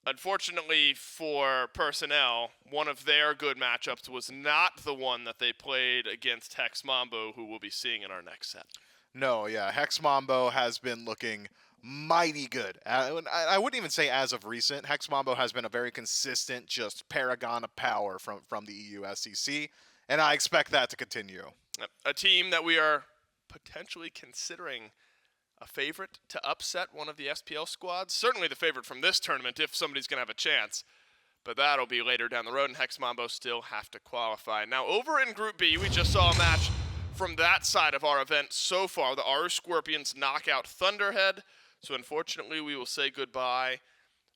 Unfortunately for Personnel, one of their good matchups was not the one that they played against Hex Mambo, who we'll be seeing in our next set. No, yeah, Hex Mambo has been looking mighty good. I wouldn't even say as of recent. Hex Mambo has been a very consistent, just paragon of power from the EU SEC, and I expect that to continue. A team that we are potentially considering a favorite to upset one of the SPL squads. Certainly the favorite from this tournament if somebody's going to have a chance. But that'll be later down the road, and Hex Mambo still have to qualify. Now, over in Group B, we just saw a match from that side of our event so far. The Aru Scorpions knock out Thunderhead. So unfortunately, we will say goodbye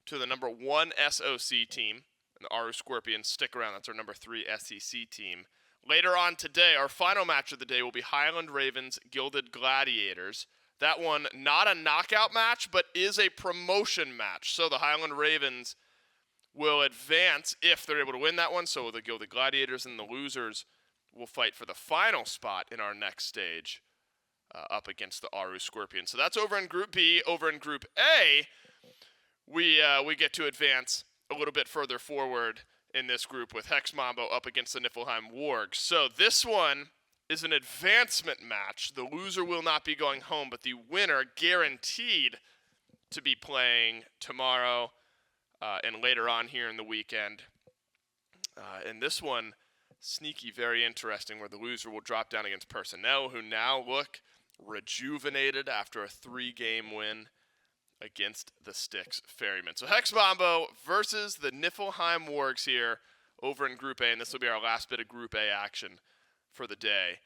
to the number 1 SOC team. And the Aru Scorpions stick around. That's our number 3 SEC team. Later on today, our final match of the day will be Highland Ravens Gilded Gladiators. That one, not a knockout match, but is a promotion match. So the Highland Ravens will advance if they're able to win that one. So the Gilded Gladiators and the losers will fight for the final spot in our next stage up against the Aru Scorpions. So that's over in Group B. Over in Group A, we get to advance a little bit further forward in this group with Hex Mambo up against the Niflheim Wargs. So this one is an advancement match. The loser will not be going home, but the winner guaranteed to be playing tomorrow and later on here in the weekend. And this one, sneaky, very interesting, where the loser will drop down against Personnel, who now look rejuvenated after a 3-game win against the Styx Ferrymen. So Hex Mambo versus the Niflheim Wargs here over in Group A, and this will be our last bit of Group A action for the day.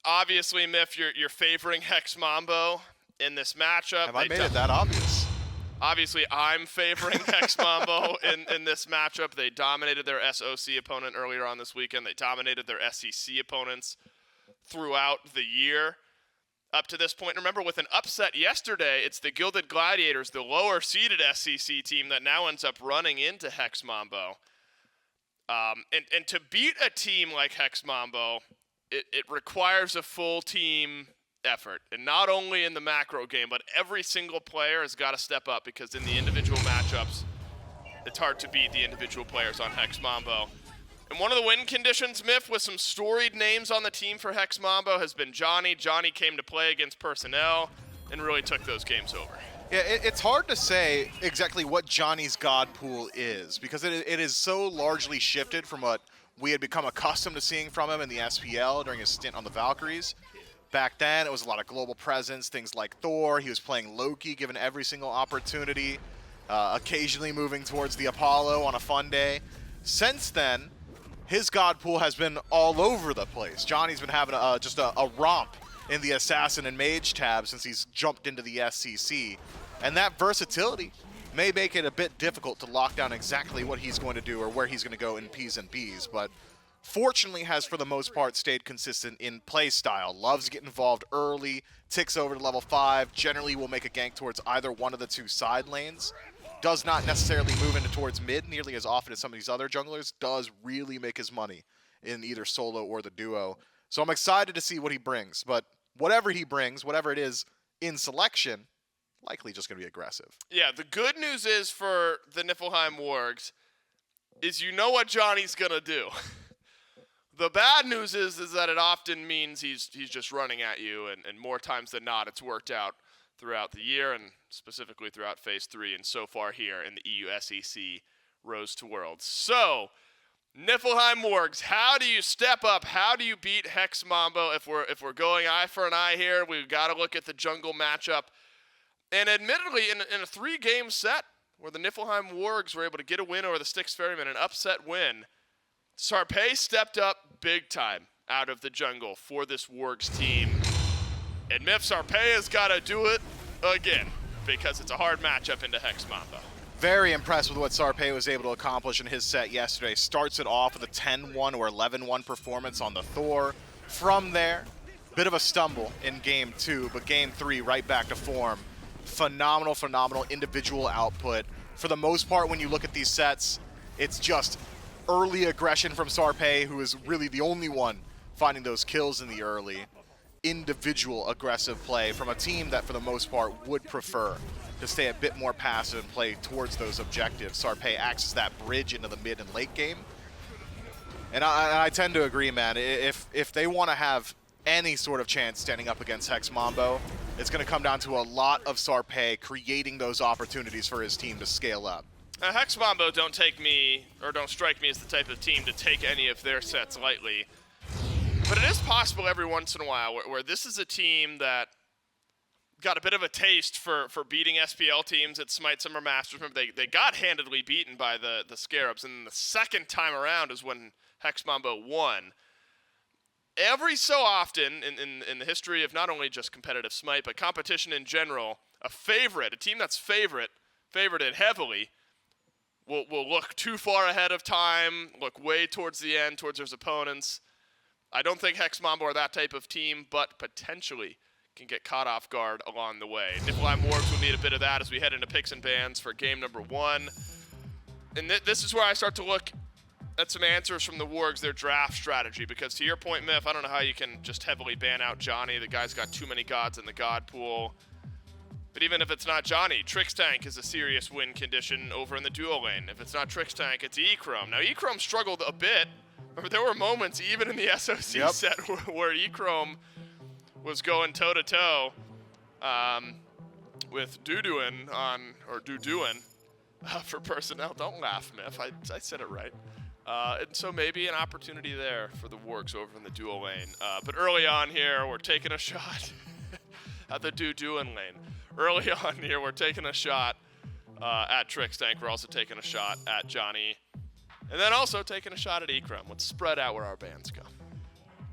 Obviously, Miff, you're favoring Hex Mambo in this matchup. Have I made it that obvious? Obviously, I'm favoring Hex Mambo in this matchup. They dominated their SOC opponent earlier on this weekend. They dominated their SEC opponents throughout the year up to this point. Remember, with an upset yesterday, it's the Gilded Gladiators, the lower-seeded SEC team, that now ends up running into Hex Mambo. And to beat a team like Hex Mambo, it requires a full team effort. And not only in the macro game, but every single player has got to step up, because in the individual matchups, it's hard to beat the individual players on Hex Mambo. And one of the win conditions, Miff, with some storied names on the team for Hex Mambo, has been Dzoni. Dzoni came to play against Personnel and really took those games over. Yeah, it's hard to say exactly what Dzoni's god pool is, because it is so largely shifted from what we had become accustomed to seeing from him in the SPL during his stint on the Valkyries. Back then, it was a lot of global presence, things like Thor. He was playing Loki, given every single opportunity, occasionally moving towards the Apollo on a fun day. Since then, his god pool has been all over the place. Dzoni's been having just a romp in the Assassin and Mage tab since he's jumped into the SCC. And that versatility may make it a bit difficult to lock down exactly what he's going to do or where he's going to go in P's and B's, but fortunately has for the most part stayed consistent in play style. Loves to get involved early, ticks over to level 5, generally will make a gank towards either one of the 2 side lanes. Does not necessarily move into towards mid nearly as often as some of these other junglers, does really make his money in either solo or the duo. So I'm excited to see what he brings, but whatever he brings, whatever it is in selection, likely just going to be aggressive. Yeah, the good news is for the Niflheim Wargs is you know what Dzoni's going to do. The bad news is that it often means he's just running at you, and more times than not, it's worked out throughout the year, and specifically throughout Phase 3, and so far here in the EU SEC Rose to Worlds. So, Niflheim Wargs, how do you step up? How do you beat Hex Mambo? If we're going eye for an eye here, we've got to look at the jungle matchup. And admittedly, in a 3-game set where the Niflheim Wargs were able to get a win over the Styx Ferrymen, an upset win, Sarpeii stepped up big time out of the jungle for this Wargs team. And Miff, Sarpeii has got to do it again, because it's a hard matchup into Hex Mambo. Very impressed with what Sarpeii was able to accomplish in his set yesterday. Starts it off with a 10-1 or 11-1 performance on the Thor. From there, bit of a stumble in Game 2, but Game 3 right back to form. Phenomenal, phenomenal individual output. For the most part, when you look at these sets, it's just early aggression from Sarpeii, who is really the only one finding those kills in the early. Individual aggressive play from a team that, for the most part, would prefer to stay a bit more passive and play towards those objectives. Sarpeii acts as that bridge into the mid and late game. And I tend to agree, man. If they want to have any sort of chance standing up against Hex Mambo, it's going to come down to a lot of Sarpeii creating those opportunities for his team to scale up. Hex Mambo don't strike me as the type of team to take any of their sets lightly. But it is possible every once in a while where this is a team that got a bit of a taste for beating SPL teams at Smite Summer Masters. Remember, they got handedly beaten by the Scarabs, and the second time around is when Hex Mambo won. Every so often in the history of not only just competitive Smite, but competition in general, a team that's favorited heavily, will look too far ahead of time, look way towards the end, towards their opponents. I don't think Hex Mambo are that type of team, but potentially can get caught off guard along the way. Niflheim Wargs will need a bit of that as we head into picks and bans for game number 1. And this is where I start to look at some answers from the Wargs, their draft strategy, because to your point, Myth, I don't know how you can just heavily ban out Dzoni. The guy's got too many gods in the god pool. But even if it's not Dzoni, Trixtank is a serious win condition over in the duo lane. If it's not Trixtank, it's Echrome. Now, Echrome struggled a bit. There were moments, even in the SOC set, where Echrome was going toe-to-toe with Duduin for personnel. Don't laugh, Myth. I said it right. And so maybe an opportunity there for the Wargs over in the duo lane. But early on here, we're taking a shot at the Duduin lane. Early on here, we're taking a shot at Trixtank. We're also taking a shot at Dzoni. And then also taking a shot at Echrome. Let's spread out where our bans go.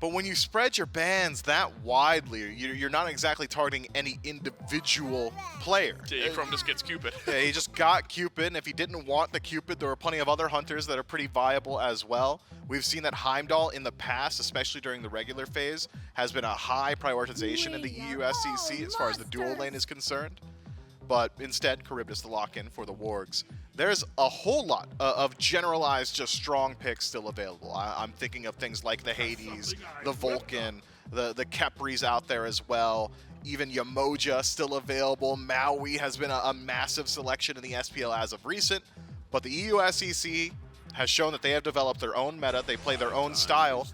But when you spread your bans that widely, you're not exactly targeting any individual player. Yeah, Echrome just gets Cupid. Yeah, he just got Cupid, and if he didn't want the Cupid, there were plenty of other hunters that are pretty viable as well. We've seen that Heimdallr in the past, especially during the regular phase, has been a high prioritization in the EUSCC as far as the dual lane is concerned. But instead, Charybdis the lock-in for the Wargs. There's a whole lot of generalized, just strong picks still available. I'm thinking of things like the Hades, the Vulcan, the Khepris out there as well. Even Yemoja still available. Maui has been a massive selection in the SPL as of recent. But the EUSCC has shown that they have developed their own meta. They play their own style.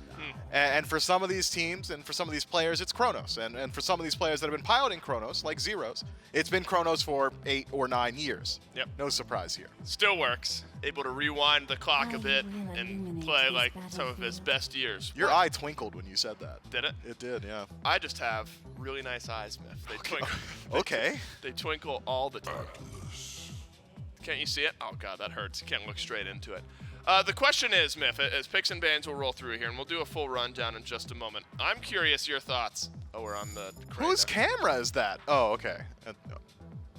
And for some of these teams and for some of these players, it's Chronos. And for some of these players that have been piloting Chronos, like Zyrhoes, it's been Chronos for 8 or 9 years. Yep. No surprise here. Still works. Able to rewind the clock a bit and play like some of his best years. Your eye twinkled when you said that. Did it? It did, yeah. I just have really nice eyes, Myth. They twinkle. Okay. They twinkle all the time. Can't you see it? Oh, God, that hurts. You can't look straight into it. The question is, Myth, as picks and bans will roll through here, and we'll do a full rundown in just a moment. I'm curious your thoughts. Oh, we're on the crane. Whose camera is that? Oh, okay.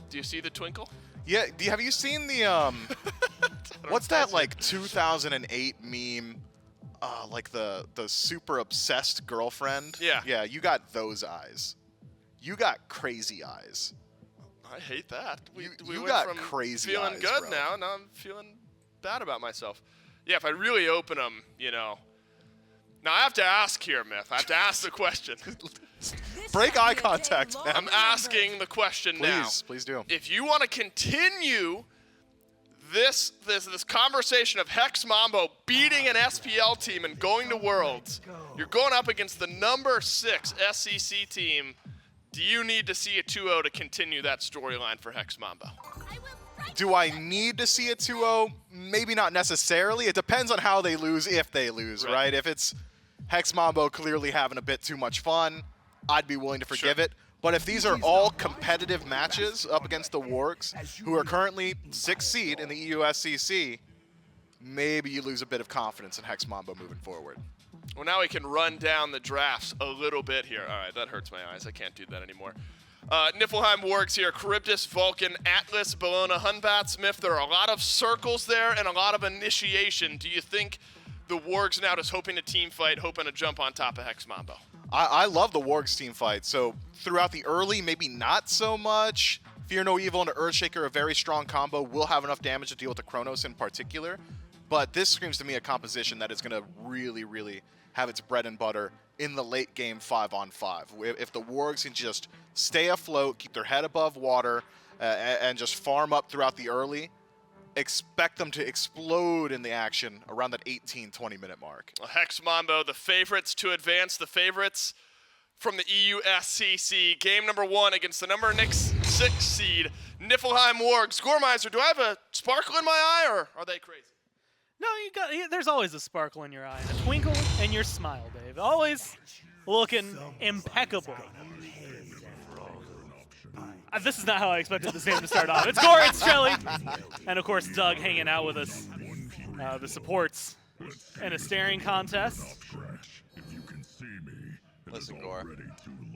Do you see the twinkle? Yeah, have you seen the, what's that, like, 2008 meme, like the super obsessed girlfriend? Yeah. Yeah, you got those eyes. You got crazy eyes. I hate that. We you went got from crazy feeling eyes, good bro. now I'm feeling bad about myself. Yeah, if I really open them, you know. Now I have to ask here, Myth. I have to ask the question. Break eye contact, man. I'm asking the question now. Please do. If you want to continue this conversation of Hex Mambo beating an SPL team and going to Worlds, you're going up against the number 6 SCC team. Do you need to see a 2-0 to continue that storyline for Hex Mambo? Do I need to see a 2-0? Maybe not necessarily. It depends on how they lose, if they lose, right? If it's Hex Mambo clearly having a bit too much fun, I'd be willing to forgive it. But if these are all competitive matches up against the Wargs, who are currently 6th seed in the EUSCC, maybe you lose a bit of confidence in Hex Mambo moving forward. Well, now we can run down the drafts a little bit here. All right, that hurts my eyes. I can't do that anymore. Niflheim Wargs here. Charybdis, Vulcan, Atlas, Bellona, Hunbat, Myth. There are a lot of circles there and a lot of initiation. Do you think the Wargs now just hoping to team fight, hoping to jump on top of Hex Mambo? I love the Wargs team fight. So throughout the early, maybe not so much. Fear No Evil and Earthshaker, a very strong combo, will have enough damage to deal with the Chronos in particular. But this screams to me a composition that is going to really, really have its bread and butter in the late game 5-on-5. If the Wargs can just stay afloat, keep their head above water, and just farm up throughout the early, expect them to explode in the action around that 18-20 minute mark. Well, Hex Mambo, the favorites to advance, the favorites from the EUSCC. Game number 1 against the number 6 seed, Niflheim Wargs. Gormizer, do I have a sparkle in my eye, or are they crazy? No, there's always a sparkle in your eye, a twinkle in your smile, Dave. Always looking impeccable. This is not how I expected this game to start off. It's Gore, it's Shelly, and of course Doug hanging out with us. The supports in a staring contest. Listen, Gore.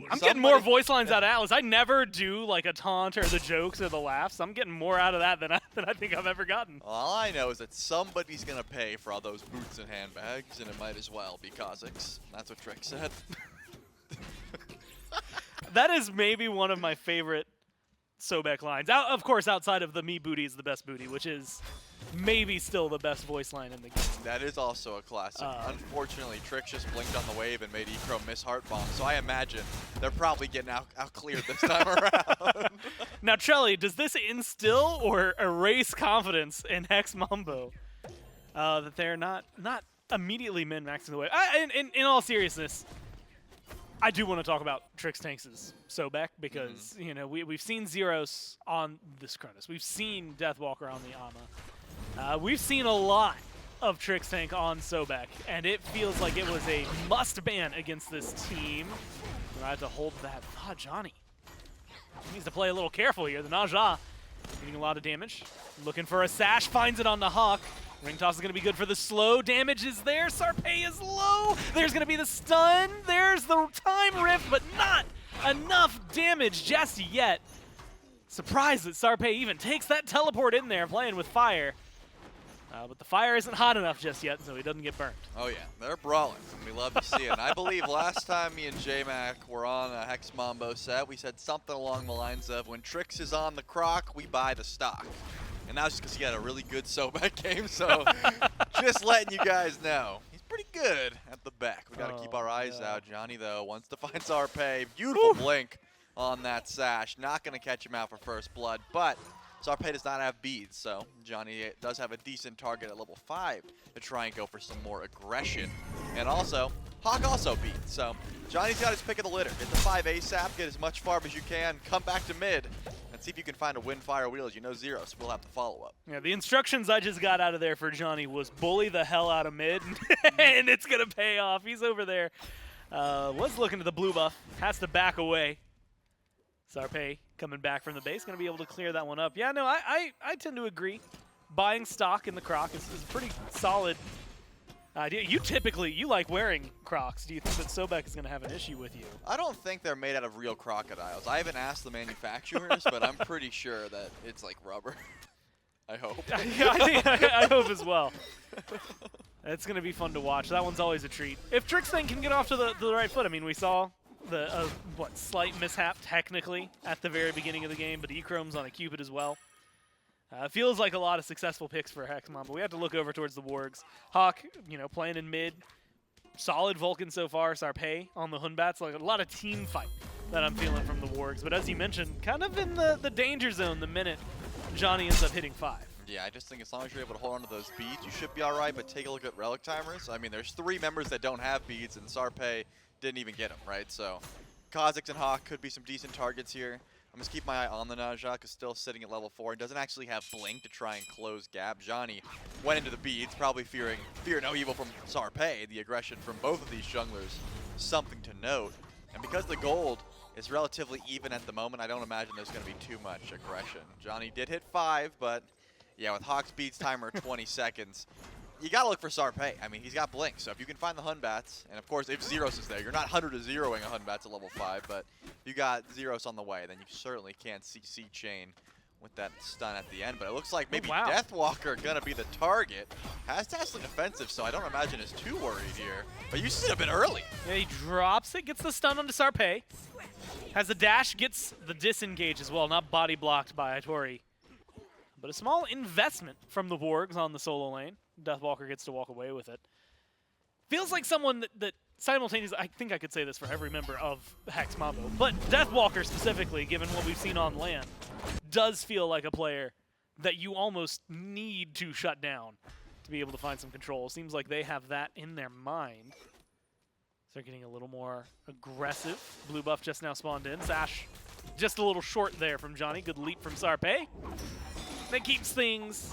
I'm getting more voice lines out of Atlas. I never do like a taunt or the jokes or the laughs. I'm getting more out of that than I think I've ever gotten. All I know is that somebody's going to pay for all those boots and handbags, and it might as well be Cozyx. That's what Trick said. That is maybe one of my favorite Sobek lines. Of course, outside of the "me booty is the best booty," which is maybe still the best voice line in the game. That is also a classic. Unfortunately, Trick just blinked on the wave and made Echrome miss Heart Bomb, so I imagine they're probably getting out cleared this time around. Now, Trelly, does this instill or erase confidence in Hex Mambo that they're not immediately min-maxing the wave? In all seriousness, I do want to talk about Trixtank's Sobek because you know we've seen Zyrhoes on this Chronos, we've seen Deathwalker on the Ama, we've seen a lot of Trixtank on Sobek, and it feels like it was a must ban against this team. I had to hold that. Dzoni needs to play a little careful here. The Naja getting a lot of damage, looking for a sash, finds it on the Hawkk. Ring toss is going to be good for the slow. Damage is there. Sarpeii is low. There's going to be the stun. There's the time rift, but not enough damage just yet. Surprised that Sarpeii even takes that teleport in there, playing with fire. But the fire isn't hot enough just yet, so he doesn't get burnt. Oh, yeah. They're brawling, and we love to see it. And I believe last time me and J-Mac were on a Hex Mambo set, we said something along the lines of, when Trix is on the croc, we buy the stock. And that was just because he had a really good Sobek game, so just letting you guys know. He's pretty good at the back. We got to keep our eyes out. Dzoni, though, wants to find Sarpeii. Beautiful blink on that sash. Not going to catch him out for first blood, but Sarpeii does not have beads, so Dzoni does have a decent target at level 5 to try and go for some more aggression. And also, Hawkk also beats, so Johnny's got his pick of the litter. Get the 5 ASAP, get as much farm as you can, come back to mid, and see if you can find a win fire wheel. As you know, Zyrhoes will have to follow up. Yeah, the instructions I just got out of there for Dzoni was bully the hell out of mid, and it's going to pay off. He's over there. Was looking at the blue buff, has to back away. Sarpeii coming back from the base, going to be able to clear that one up. Yeah, no, I tend to agree. Buying stock in the Croc is a pretty solid idea. You like wearing Crocs. Do you think that Sobek is going to have an issue with you? I don't think they're made out of real crocodiles. I haven't asked the manufacturers, but I'm pretty sure that it's like rubber. I hope. Yeah, I hope as well. It's going to be fun to watch. That one's always a treat. If Trixtank can get off to the right foot, I mean, we saw the slight mishap technically at the very beginning of the game, but Echrome's on a Cupid as well. Feels like a lot of successful picks for Hex Mambo. We have to look over towards the Wargs. Hawkk, playing in mid. Solid Vulcan so far. Sarpeii on the Hunbats. Like a lot of team fight that I'm feeling from the Wargs. But as you mentioned, kind of in the danger zone the minute Dzoni ends up hitting 5. Yeah, I just think as long as you're able to hold on to those beads, you should be all right. But take a look at relic timers. I mean, there's 3 members that don't have beads, and Sarpeii didn't even get them, right? So Cozyx and Hawkk could be some decent targets here. I'm just keep my eye on the Naja, because still sitting at level 4 and doesn't actually have Blink to try and close gap. Dzoni went into the beads, probably fear no evil from Sarpeii. The aggression from both of these junglers, something to note. And because the gold is relatively even at the moment, I don't imagine there's going to be too much aggression. Dzoni did hit 5, but yeah, with Hawk's beats timer 20 seconds, you got to look for Sarpeii. I mean, he's got Blink, so if you can find the Hunbats, and of course, if Zyrhoes is there, you're not 100-0ing a Hunbats at level 5, but you got Zyrhoes on the way, then you certainly can't CC chain with that stun at the end. But it looks like maybe Deathwalker going to be the target. Has Tesla defensive, so I don't imagine is too worried here. But you see it a bit early. Yeah, he drops it, gets the stun onto Sarpeii. Has the dash, gets the disengage as well, not body blocked by Itori. But a small investment from the Wargs on the solo lane. Deathwalker gets to walk away with it. feels like someone that simultaneously, I think I could say this for every member of Hex Mambo, but Deathwalker specifically, given what we've seen on land, does feel like a player that you almost need to shut down to be able to find some control. Seems like they have that in their mind. They're getting a little more aggressive. Blue buff just now spawned in. Sash just a little short there from Dzoni. Good leap from Sarpeii. That keeps things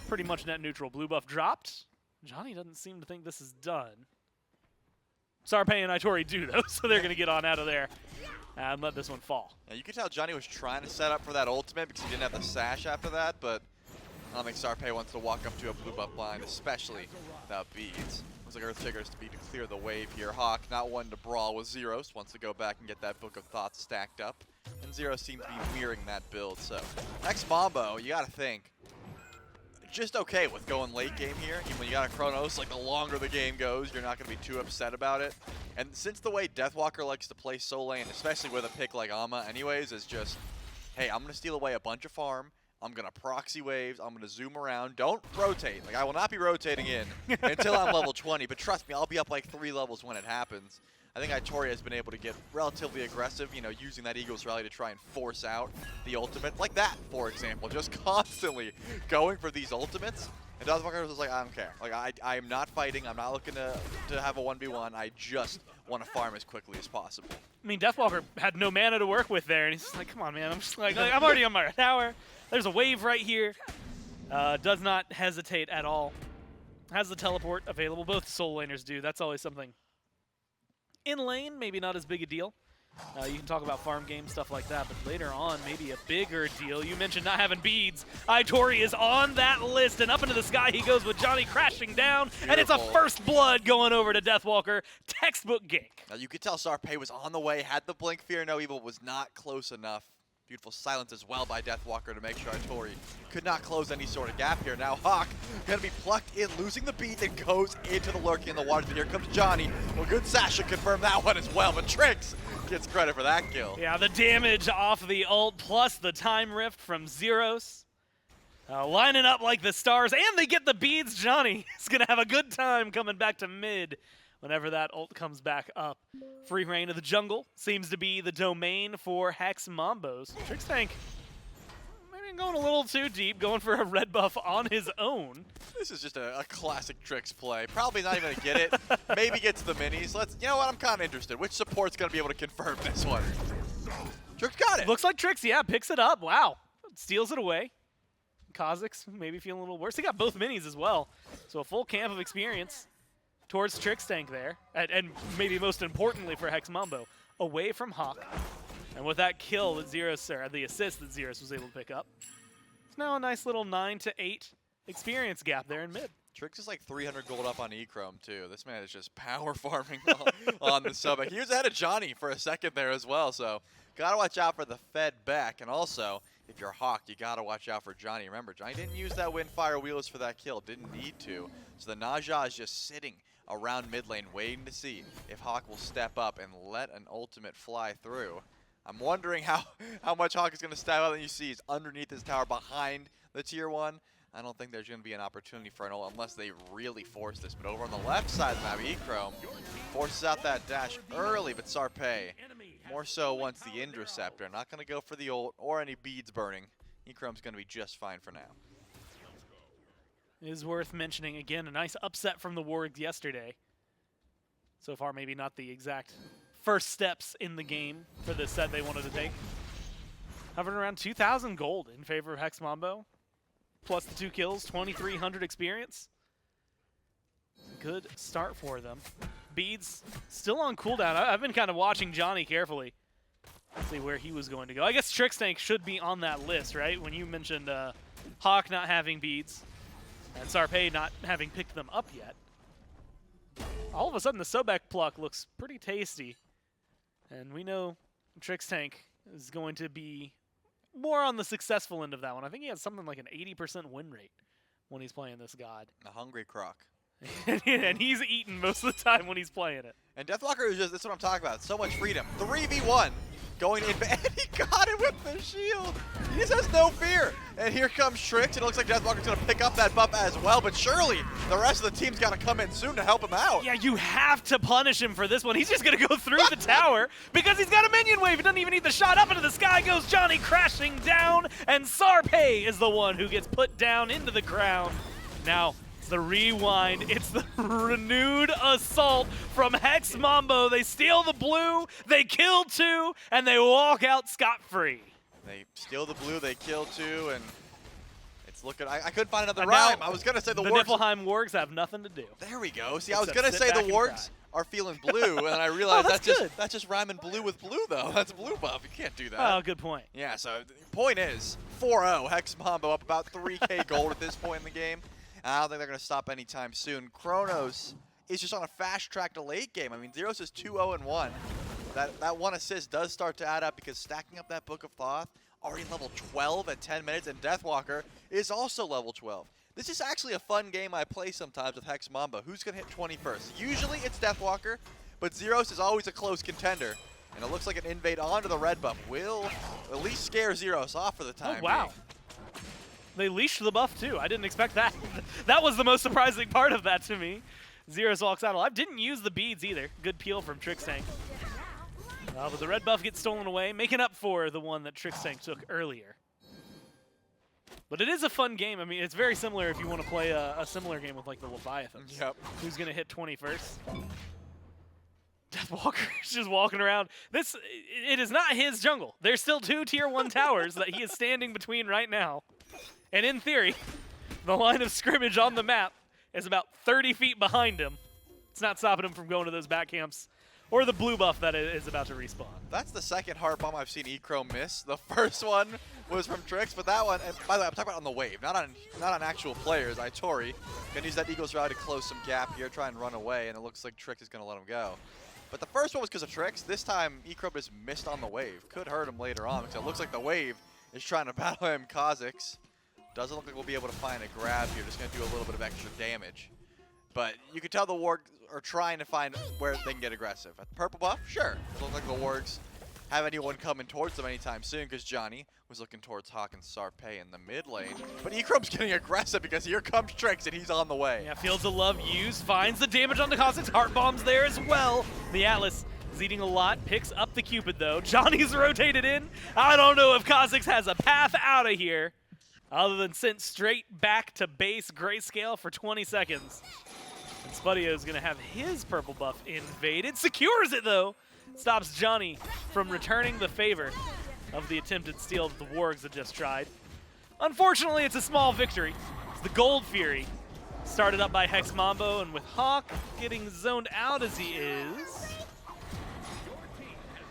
pretty much net neutral. Blue buff dropped. Dzoni doesn't seem to think this is done. Sarpeii and Itori do, though, so they're going to get on out of there and let this one fall. Yeah, you can tell Dzoni was trying to set up for that ultimate because he didn't have the sash after that, but I don't think Sarpeii wants to walk up to a blue buff blind, especially without beads. Looks like Earthshaker's to be to clear the wave here. Hawkk not one to brawl with Zyrhoes, wants to go back and get that Book of Thoughts stacked up. And Zyrhoes seems to be mirroring that build, so Hex Mambo, you gotta think, just okay with going late game here. Even when you got a Chronos, like the longer the game goes, you're not gonna be too upset about it. And since the way Deathwalker likes to play solo lane, especially with a pick like Ama anyways, is just, hey, I'm gonna steal away a bunch of farm, I'm gonna proxy waves, I'm gonna zoom around, don't rotate. Like, I will not be rotating in until I'm level 20, but trust me, I'll be up like 3 levels when it happens. I think Itori has been able to get relatively aggressive, you know, using that Eagles Rally to try and force out the ultimate. Like that, for example, just constantly going for these ultimates. And Deathwalker was like, I don't care. Like, I am not fighting, I'm not looking to have a 1v1, I just want to farm as quickly as possible. I mean, Deathwalker had no mana to work with there, and he's just like, come on, man. I'm just like I'm already on my tower. There's a wave right here. Does not hesitate at all. Has the teleport available. Both solo laners do. That's always something. In lane, maybe not as big a deal. You can talk about farm game, stuff like that, but later on, maybe a bigger deal. You mentioned not having beads. Itori is on that list, and up into the sky he goes with Dzoni crashing down, Beautiful. and it's a first blood going over to Deathwalker. Textbook gank. Now you could tell Sarpeii was on the way, had the blink, fear no evil, was not close enough. Beautiful silence as well by Deathwalker to make sure Itori could not close any sort of gap here. Now Hawkk gonna be plucked in, losing the beat, and goes into the lurking in the water. But here comes Dzoni. Well, good Sash should confirm that one as well, but Trix gets credit for that kill. Yeah, the damage off the ult plus the time rift from Zyrhoes. Lining up like the stars, and they get the beads. Dzoni is gonna have a good time coming back to mid whenever that ult comes back up. Free reign of the jungle seems to be the domain for Hex Mambos. Trixtank maybe going a little too deep, going for a red buff on his own. This is just a classic Trix play. Probably not even gonna get it. Maybe gets the minis. You know what, I'm kind of interested. Which support's gonna be able to confirm this one? Trix got it. Looks like Trix, yeah, picks it up. Wow. Steals it away. Cozyx maybe feeling a little worse. He got both minis as well. So a full camp of experience towards Trixtank there, and maybe most importantly for Hex Mambo, away from Hawkk. And with that kill that Zyrhoes, or the assist that Zyrhoes was able to pick up, it's now a nice little 9 to 8 experience gap there in mid. Trix is like 300 gold up on Echrome too. This man is just power farming on the Sobek. He was ahead of Dzoni for a second there as well, so gotta watch out for the fed back. And also, if you're Hawkk, you gotta watch out for Dzoni. Remember, Dzoni didn't use that Windfire Wheels for that kill, didn't need to. So the Naja is just sitting around mid lane waiting to see if Hawkk will step up and let an ultimate fly through. I'm wondering how much Hawkk is going to step up, and you see he's underneath his tower behind the tier 1. I don't think there's going to be an opportunity for an ult unless they really force this. But over on the left side of the map, Echrome forces out that dash early, but Sarpeii more so wants the Interceptor. Not going to go for the ult or any beads burning. Echrome's going to be just fine for now. It is worth mentioning, again, a nice upset from the Wargs yesterday. So far, maybe not the exact first steps in the game for this set they wanted to take. Hovering around 2,000 gold in favor of Hex Mambo. Plus the 2 kills, 2,300 experience. Good start for them. Beads still on cooldown. I've been kind of watching Dzoni carefully. Let's see where he was going to go. I guess Trixtank should be on that list, right? When you mentioned Hawkk not having beads and Sarpeii not having picked them up yet. All of a sudden, the Sobek pluck looks pretty tasty. And we know Trixtank is going to be more on the successful end of that one. I think he has something like an 80% win rate when he's playing this god. A hungry croc. And he's eating most of the time when he's playing it. And Deathwalker is just, that's what I'm talking about. So much freedom. 3v1. going in, and he got it with the shield. He just has no fear. And here comes Trix, and it looks like Deathwalker's going to pick up that buff as well, but surely the rest of the team's got to come in soon to help him out. Yeah, you have to punish him for this one. He's just going to go through the tower because he's got a minion wave. He doesn't even need the shot. Up into the sky goes Dzoni crashing down, and Sarpeii is the one who gets put down into the ground. Now, it's the rewind. It's the renewed assault from Hex Mambo. They steal the blue, they kill 2, and they walk out scot-free. They steal the blue, they kill 2, and it's looking. I couldn't find another And rhyme. now I was gonna say the The wargs. Niflheim Wargs have nothing to do. There we go. See, I was Except gonna sit say back the and wargs are feeling blue, and then I realized that's good. that's just rhyming blue with blue though. That's blue buff. You can't do that. Oh, good point. Yeah. So the point is 4-0. Hex Mambo up about 3K gold at this point in the game. I don't think they're gonna stop anytime soon. Chronos is just on a fast track to late game. I mean, Zyrhoes is 2-0-1. That one assist does start to add up because stacking up that Book of Thoth, already level 12 at 10 minutes, and Deathwalker is also level 12. This is actually a fun game I play sometimes with Hex Mambo. Who's going to hit 20 first? Usually it's Deathwalker, but Zyrhoes is always a close contender. And it looks like an invade onto the red buff will at least scare Zyrhoes off for the time Oh, wow. being. They leashed the buff, too. I didn't expect that. That was the most surprising part of that to me. Zyrhoes walks out alive. Didn't use the beads either. Good peel from Trixtank. But the red buff gets stolen away, making up for the one that Trixtank took earlier. But it is a fun game. I mean, it's very similar if you want to play a similar game with, like, the Leviathans. Yep. Who's going to hit 20 first? Deathwalker is just walking around. It is not his jungle. There's still 2 tier 1 towers that he is standing between right now. And in theory, the line of scrimmage on the map is about 30 feet behind him. It's not stopping him from going to those back camps or the blue buff that is about to respawn. That's the second heart bomb I've seen Echrome miss. The first one was from Trix, but that one, and by the way, I'm talking about on the wave, not on actual players. Itori gonna use that Eagle's Ride to close some gap here, try and run away, and it looks like Trix is gonna let him go. But the first one was because of Trix. This time, Echrome just missed on the wave. Could hurt him later on, because it looks like the wave is trying to battle him. Cozyx doesn't look like we'll be able to find a grab here. Just gonna do a little bit of extra damage. But you can tell the Wargs are trying to find where they can get aggressive. At the purple buff, sure. It looks like the Wargs have anyone coming towards them anytime soon because Dzoni was looking towards Hawkk and Sarpeii in the mid lane. But Echrome's getting aggressive because here comes Trix and he's on the way. Yeah, Fields of Love used, finds the damage on the Cozyx. Heart bombs there as well. The Atlas is eating a lot, picks up the Cupid though. Johnny's rotated in. I don't know if Cozyx has a path out of here other than sent straight back to base grayscale for 20 seconds. And Spudio is going to have his purple buff invaded. Secures it, though. Stops Dzoni from returning the favor of the attempted steal that the Wargs had just tried. Unfortunately, it's a small victory. It's the Gold Fury, started up by Hex Mambo, and with Hawkk getting zoned out as he is,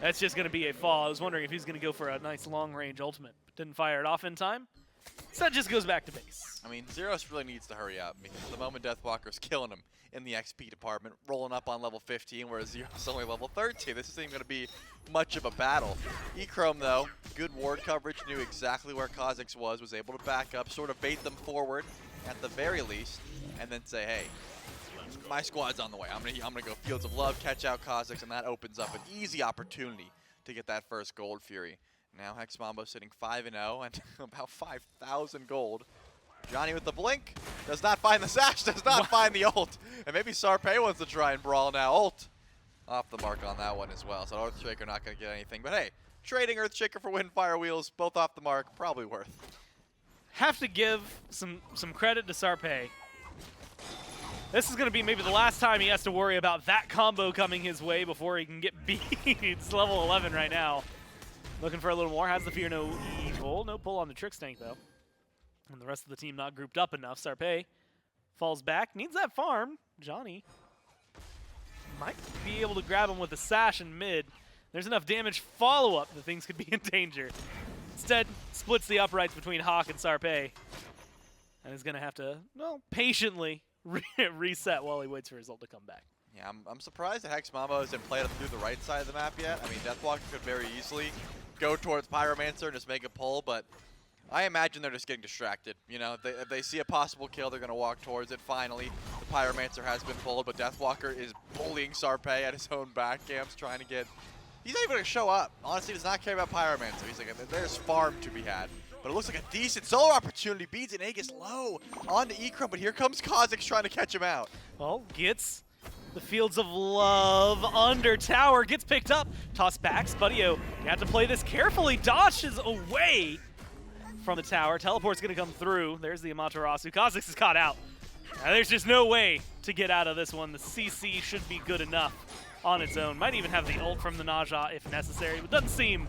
that's just going to be a fall. I was wondering if he was going to go for a nice long-range ultimate, but didn't fire it off in time. So that just goes back to base. I mean, Zyrhoes really needs to hurry up because at the moment Deathwalker's killing him in the XP department, rolling up on level 15, whereas Zyrhoes is only level 13. This isn't even going to be much of a battle. Echrome, though, good ward coverage, knew exactly where Cozyx was able to back up, sort of bait them forward at the very least, and then say, hey, my squad's on the way. I'm gonna go Fields of Love, catch out Cozyx, and that opens up an easy opportunity to get that first Gold Fury. Now Hex Mambo sitting 5-0 and about 5,000 gold. Dzoni with the blink, does not find the sash, does not find the ult. And maybe Sarpeii wants to try and brawl now. Ult off the mark on that one as well. So Earthshaker not going to get anything. But hey, trading Earthshaker for Windfire Wheels, both off the mark, probably worth. Have to give some credit to Sarpeii. This is going to be maybe the last time he has to worry about that combo coming his way before he can get beat. It's level 11 right now. Looking for a little more. Has the Fear No Evil. No pull on the Trixtank, though. And the rest of the team not grouped up enough. Sarpeii falls back. Needs that farm. Dzoni might be able to grab him with a sash in mid. There's enough damage follow-up that things could be in danger. Instead, splits the uprights between Hawkk and Sarpeii. And is going to have to, well, patiently reset while he waits for his ult to come back. Yeah, I'm surprised that Hex Mambo hasn't played up through the right side of the map yet. I mean, Deathwalker could very easily go towards Pyromancer and just make a pull, but I imagine they're just getting distracted. You know, if they see a possible kill, they're going to walk towards it. Finally, the Pyromancer has been pulled, but Deathwalker is bullying Sarpeii at his own back camps, trying to get he's not even going to show up. Honestly, he does not care about Pyromancer. He's like, there's farm to be had. But it looks like a decent solo opportunity. Beads and Aegis low onto Echrome, but here comes Cozyx trying to catch him out. Well, gets the Fields of Love under tower, gets picked up, tossed back. Spudio, you have to play this carefully, dodges away from the tower. Teleport's gonna come through. There's the Amaterasu. Cozyx is caught out. Now, there's just no way to get out of this one. The CC should be good enough on its own. Might even have the ult from the Naja if necessary, but doesn't seem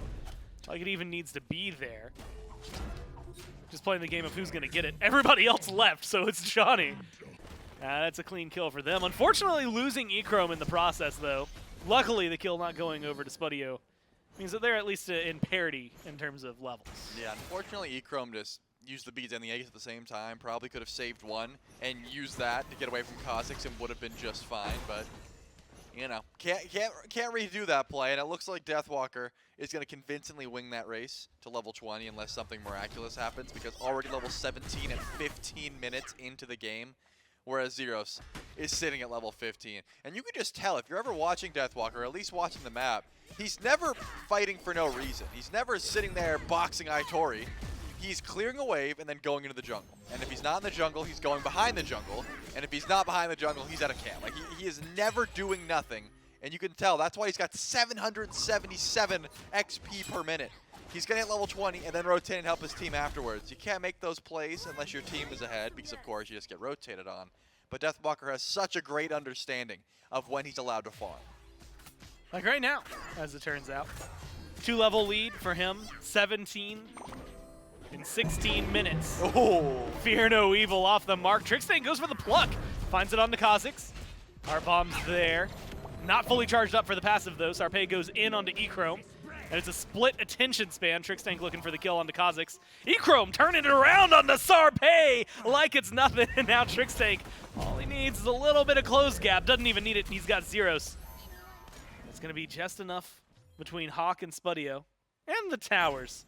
like it even needs to be there. Just playing the game of who's gonna get it. Everybody else left, so it's Dzoni. That's a clean kill for them. Unfortunately, losing Echrome in the process, though. Luckily, the kill not going over to Spudio means that they're at least in parity in terms of levels. Yeah, unfortunately, Echrome just used the beads and the Aegis at the same time. Probably could have saved one and used that to get away from Cozyx and would have been just fine, but you know, can't redo that play, and it looks like Deathwalker is going to convincingly wing that race to level 20 unless something miraculous happens, because already level 17 at 15 minutes into the game, whereas Zyrhoes is sitting at level 15. And you can just tell, if you're ever watching Deathwalker, or at least watching the map, he's never fighting for no reason. He's never sitting there boxing Itori. He's clearing a wave and then going into the jungle. And if he's not in the jungle, he's going behind the jungle. And if he's not behind the jungle, he's at a camp. Like, he is never doing nothing. And you can tell, that's why he's got 777 XP per minute. He's going to hit level 20 and then rotate and help his team afterwards. You can't make those plays unless your team is ahead, because of course you just get rotated on. But Deathwalker has such a great understanding of when he's allowed to farm. Like right now, as it turns out. 2-level lead for him, 17 in 16 minutes. Oh! Fear no evil off the mark. Trixtank goes for the pluck. Finds it on the Cozyx. Our bomb's there. Not fully charged up for the passive though. Sarpeii goes in onto Echrome. And it's a split attention span. Trixtank looking for the kill onto Cozyx. Echrome turning it around onto Sarpeii like it's nothing. And now Trixtank, all he needs is a little bit of close gap. Doesn't even need it. He's got Zyrhoes. It's going to be just enough between Hawkk and Spudio and the towers.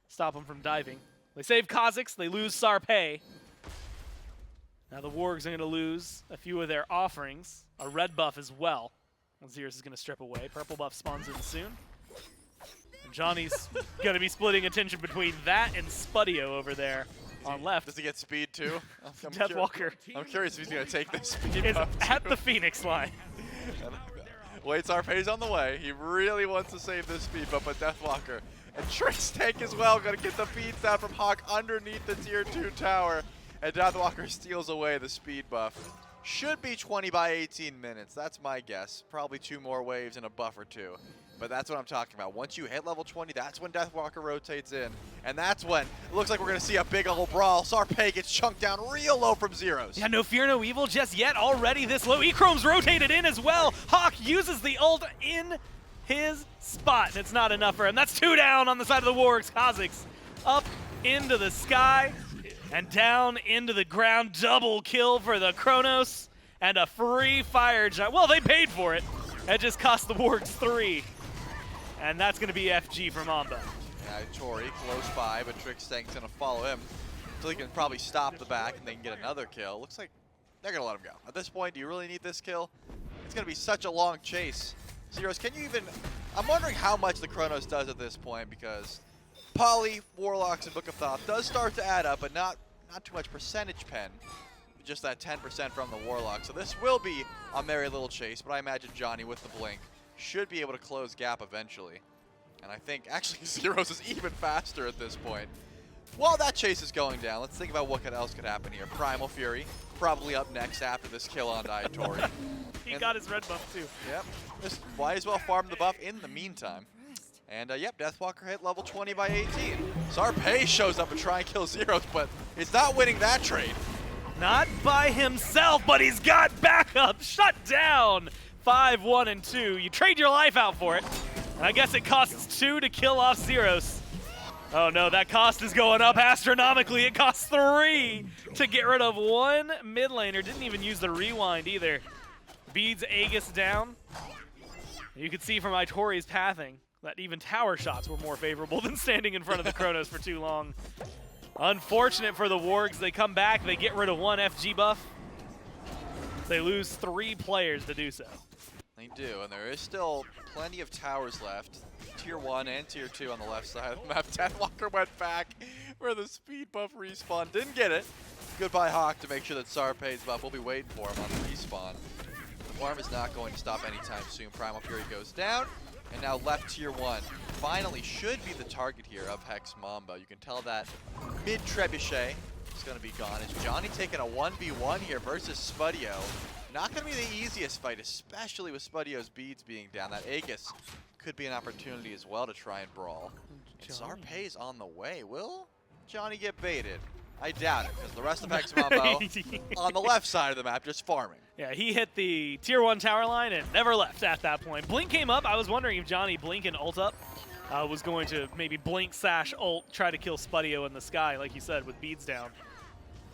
Stop him from diving. They save Cozyx. They lose Sarpeii. Now the Wargs are going to lose a few of their offerings. A red buff as well. Zyrhoes is going to strip away. Purple buff spawns in soon. And Johnny's going to be splitting attention between that and Spudio over there on left. Does he get speed too? Deathwalker I'm curious if he's going to take this speed is buff at too. the Phoenix line. Wait, Sarpei's on the way. He really wants to save this speed buff, but Deathwalker and Trixtank as well going to get the feeds down from Hawkk underneath the tier 2 tower. And Deathwalker steals away the speed buff. Should be 20 by 18 minutes. That's my guess. Probably 2 more waves and a buff or 2. But that's what I'm talking about. Once you hit level 20, that's when Deathwalker rotates in. And that's when it looks like we're going to see a big old brawl. Sarpeii gets chunked down real low from Zyrhoes. Yeah, no fear, no evil just yet. Already this low. Echrome's rotated in as well. Hawkk uses the ult in his spot. It's not enough for him. That's 2 down on the side of the Wargs. Cozyx up into the sky and down into the ground. Double kill for the Chronos and a free fire giant. Well, they paid for it. It just cost the Wargs 3. And that's going to be FG for Mambo. Yeah, Itori close by, but Trixtank's going to follow him until he can probably stop the back and they can get another kill. Looks like they're going to let him go. At this point, do you really need this kill? It's going to be such a long chase. Zyrhoes, can you even... I'm wondering how much the Chronos does at this point, because Poly, Warlocks, and Book of Thoth does start to add up, but not too much percentage pen. Just that 10% from the Warlock. So this will be a merry little chase, but I imagine Dzoni with the blink should be able to close gap eventually. And I think actually Zyrhoes is even faster at this point. While that chase is going down, let's think about what else could happen here. Primal Fury, probably up next after this kill on Itori. He got his red buff too. Yep, just might as well farm the buff in the meantime. And yep, Deathwalker hit level 20 by 18. Sarpeii shows up to try and kill Zyrhoes, but he's not winning that trade. Not by himself, but he's got backup. Shut down. 5, 1, and 2. You trade your life out for it. And I guess it costs 2 to kill off Zyrhoes. Oh no, that cost is going up astronomically. It costs 3 to get rid of 1 mid laner. Didn't even use the rewind either. Beads Aegis down. You can see from Itori's pathing that even tower shots were more favorable than standing in front of the Chronos for too long. Unfortunate for the Wargs. They come back, they get rid of 1 FG buff. They lose 3 players to do so. They do, and there is still plenty of towers left. Tier 1 and Tier 2 on the left side of the map. Deathwalker went back for the speed buff respawn. Didn't get it. Goodbye, Hawkk, to make sure that Sarpei's buff will be waiting for him on the respawn. The farm is not going to stop anytime soon. Primal Fury goes down, and now left Tier 1 finally should be the target here of Hex Mambo. You can tell that mid-trebuchet is going to be gone. Is Dzoni taking a 1v1 here versus Spudio? Not going to be the easiest fight, especially with Spudio's beads being down. That Aegis could be an opportunity as well to try and brawl. And Sarpei's on the way. Will Dzoni get baited? I doubt it, because the rest of Hex Mambo on the left side of the map just farming. Yeah, he hit the Tier 1 tower line and never left at that point. Blink came up. I was wondering if Dzoni blink and ult up was going to maybe blink, sash, ult, try to kill Spudio in the sky, like you said, with beads down.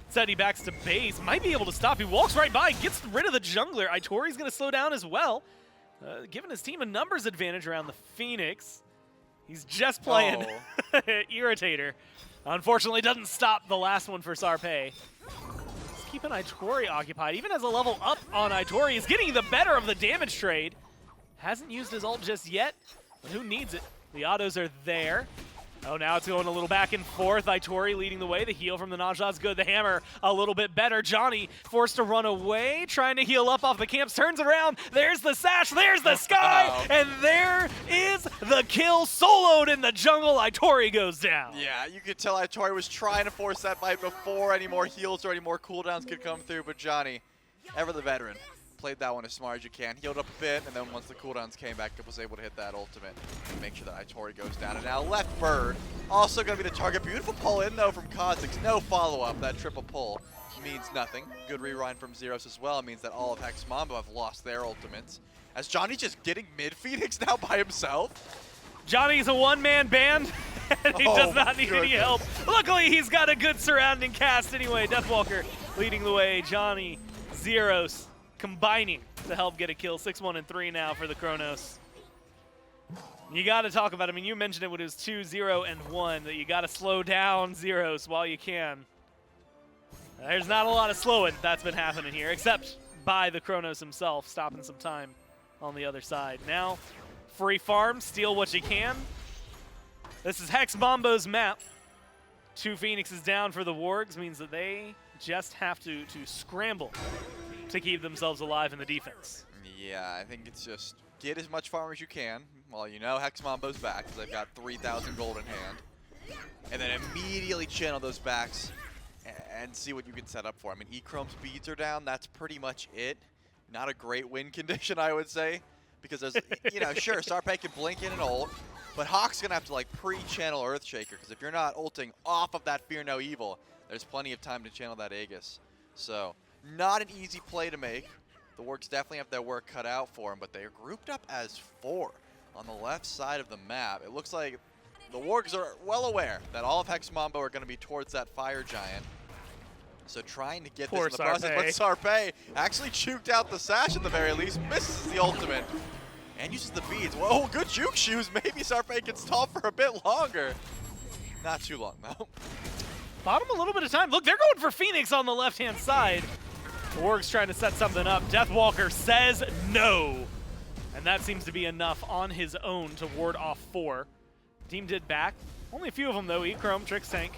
Instead, he backs to base. Might be able to stop. He walks right by, gets rid of the jungler. Itori's going to slow down as well, giving his team a numbers advantage around the Phoenix. He's just playing Irritator. Unfortunately, doesn't stop the last one for Sarpeii. He's keeping Itori occupied. Even as a level up on Itori, he's getting the better of the damage trade. Hasn't used his ult just yet, but who needs it? The autos are there. Oh, now it's going a little back and forth. Itori leading the way. The heal from the Najah's good. The hammer a little bit better. Dzoni forced to run away, trying to heal up off the camps. Turns around. There's the sash. There's the sky. And there is the kill. Soloed in the jungle. Itori goes down. Yeah, you could tell Itori was trying to force that fight before any more heals or any more cooldowns could come through. But Dzoni, ever the veteran, played that one as smart as you can, healed up a bit, and then once the cooldowns came back, was able to hit that ultimate and make sure that Itori goes down. And now left bird, also going to be the target. Beautiful pull in, though, from Cozyx. No follow-up. That triple pull means nothing. Good rewind from Zyrhoes as well. It means that all of Hex Mambo have lost their ultimates. As Dzoni's just getting mid-Phoenix now by himself. Dzoni's a one-man band, and he does not need any help. Luckily, he's got a good surrounding cast anyway. Deathwalker leading the way. Dzoni, Zyrhoes combining to help get a kill. 6-1 and 3 now for the Chronos. You got to talk about it. I mean, you mentioned it when it was 2-0 and 1, that you got to slow down Zyrhoes while you can. There's not a lot of slowing that's been happening here, except by the Chronos himself, stopping some time on the other side. Now, free farm, steal what you can. This is Hex Mambo's map. 2 Phoenixes down for the Wargs means that they just have to scramble to keep themselves alive in the defense. Yeah, I think it's just get as much farm as you can while you know Hex Mambo's back, because they've got 3,000 gold in hand. And then immediately channel those backs and see what you can set up for. I mean, Echrome's beads are down. That's pretty much it. Not a great win condition, I would say, because there's, you know, sure, Sarpeii can blink in and ult, but Hawk's going to have to, like, pre-channel Earthshaker, because if you're not ulting off of that Fear No Evil, there's plenty of time to channel that Aegis. So, not an easy play to make. The Wargs definitely have their work cut out for them, but they are grouped up as 4 on the left side of the map. It looks like the Wargs are well aware that all of Hex Mambo are going to be towards that Fire Giant. So trying to get this in the process, but Sarpeii actually juked out the sash at the very least, misses the ultimate, and uses the beads. Whoa, good juke shoes. Maybe Sarpeii can stall for a bit longer. Not too long, though. Bought him a little bit of time. Look, they're going for Phoenix on the left-hand side. Warg's trying to set something up. Deathwalker says no. And that seems to be enough on his own to ward off 4. Team did back. Only a few of them, though. Echrome, Trixtank,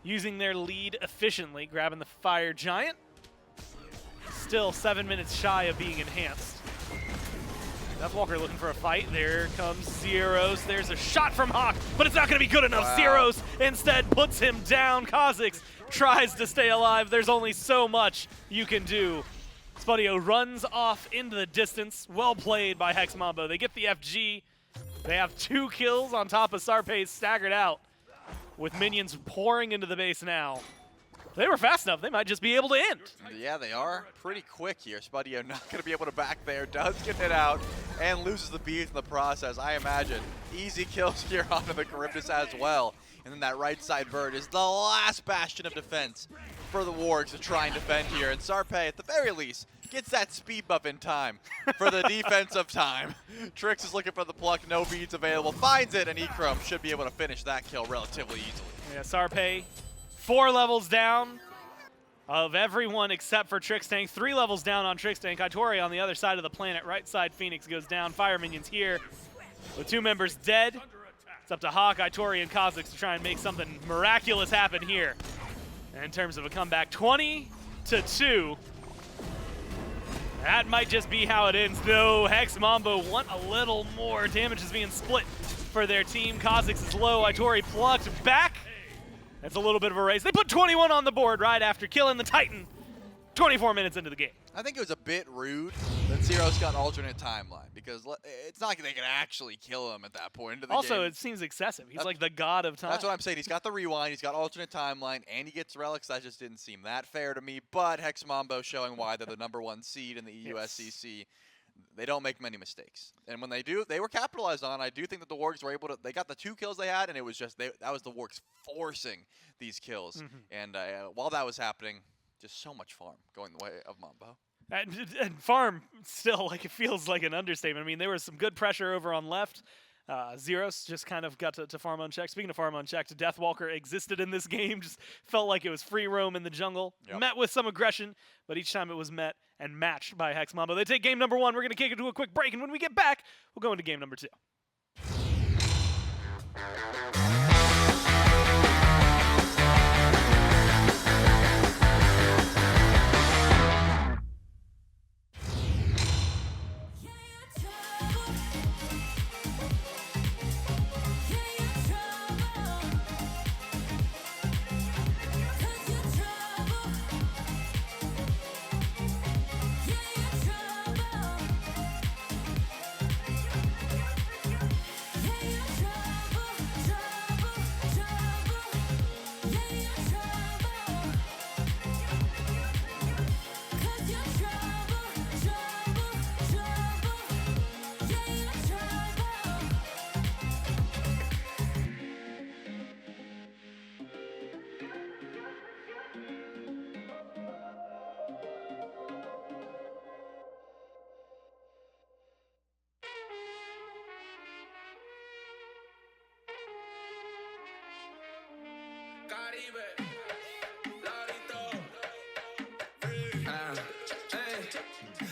using their lead efficiently, grabbing the Fire Giant. Still 7 minutes shy of being enhanced. Deathwalker looking for a fight. There comes Zyrhoes. There's a shot from Hawkk, but it's not going to be good enough. Wow. Zyrhoes instead puts him down. Cozyx tries to stay alive. There's only so much you can do. Spudio runs off into the distance. Well played by Hex Mambo. They get the FG. They have 2 kills on top of Sarpeii staggered out, with minions pouring into the base now. If they were fast enough, they might just be able to end. Yeah, they are pretty quick here. Spudio not going to be able to back there. Does get hit out and loses the beads in the process. I imagine easy kills here onto the Charybdis as well. And then that right side bird is the last bastion of defense for the Wargs to try and defend here. And Sarpeii, at the very least, gets that speed buff in time for the defense of time. Trix is looking for the pluck, no beads available, finds it, and Echrome should be able to finish that kill relatively easily. Yeah, Sarpeii, 4 levels down. of everyone except for Trixtank. 3 levels down on Trixtank. Itori on the other side of the planet. Right side Phoenix goes down. Fire minions here with 2 members dead. It's up to Hawkk, Itori, and Cozyx to try and make something miraculous happen here. And in terms of a comeback, 20-2. That might just be how it ends, though. Hex Mambo want a little more. Damage is being split for their team. Cozyx is low. Itori plucked back. That's a little bit of a race. They put 21 on the board right after killing the Titan 24 minutes into the game. I think it was a bit rude that Zyrhoes got an alternate timeline because it's not like they can actually kill him at that point into the game. Also, it seems excessive. He's like the god of time. That's what I'm saying. He's got the rewind, he's got alternate timeline, and he gets relics. That just didn't seem that fair to me. But Hex Mambo showing why they're the #1 seed in the EUSCC. They don't make many mistakes. And when they do, they were capitalized on. I do think that the Wargs were able to, they got the 2 kills they had, and it was just, that was the Wargs forcing these kills. And while that was happening, just so much farm going the way of Mambo. And farm still, like, it feels like an understatement. I mean, there was some good pressure over on left. Zyrhoes just kind of got to farm unchecked. Speaking of farm unchecked, Deathwalker existed in this game. Just felt like it was free roam in the jungle. Yep. Met with some aggression, but each time it was met and matched by Hex Mambo. They take game #1. We're going to kick it to a quick break, and when we get back, we'll go into game #2.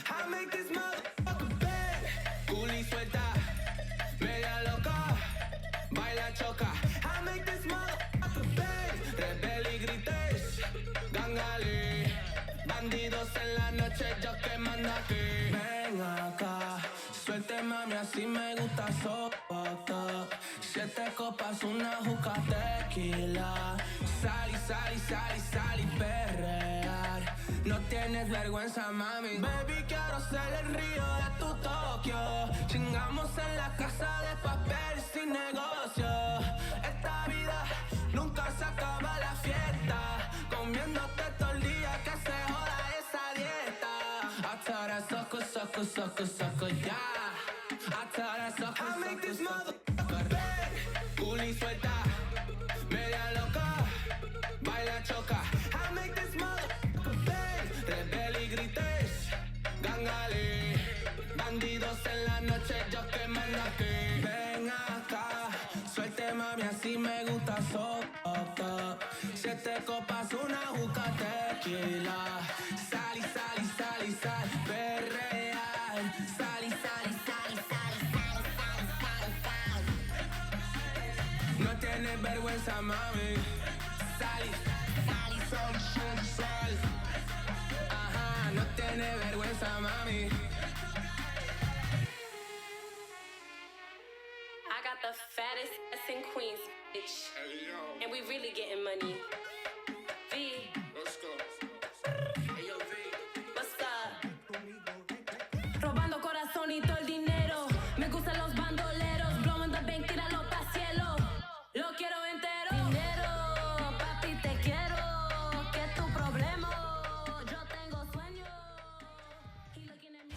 I make this motherfucker bad. Culi suelta, media loca, baila choca. I make this motherfucker bad. Rebel y grites, gangale. Bandidos en la noche, yo que mando aquí. Ven acá, suelte mami, así me gusta Sobek. 7 copas, una juca tequila. Sal y perrear. No tienes vergüenza, mami. Baby, quiero ser el río de tu Tokio. Chingamos en la casa de papel sin negocio. Esta vida nunca se acaba la fiesta. Comiéndote todo el día, que se joda esa dieta. Amaterasu, suck, yeah. Amaterasu, I make this motherfucker bad. Culi suelta, media loca, baila choca. I make this motherfucker bad. Rebel y grites, gangale. Bandidos en la noche, yo que mando aquí. Ven acá, suelte mami, así me gusta Sobek. 7 copas, una juca tequila. Sal, perrear. Sal. No tienes vergüenza, mami. Sal. Ajá, no tienes vergüenza, mami. I got the fattest ass in Queens, bitch. And we really getting money. V. Let's go. Hey, yo, V. What's up? Robando corazón y todo el dinero. Me gustan los bandoleros. Blowing the bank, tíralo pa' cielo. Lo quiero entero. Dinero, papi, te quiero. ¿Qué es tu problema? Yo tengo sueño. He looking at me.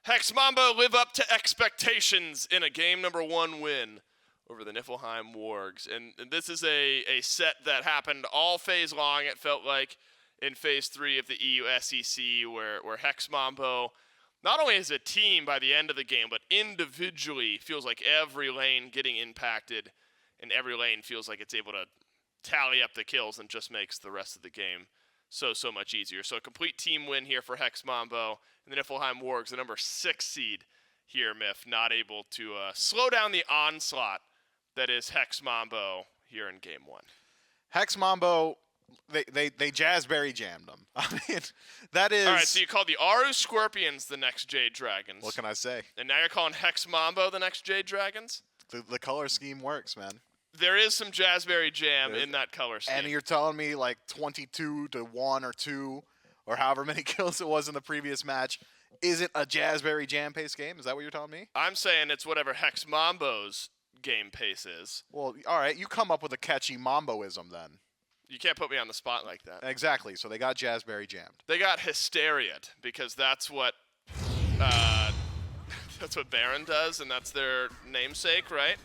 Hex Mambo live up to expectations in a game #1 win over the Niflheim Wargs. And this is a set that happened all phase long, it felt like, in phase 3 of the EU SEC, where Hex Mambo, not only as a team by the end of the game, but individually feels like every lane getting impacted, and every lane feels like it's able to tally up the kills and just makes the rest of the game so much easier. So a complete team win here for Hex Mambo, and the Niflheim Wargs, the number 6 seed here, Myth, not able to slow down the onslaught that is Hex Mambo here in game 1. Hex Mambo, they Jazzberry jammed them. I mean, that is... All right, so you called the Aru Scorpions the next Jade Dragons. What can I say? And now you're calling Hex Mambo the next Jade Dragons? The color scheme works, man. There is some Jazzberry jam in that color scheme. And you're telling me like 22 to 1 or 2 or however many kills it was in the previous match isn't a Jazzberry jam-paced game? Is that what you're telling me? I'm saying it's whatever Hex Mambo's game pace is. Well, all right, you come up with a catchy Mamboism then. You can't put me on the spot like that. Exactly, so they got Jazzberry jammed. They got Hysteria'd because that's what Baron does, and that's their namesake, right?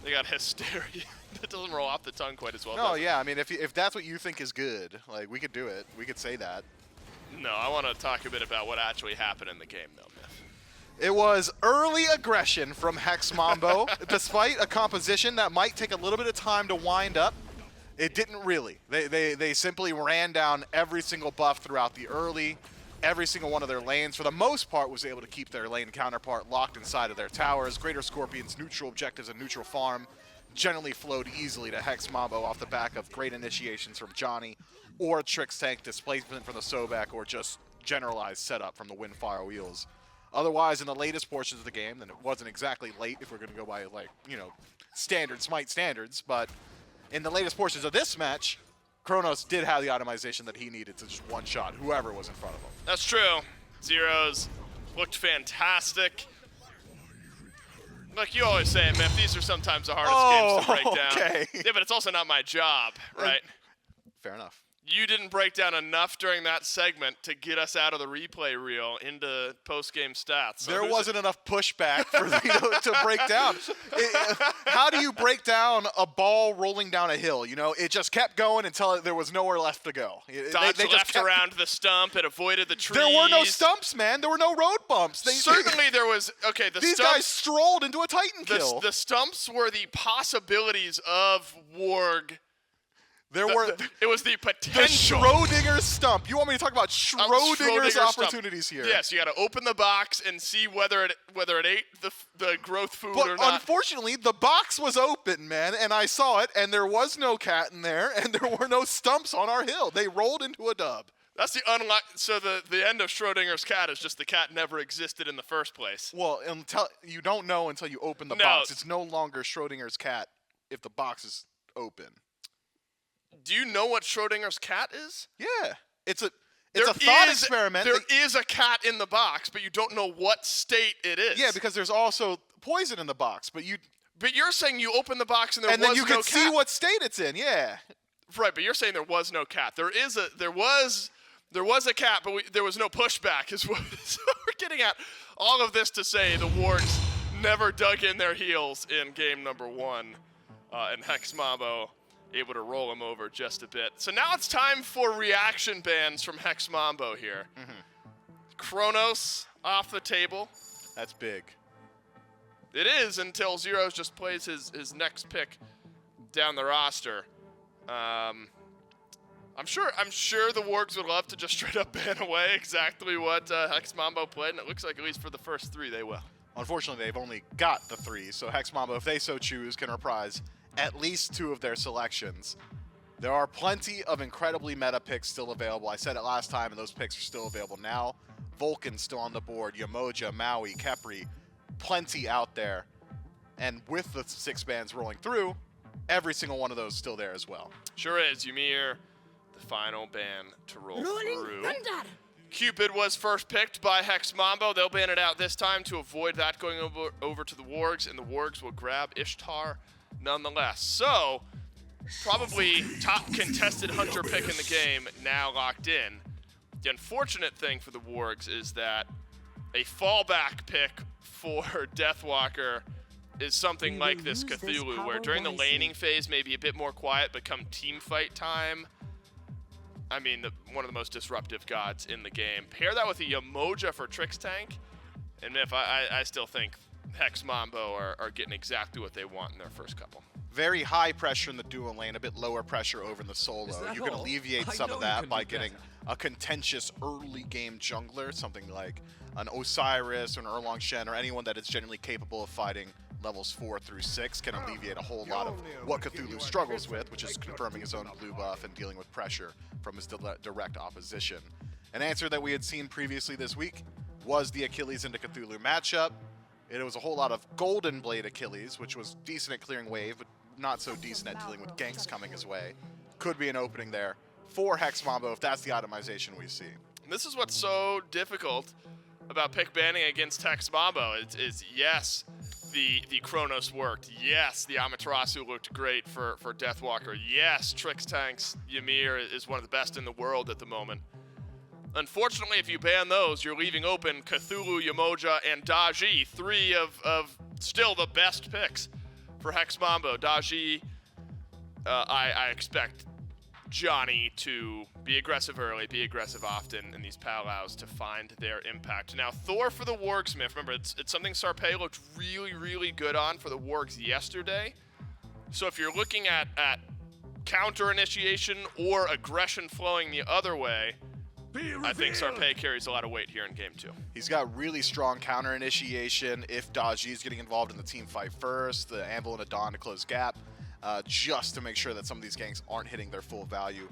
They got Hysteria. That doesn't roll off the tongue quite as well. No, yeah, I mean, if that's what you think is good, like, we could do it. We could say that. No, I want to talk a bit about what actually happened in the game, though, Myth. It was early aggression from Hex Mambo. Despite a composition that might take a little bit of time to wind up, it didn't really. They simply ran down every single buff throughout the early. Every single one of their lanes, for the most part, was able to keep their lane counterpart locked inside of their towers. Greater Scorpion's neutral objectives and neutral farm generally flowed easily to Hex Mambo off the back of great initiations from Dzoni, or Trixtank displacement from the Sobek, or just generalized setup from the Windfire Wheels. Otherwise, in the latest portions of the game, and it wasn't exactly late if we're going to go by, like, you know, standard Smite standards, but in the latest portions of this match, Chronos did have the itemization that he needed to just one-shot whoever was in front of him. That's true. Zyrhoes looked fantastic. Like you always say, Myth, these are sometimes the hardest games to break down. Okay. Yeah, but it's also not my job, right? Fair enough. You didn't break down enough during that segment to get us out of the replay reel into post-game stats. So there wasn't enough pushback for me to break down. How do you break down a ball rolling down a hill? You know, it just kept going until there was nowhere left to go. Dodged left around the stump. It avoided the trees. There were no stumps, man. There were no road bumps. Certainly there was. Okay, these guys strolled into a Titan kill. The stumps were the possibilities of Warg. It was the potential. The Schrödinger stump. You want me to talk about Schrödinger's opportunities here? Yes, you got to open the box and see whether it ate the growth food or not. But unfortunately, the box was open, man, and I saw it, and there was no cat in there, and there were no stumps on our hill. They rolled into a dub. That's the So the end of Schrödinger's cat is just the cat never existed in the first place. Well, you don't know until you open the box. It's no longer Schrödinger's cat if the box is open. Do you know what Schrödinger's cat is? Yeah. It's a thought experiment. There is a cat in the box, but you don't know what state it is. Yeah, because there's also poison in the box, but you're saying you open the box and there was no cat. And then you can see what state it's in. Yeah. Right, but you're saying there was no cat. There was a cat, but there was no pushback. Is what we're getting at. All of this to say the Wargs never dug in their heels in game number 1, and Hex Mambo able to roll him over just a bit. So now it's time for reaction bans from Hex Mambo here. Mm-hmm. Chronos off the table. That's big. It is until Zyrhoes just plays his next pick down the roster. I'm sure the Wargs would love to just straight up ban away exactly what Hex Mambo played, and it looks like at least for the first 3 they will. Unfortunately, they've only got the 3, so Hex Mambo, if they so choose, can reprise at least 2 of their selections. There are plenty of incredibly meta picks still available. I said it last time, and those picks are still available now. Vulcan still on the board, Yemoja, Maui, Khepri, plenty out there. And with the 6 bans rolling through, every single one of those still there as well. Sure is. Ymir, the final ban to roll through. Cupid was first picked by Hex Mambo. They'll ban it out this time to avoid that going over to the Wargs, and the Wargs will grab Ishtar nonetheless. So, probably top contested hunter pick in the game now locked in. The unfortunate thing for the Wargs is that a fallback pick for Deathwalker is something like this Cthulhu, where during the laning phase, maybe a bit more quiet, but come team fight time, I mean, one of the most disruptive gods in the game. Pair that with a Yemoja for Trixtank, and if I still think Hex Mambo are getting exactly what they want in their first couple. Very high pressure in the dual lane, a bit lower pressure over in the solo. You can alleviate some of that by getting a contentious early game jungler, something like an Osiris or an Erlong Shen, or anyone that is generally capable of fighting levels 4 through 6 can alleviate a whole lot of what Cthulhu struggles with, which is confirming his own blue buff and dealing with pressure from his direct opposition. An answer that we had seen previously this week was the Achilles into Cthulhu matchup. It was a whole lot of Golden Blade Achilles, which was decent at clearing wave, but not so decent at dealing with ganks coming his way. Could be an opening there for Hex Mambo if that's the itemization we see. This is what's so difficult about pick banning against Hex Mambo. Is yes, the Chronos worked. Yes, the Amaterasu looked great for Deathwalker. Yes, Trixtank's Ymir is one of the best in the world at the moment. Unfortunately, if you ban those, you're leaving open Cthulhu, Yemoja, and Daji, 3 of still the best picks for Hex Mambo. Daji, I expect Dzoni to be aggressive early, be aggressive often in these powwows to find their impact. Now, Thor for the Warg Smith. Remember, it's something Sarpeii looked really, really good on for the Wargs yesterday. So if you're looking at counter initiation or aggression flowing the other way, I think Sarpeii carries a lot of weight here in game 2. He's got really strong counter initiation if Daji is getting involved in the team fight first, the Anvil and a Dawn to close gap, just to make sure that some of these ganks aren't hitting their full value.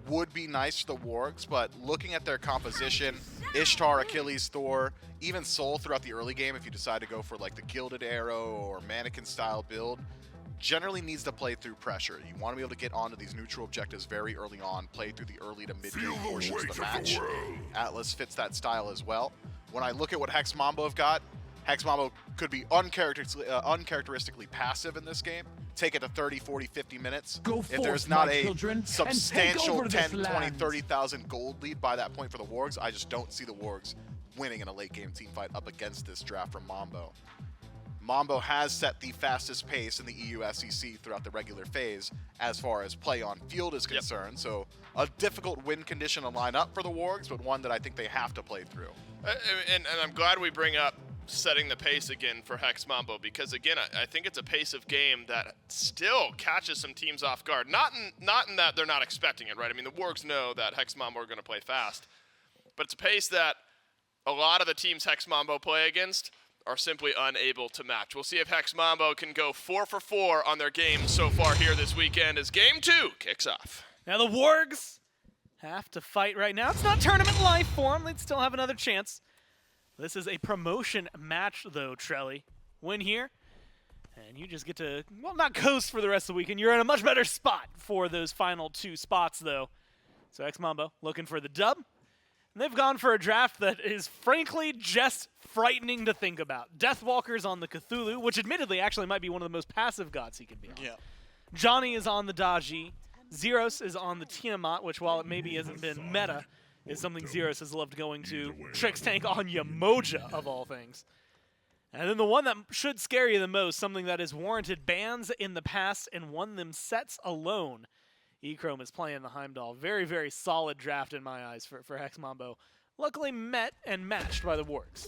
Would be nice for the Wargs, but looking at their composition, Ishtar, Achilles, Thor, even Soul throughout the early game, if you decide to go for like the Gilded Arrow or Mannequin style build, generally needs to play through pressure. You want to be able to get onto these neutral objectives very early on, play through the early to mid-game portions of the match. Atlas fits that style as well. When I look at what Hex Mambo have got, Hex Mambo could be uncharacteristically passive in this game. Take it to 30, 40, 50 minutes. If there's not a substantial 10, 20, 30,000 gold lead by that point for the Wargs, I just don't see the Wargs winning in a late game team fight up against this draft from Mambo. Mambo has set the fastest pace in the EU SEC throughout the regular phase as far as play on field is concerned. So a difficult win condition to line up for the Wargs, but one that I think they have to play through. And I'm glad we bring up setting the pace again for Hex Mambo, because again, I think it's a pace of game that still catches some teams off guard. Not in that they're not expecting it, right? I mean, the Wargs know that Hex Mambo are going to play fast, but it's a pace that a lot of the teams Hex Mambo play against are simply unable to match. We'll see if Hex Mambo can go 4 for 4 on their games so far here this weekend as game 2 kicks off. Now the Wargs have to fight right now. It's not tournament life for them. They'd still have another chance. This is a promotion match, though, Trelly. Win here, and you just get to, well, not coast for the rest of the weekend. You're in a much better spot for those final 2 spots, though. So Hex Mambo looking for the dub. And they've gone for a draft that is, frankly, just frightening to think about. Deathwalker's on the Cthulhu, which admittedly actually might be one of the most passive gods he can be on. Yeah. Dzoni is on the Daji. Zyrhoes is on the Tiamat, which, while it maybe hasn't been meta, is something Zyrhoes has loved going to. Trixtank on Yemoja, of all things. And then the one that should scare you the most, something that has warranted bans in the past and won them sets alone. Echrome is playing the Heimdallr. Very, very solid draft in my eyes for Hex Mambo. Luckily met and matched by the Wargs.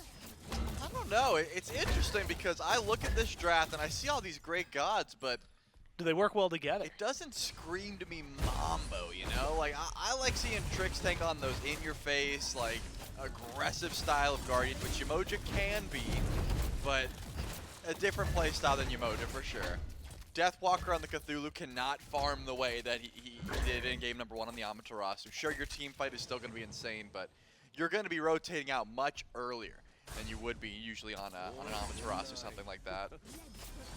I don't know. It's interesting because I look at this draft and I see all these great gods, but do they work well together? it doesn't scream to me Mambo, you know? Like, I like seeing Trixtank on those in-your-face, like, aggressive style of Guardian, which Yemoja can be, but a different play style than Yemoja for sure. Deathwalker on the Cthulhu cannot farm the way that he did in game number 1 on the Amaterasu. Sure, your team fight is still going to be insane, but you're going to be rotating out much earlier than you would be usually on an Amaterasu or something like that.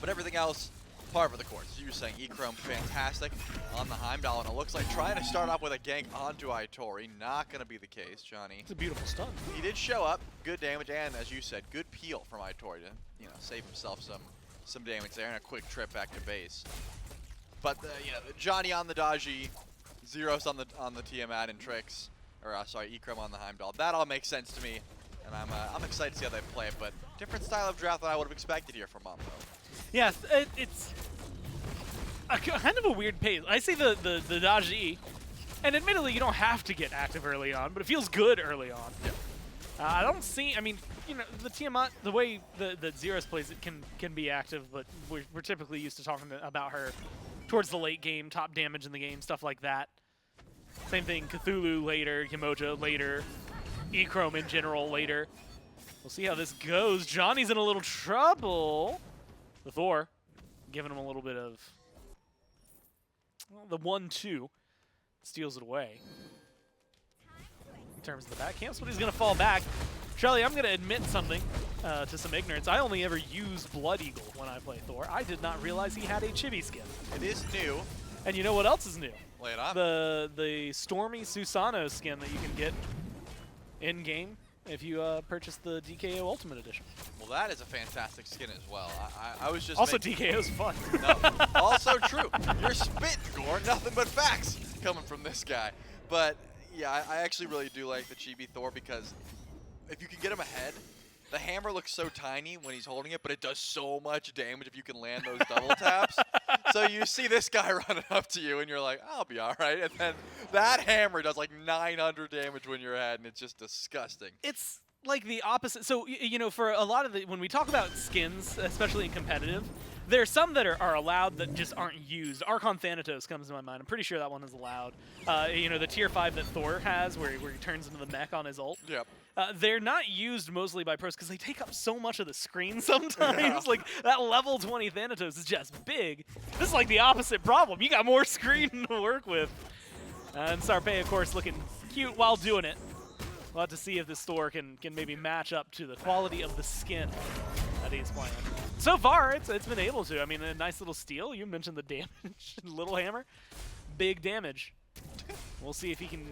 But everything else, par for the course. As you were saying, Echrome fantastic on the Heimdallr, and it looks like trying to start off with a gank onto Itori. Not going to be the case, Dzoni. It's a beautiful stun. He did show up, good damage, and as you said, good peel from Itori to, you know, save himself some damage there and a quick trip back to base. But the Dzoni on the Daji, Zyrhoes on the Tiamat and Trix, or Echrome on the Heimdallr. That all makes sense to me, and I'm excited to see how they play it. But different style of draft than I would have expected here from Mambo. Yes, it's a kind of a weird pace. I see the dodge E, and admittedly you don't have to get active early on, but it feels good early on. Yeah. I don't see. I mean, you know, the Tiamat, the way that Zyrhoes plays it can be active, but we're typically used to talking about her towards the late game, top damage in the game, stuff like that. Same thing, Cthulhu later, Yemoja later, Echrome in general later. We'll see how this goes. Johnny's in a little trouble. The Thor giving him a little bit of, well, the 1-2 steals it away. In terms of the back camps, but he's going to fall back. Charlie, I'm going to admit something to some ignorance. I only ever use Blood Eagle when I play Thor. I did not realize he had a chibi skin. It is new. And you know what else is new? Lay it on. The Stormy Susano skin that you can get in-game if you purchase the DKO Ultimate Edition. Well, that is a fantastic skin as well. I was just Also, DKO's fun. No, also true. You're spitting, Gorn. Nothing but facts coming from this guy. But yeah, I actually really do like the Chibi Thor because if you can get him ahead, the hammer looks so tiny when he's holding it, but it does so much damage if you can land those double taps. So you see this guy running up to you, and you're like, I'll be all right. And then that hammer does like 900 damage when you're ahead, and it's just disgusting. It's like the opposite. So, you know, for a lot of the, when we talk about skins, especially in competitive, there are some that are allowed that just aren't used. Archon Thanatos comes to my mind. I'm pretty sure that one is allowed. You know, the tier 5 that Thor has where he turns into the mech on his ult. Yep. They're not used mostly by pros because they take up so much of the screen sometimes. Yeah. Like, that level 20 Thanatos is just big. This is like the opposite problem. You got more screen to work with. And Sarpeii, of course, looking cute while doing it. We'll have to see if this Thor can maybe match up to the quality of the skin that he's playing. So far, it's been able to. I mean, a nice little steal. You mentioned the damage. Little hammer. Big damage. We'll see if he can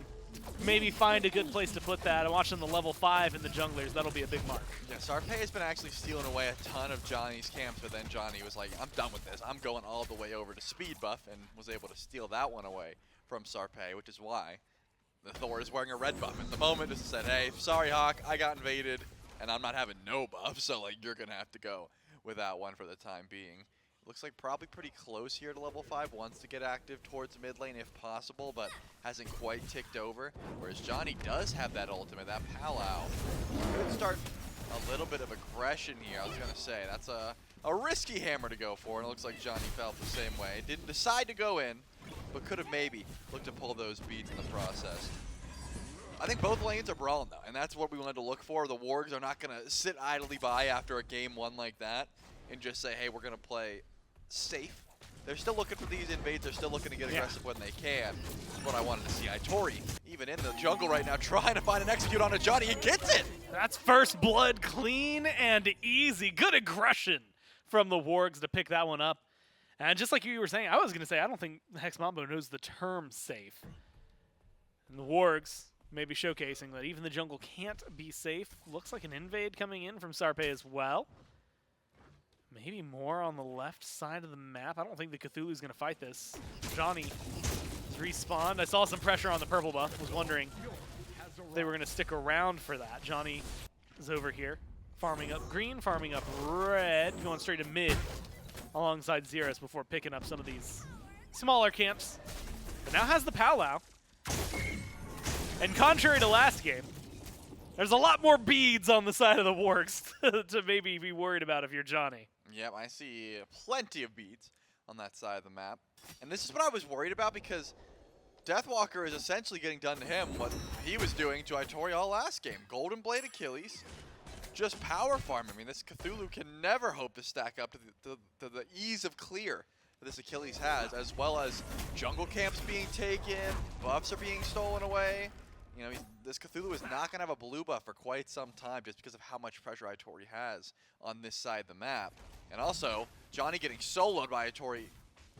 maybe find a good place to put that. I'm watching the level 5 in the junglers. That'll be a big mark. Yeah, Sarpeii has been actually stealing away a ton of Johnny's camps, but then Johnny was like, I'm done with this. I'm going all the way over to speed buff, and was able to steal that one away from Sarpeii, which is why the Thor is wearing a red buff. At the moment, just said, hey, sorry, Hawkk, I got invaded, and I'm not having no buff, so like you're going to have to go without one for the time being. Looks like probably pretty close here to level 5, wants to get active towards mid lane if possible, but hasn't quite ticked over. Whereas Johnny does have that ultimate, that Palau. Could start a little bit of aggression here, I was going to say. That's a risky hammer to go for, and it looks like Johnny felt the same way. Didn't decide to go in, but could have maybe looked to pull those beads in the process. I think both lanes are brawling, though, and that's what we wanted to look for. The Wargs are not going to sit idly by after a game 1 like that and just say, hey, we're going to play safe. They're still looking for these invades. They're still looking to get aggressive when they can. That's what I wanted to see. Itori, even in the jungle right now, trying to find an execute on a Johnny. He gets it! That's first blood, clean and easy. Good aggression from the Wargs to pick that one up. And just like you were saying, I was going to say, I don't think Hex Mambo knows the term safe. And the Wargs maybe showcasing that even the jungle can't be safe. Looks like an invade coming in from Sarpeii as well. Maybe more on the left side of the map. I don't think the Cthulhu's going to fight this. Johnny respawned. I saw some pressure on the purple buff. Was wondering if they were going to stick around for that. Johnny is over here, farming up green, farming up red, going straight to mid alongside Zyrhoes before picking up some of these smaller camps. But now has the Palau. And contrary to last game, there's a lot more beads on the side of the Wargs to maybe be worried about if you're Johnny. Yep, I see plenty of beads on that side of the map. And this is what I was worried about because Deathwalker is essentially getting done to him what he was doing to Itori all last game. Golden Blade Achilles, just power farm. I mean, this Cthulhu can never hope to stack up to the ease of clear that this Achilles has, as well as jungle camps being taken, buffs are being stolen away. You know, this Cthulhu is not going to have a blue buff for quite some time just because of how much pressure Itori has on this side of the map. And also, Johnny getting soloed by Itori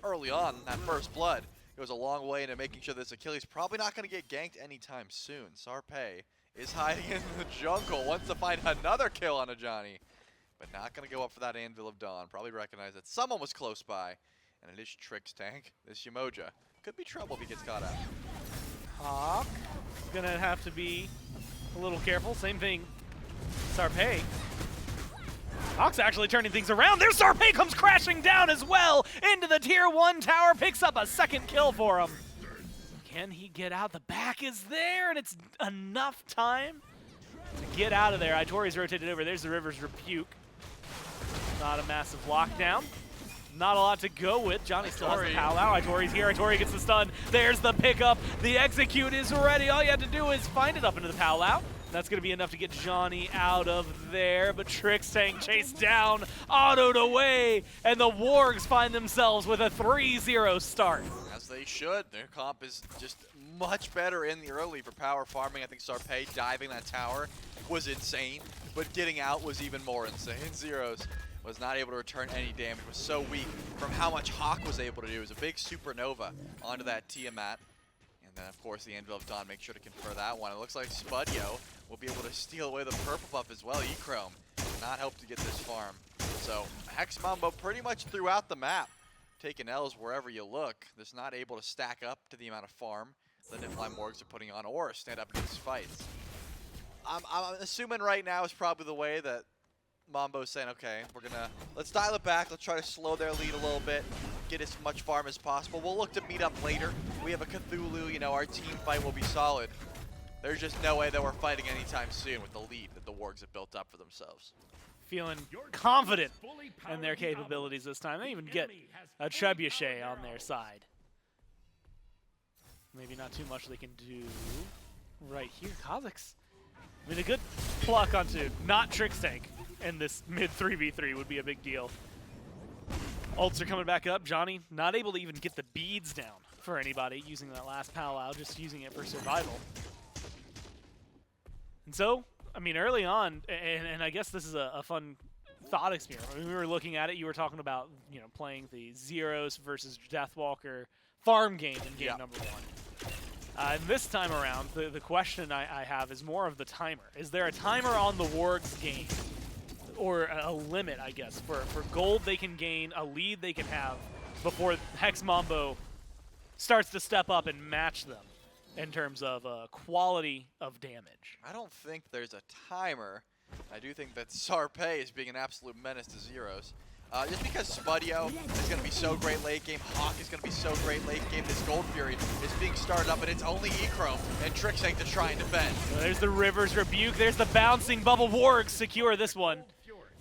early on in that first blood goes a long way into making sure this Achilles probably not going to get ganked anytime soon. Sarpeii is hiding in the jungle, wants to find another kill on a Johnny, but not going to go up for that Anvil of Dawn. Probably recognize that someone was close by, and it is Trixtank. This Yemoja could be trouble if he gets caught out. Hawkk is going to have to be a little careful. Same thing, Sarpeii. Hawk's actually turning things around. There's Sarpeii comes crashing down as well into the tier 1 tower, picks up a second kill for him. Can he get out? The back is there, and it's enough time to get out of there. Itori's rotated over. There's the River's Rebuke. Not a massive lockdown. Not a lot to go with. Johnny still has the powwow. Itori's here. Itori gets the stun. There's the pickup. The execute is ready. All you have to do is find it up into the powwow. That's going to be enough to get Johnny out of there, but Trixtank chased down, autoed away, and the Wargs find themselves with a 3-0 start. As they should. Their comp is just much better in the early for power farming. I think Sarpeii diving that tower was insane, but getting out was even more insane. Zyrhoes was not able to return any damage, was so weak from how much Hawkk was able to do. It was a big supernova onto that Tiamat. And then, of course, the Anvil of Dawn, make sure to confer that one. It looks like Spudio will be able to steal away the purple buff as well. Echrome not help to get this farm. So, Hex Mambo pretty much throughout the map, taking L's wherever you look. Just not able to stack up to the amount of farm the Niflheim Wargs are putting on or stand up in these fights. I'm assuming right now is probably the way that Mambo's saying, okay, let's dial it back. Let's try to slow their lead a little bit, get as much farm as possible. We'll look to meet up later. We have a Cthulhu, you know, our team fight will be solid. There's just no way that we're fighting anytime soon with the lead that the Wargs have built up for themselves. Feeling confident in their capabilities this time. They even get a trebuchet on their side. Maybe not too much they can do right here. Cozyx. I mean, a good pluck onto not Trixtank in this mid 3v3 would be a big deal. Ults are coming back up. Johnny not able to even get the beads down for anybody using that last powwow, just using it for survival. And so, I mean, early on, and I guess this is a fun thought experiment. When we were looking at it, you were talking about, you know, playing the Zyrhoes versus Deathwalker farm game in game number 1. And this time around, the question I have is more of the timer. Is there a timer on the Wargs game? Or a limit, I guess, for gold they can gain, a lead they can have before Hex Mambo starts to step up and match them in terms of quality of damage? I don't think there's a timer. I do think that Sarpeii is being an absolute menace to Zyrhoes. Just because Spudio is going to be so great late game, Hawkk is going to be so great late game, this Gold Fury is being started up, and it's only Echrome and Trixtank to try and defend. Well, there's the River's Rebuke, there's the bouncing bubble. Wargs secure this one.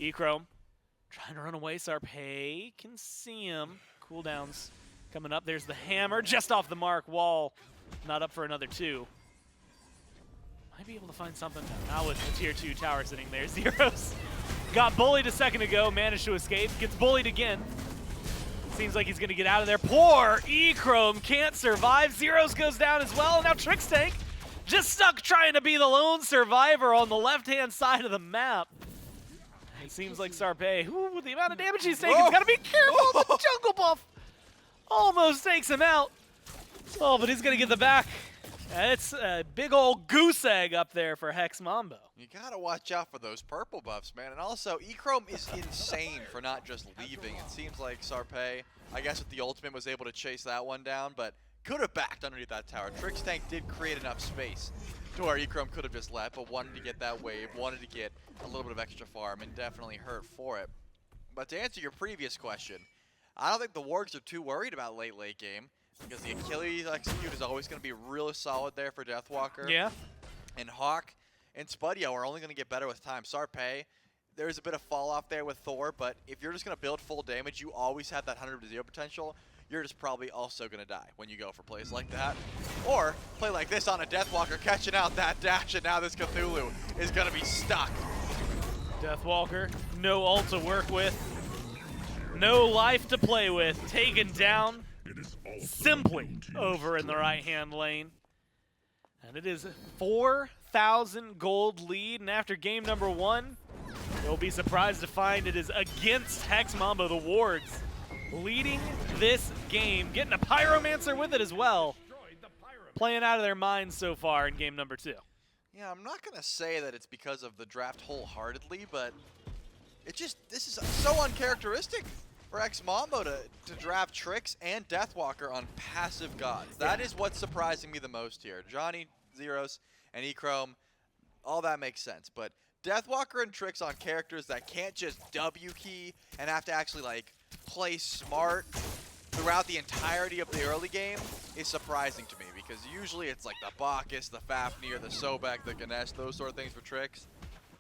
Echrome trying to run away. Sarpeii can see him. Cooldowns coming up. There's the hammer just off the mark. Wall not up for another 2. Might be able to find something now with the tier 2 tower sitting there. Zyrhoes got bullied a second ago, managed to escape, gets bullied again. Seems like he's going to get out of there. Poor Echrome can't survive. Zyrhoes goes down as well. And now Trixtank just stuck trying to be the lone survivor on the left-hand side of the map. It seems like Sarpeii, with the amount of damage he's taking, he's got to be careful. The jungle buff almost takes him out. Oh, but he's going to get the back. It's a big old goose egg up there for Hex Mambo. You got to watch out for those purple buffs, man. And also, Echrome is insane for not just leaving. It seems like Sarpeii, I guess with the ultimate, was able to chase that one down, but could have backed underneath that tower. Trixtank did create enough space to where Echrome could have just left, but wanted to get that wave, wanted to get a little bit of extra farm, and definitely hurt for it. But to answer your previous question, I don't think the Wargs are too worried about late game, because the Achilles execute is always going to be real solid there for Deathwalker. Yeah. And Hawkk and Spudio are only going to get better with time. Sarpeii, there's a bit of fall off there with Thor, but if you're just going to build full damage, you always have that 100-0 potential. You're just probably also going to die when you go for plays like that. Or play like this on a Deathwalker, catching out that dash, and now this Cthulhu is going to be stuck. Deathwalker, no ult to work with, no life to play with, taken down simply over in the right-hand lane. And it is 4,000 gold lead, and after game number 1, you'll be surprised to find it is against Hex Mambo, the Wargs, leading this game, getting a Pyromancer with it as well. Playing out of their minds so far in game number 2. Yeah, I'm not going to say that it's because of the draft wholeheartedly, but this is so uncharacteristic for Hex Mambo to draft Trix and Deathwalker on passive gods. That is what's surprising me the most here. Johnny, Zyrhoes, and Echrome, all that makes sense, but Deathwalker and Trix on characters that can't just W key and have to actually like play smart throughout the entirety of the early game is surprising to me, because usually it's like the Bacchus, the Fafnir, the Sobek, the Ganesh, those sort of things for Trix,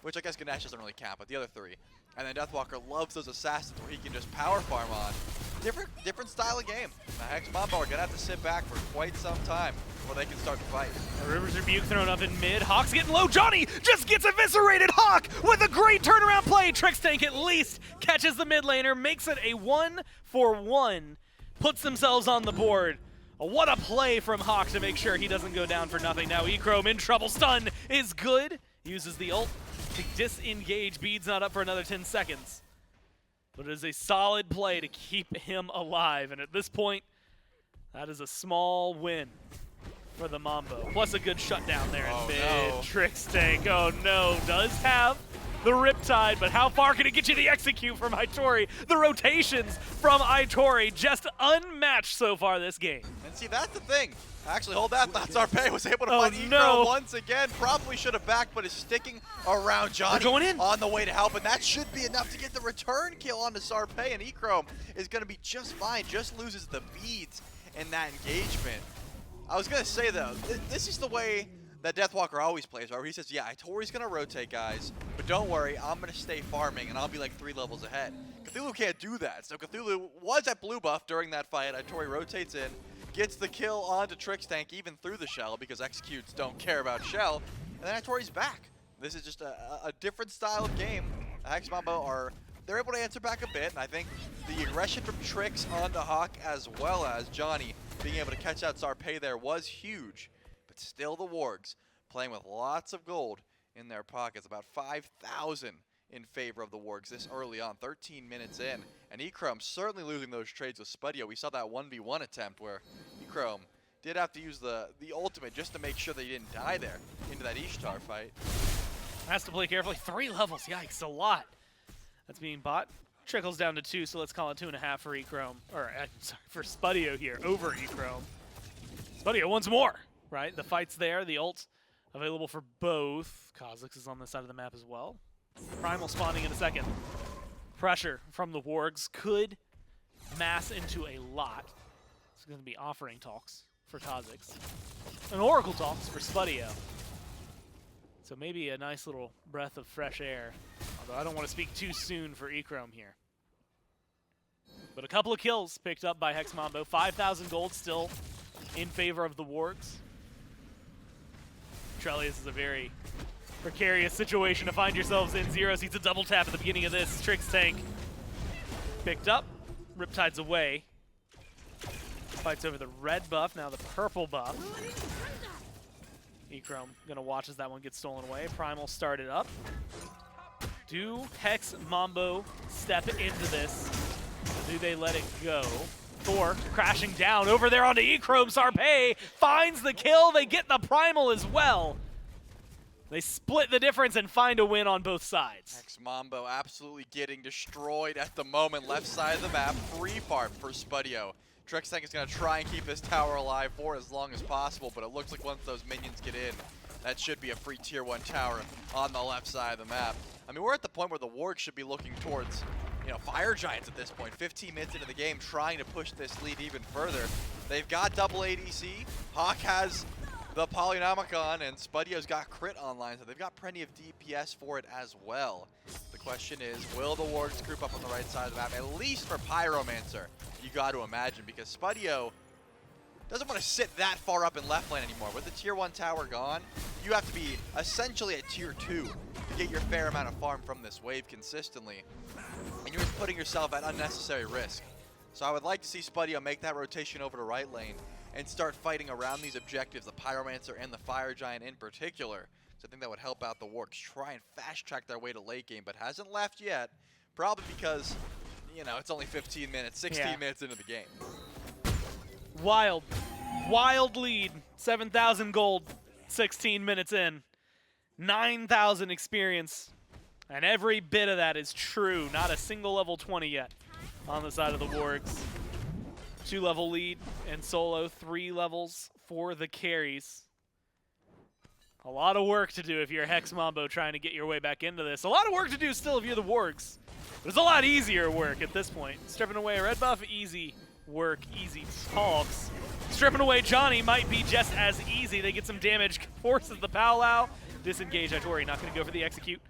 which I guess Ganesh doesn't really count, but the other three. And then Deathwalker loves those assassins where he can just power farm on. Different style of game. The Hex Mambo are gonna have to sit back for quite some time before they can start to fight. A River's Rebuke thrown up in mid. Hawk's getting low. Dzoni just gets eviscerated. Hawkk with a great turnaround play. Trixtank at least catches the mid laner, makes it a 1-for-1, puts themselves on the board. What a play from Hawkk to make sure he doesn't go down for nothing. Now Echrome in trouble. Stun is good. Uses the ult to disengage. Bede's not up for another 10 seconds. But it is a solid play to keep him alive. And at this point, that is a small win for the Mambo. Plus a good shutdown there in mid. No. Trixtank, oh no, does have the Riptide, but how far can it get you the execute from Itori? The rotations from Itori just unmatched so far this game. And see, that's the thing. Actually, hold that thought. Sarpeii was able to Oh, find Echrome no. once again. Probably should have backed, but is sticking around Johnny going in. on the way to help, and that should be enough to get the return kill onto Sarpeii, and Echrome is going to be just fine, just loses the beads in that engagement. I was going to say, though, this is the way that Deathwalker always plays, where he says, yeah, Itori's going to rotate, guys, but don't worry, I'm going to stay farming, and I'll be like 3 levels ahead. Cthulhu can't do that, so Cthulhu was at blue buff during that fight. Itori rotates in, gets the kill onto Trixtank even through the shell, because executes don't care about shell, and then Itori's back. This is just a different style of game. The Hex Mambo they're able to answer back a bit, and I think the aggression from Trix onto Hawkk as well as Johnny being able to catch out Sarpeii there was huge. But still the Wargs playing with lots of gold in their pockets, about 5,000 in favor of the Wargs this early on, 13 minutes in. And Echrome certainly losing those trades with Spudio. We saw that 1v1 attempt where Echrome did have to use the ultimate just to make sure that he didn't die there into that Ishtar fight. Has to play carefully. 3 levels, yikes, a lot. That's being bought. Trickles down to 2, so let's call it 2.5 for Echrome. Or, sorry, for Spudio here, over Echrome. Spudio once more, right? The fight's there, the ult available for both. Cozyx is on the side of the map as well. Primal spawning in a second. Pressure from the Wargs could mass into a lot. It's going to be offering talks for Cozyx. And Oracle talks for Spudio. So maybe a nice little breath of fresh air. Although I don't want to speak too soon for Echrome here. But a couple of kills picked up by Hex Mambo. 5,000 gold still in favor of the Wargs. Trellius is a very precarious situation to find yourselves in. Zyrhoes needs a double tap at the beginning of this. Trixtank picked up. Riptide's away. Fights over the red buff, now the purple buff. Echrome gonna watch as that one gets stolen away. Primal started up. Do Hex Mambo step into this? Or do they let it go? Thor crashing down over there onto Echrome. Sarpeii finds the kill. They get the Primal as well. They split the difference and find a win on both sides. Hex Mambo absolutely getting destroyed at the moment. Left side of the map, free farm for Spudio. Trixtank is going to try and keep this tower alive for as long as possible, but it looks like once those minions get in, that should be a free tier 1 tower on the left side of the map. I mean, we're at the point where the Wargs should be looking towards, you know, Fire Giants at this point. 15 minutes into the game, trying to push this lead even further. They've got double ADC. Hawkk has the Polynomicon, and Spudio's got crit online, so they've got plenty of DPS for it as well. The question is, will the Wargs group up on the right side of the map, at least for Pyromancer? You got to imagine, because Spudio doesn't want to sit that far up in left lane anymore. With the tier 1 tower gone, you have to be essentially at tier 2 to get your fair amount of farm from this wave consistently. And you're just putting yourself at unnecessary risk. So I would like to see Spudio make that rotation over to right lane and start fighting around these objectives, the Pyromancer and the Fire Giant in particular. So I think that would help out the Wargs try and fast track their way to late game, but hasn't left yet. Probably because, you know, it's only 15 minutes, 16 minutes into the game. Wild lead. 7,000 gold, 16 minutes in. 9,000 experience. And every bit of that is true. Not a single level 20 yet on the side of the Wargs. 2-level lead and solo, 3 levels for the carries. A lot of work to do if you're Hex Mambo trying to get your way back into this. A lot of work to do still if you're the Wargs. There's a lot easier work at this point. Stripping away a red buff, easy work, easy talks. Stripping away Dzoni might be just as easy. They get some damage, forces the powwow. Disengage Itori, not going to go for the execute.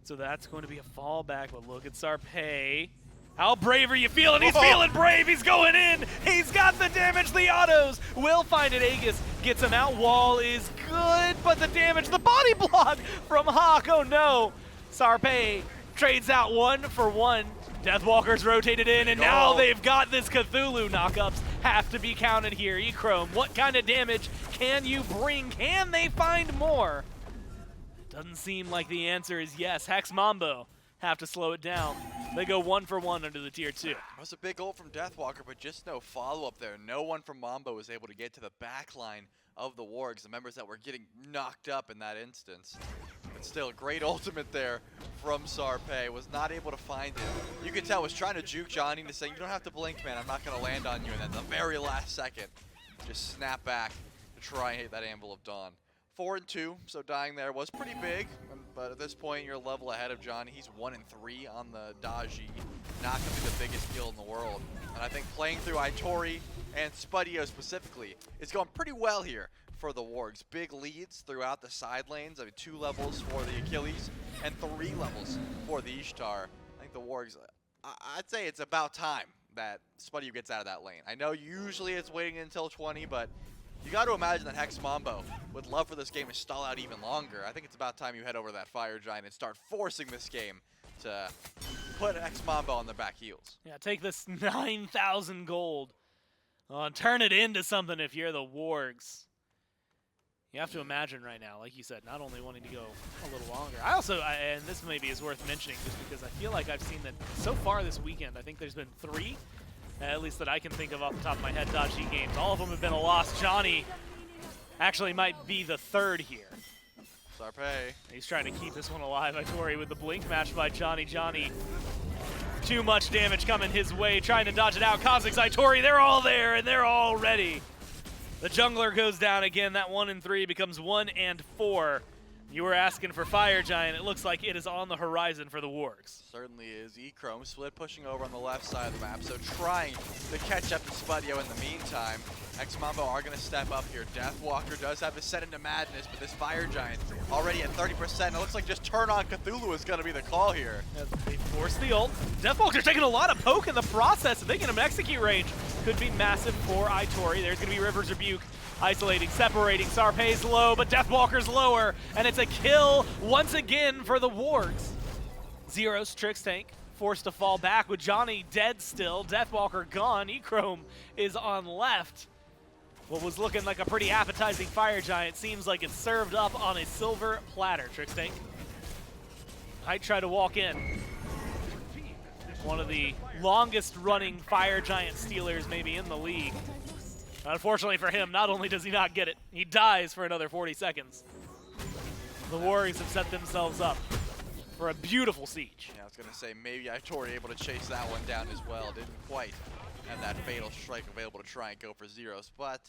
So that's going to be a fallback, but look at Sarpeii. How brave are you feeling? He's feeling brave. He's going in. He's got the damage. The autos will find it. Aegis gets him out. Wall is good, but the damage, the body block from Hawkk. Oh no. Sarpeii trades out 1 for 1. Deathwalker's rotated in, and now they've got this Cthulhu. Knockups have to be counted here. Echrome, what kind of damage can you bring? Can they find more? Doesn't seem like the answer is yes. Hex Mambo have to slow it down. They go 1 for 1 under the tier 2. That was a big ult from Deathwalker, but just no follow-up there. No one from Mambo was able to get to the back line of the Wargs, the members that were getting knocked up in that instance. But still, great ultimate there from Sarpeii. Was not able to find it. You can tell was trying to juke Dzoni into saying, you don't have to blink, man. I'm not going to land on you. And then the very last second, just snap back to try and hit that Anvil of Dawn. 4 and 2, so dying there was pretty big. But at this point, you're a level ahead of Dzoni. He's 1 and 3 on the Daji. Not going to be the biggest guild in the world. And I think playing through Itori and Spudio specifically is going pretty well here for the Wargs. Big leads throughout the side lanes. I mean, 2 levels for the Achilles and 3 levels for the Ishtar. I think the Wargs, I'd say it's about time that Spudio gets out of that lane. I know usually it's waiting until 20, but you got to imagine that Hex Mambo would love for this game to stall out even longer. I think it's about time you head over to that Fire Giant and start forcing this game to put Hex Mambo on their back heels. Yeah, take this 9,000 gold and turn it into something if you're the Wargs. You have to imagine right now, like you said, not only wanting to go a little longer. I also, and this maybe is worth mentioning just because I feel like I've seen that so far this weekend, I think there's been 3, at least that I can think of off the top of my head, Dodgy games. All of them have been a loss. Dzoni actually might be the 3rd here. Sarpeii. He's trying to keep this one alive. Itori with the blink match by Dzoni. Dzoni, too much damage coming his way, trying to dodge it out. Cozyx, Itori, they're all there, and they're all ready. The jungler goes down again. That 1 and 3 becomes 1 and 4. You were asking for Fire Giant. It looks like it is on the horizon for the Wargs. Certainly is. Echrome split pushing over on the left side of the map, so trying to catch up to Spudio in the meantime. Hex Mambo are going to step up here. Deathwalker does have to set into madness, but this Fire Giant already at 30%. It looks like just turn on Cthulhu is going to be the call here. They force the ult. Deathwalker's taking a lot of poke in the process. If they get him execute range, could be massive for Itori. There's going to be River's Rebuke. Isolating, separating. Sarpei's low, but Deathwalker's lower. And it's a kill once again for the Wargs. Zyrhoes, Trixtank, forced to fall back with Dzoni dead still. Deathwalker gone. Echrome is on left. What was looking like a pretty appetizing Fire Giant seems like it's served up on a silver platter. Trixtank might try to walk in. One of the longest running Fire Giant stealers maybe in the league. Unfortunately for him, not only does he not get it, he dies for another 40 seconds. The Warriors have set themselves up for a beautiful siege. Yeah, I was going to say, maybe Itori able to chase that one down as well. Didn't quite have that fatal strike available to try and go for Zyrhoes, but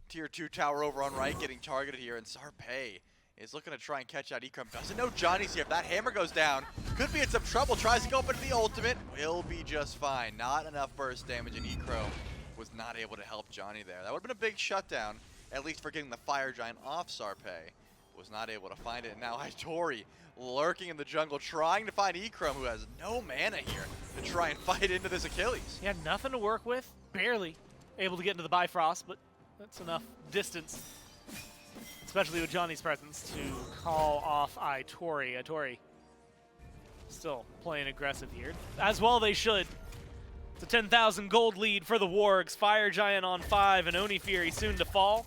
tier 2 tower over on right getting targeted here, and Sarpeii is looking to try and catch out Echrome. Doesn't know Johnny's here. If that hammer goes down, could be in some trouble. Tries to go up into the ultimate. Will be just fine. Not enough burst damage, and Echrome was not able to help Dzoni there. That would have been a big shutdown, at least for getting the Fire Giant off Sarpeii. Was not able to find it. And now Itori lurking in the jungle, trying to find Echrome, who has no mana here to try and fight into this Achilles. He had nothing to work with, barely able to get into the Bifrost, but that's enough distance, especially with Johnny's presence, to call off Itori. Itori still playing aggressive here, as well they should. It's a 10,000 gold lead for the Wargs. Fire Giant on 5 and Oni Fury soon to fall.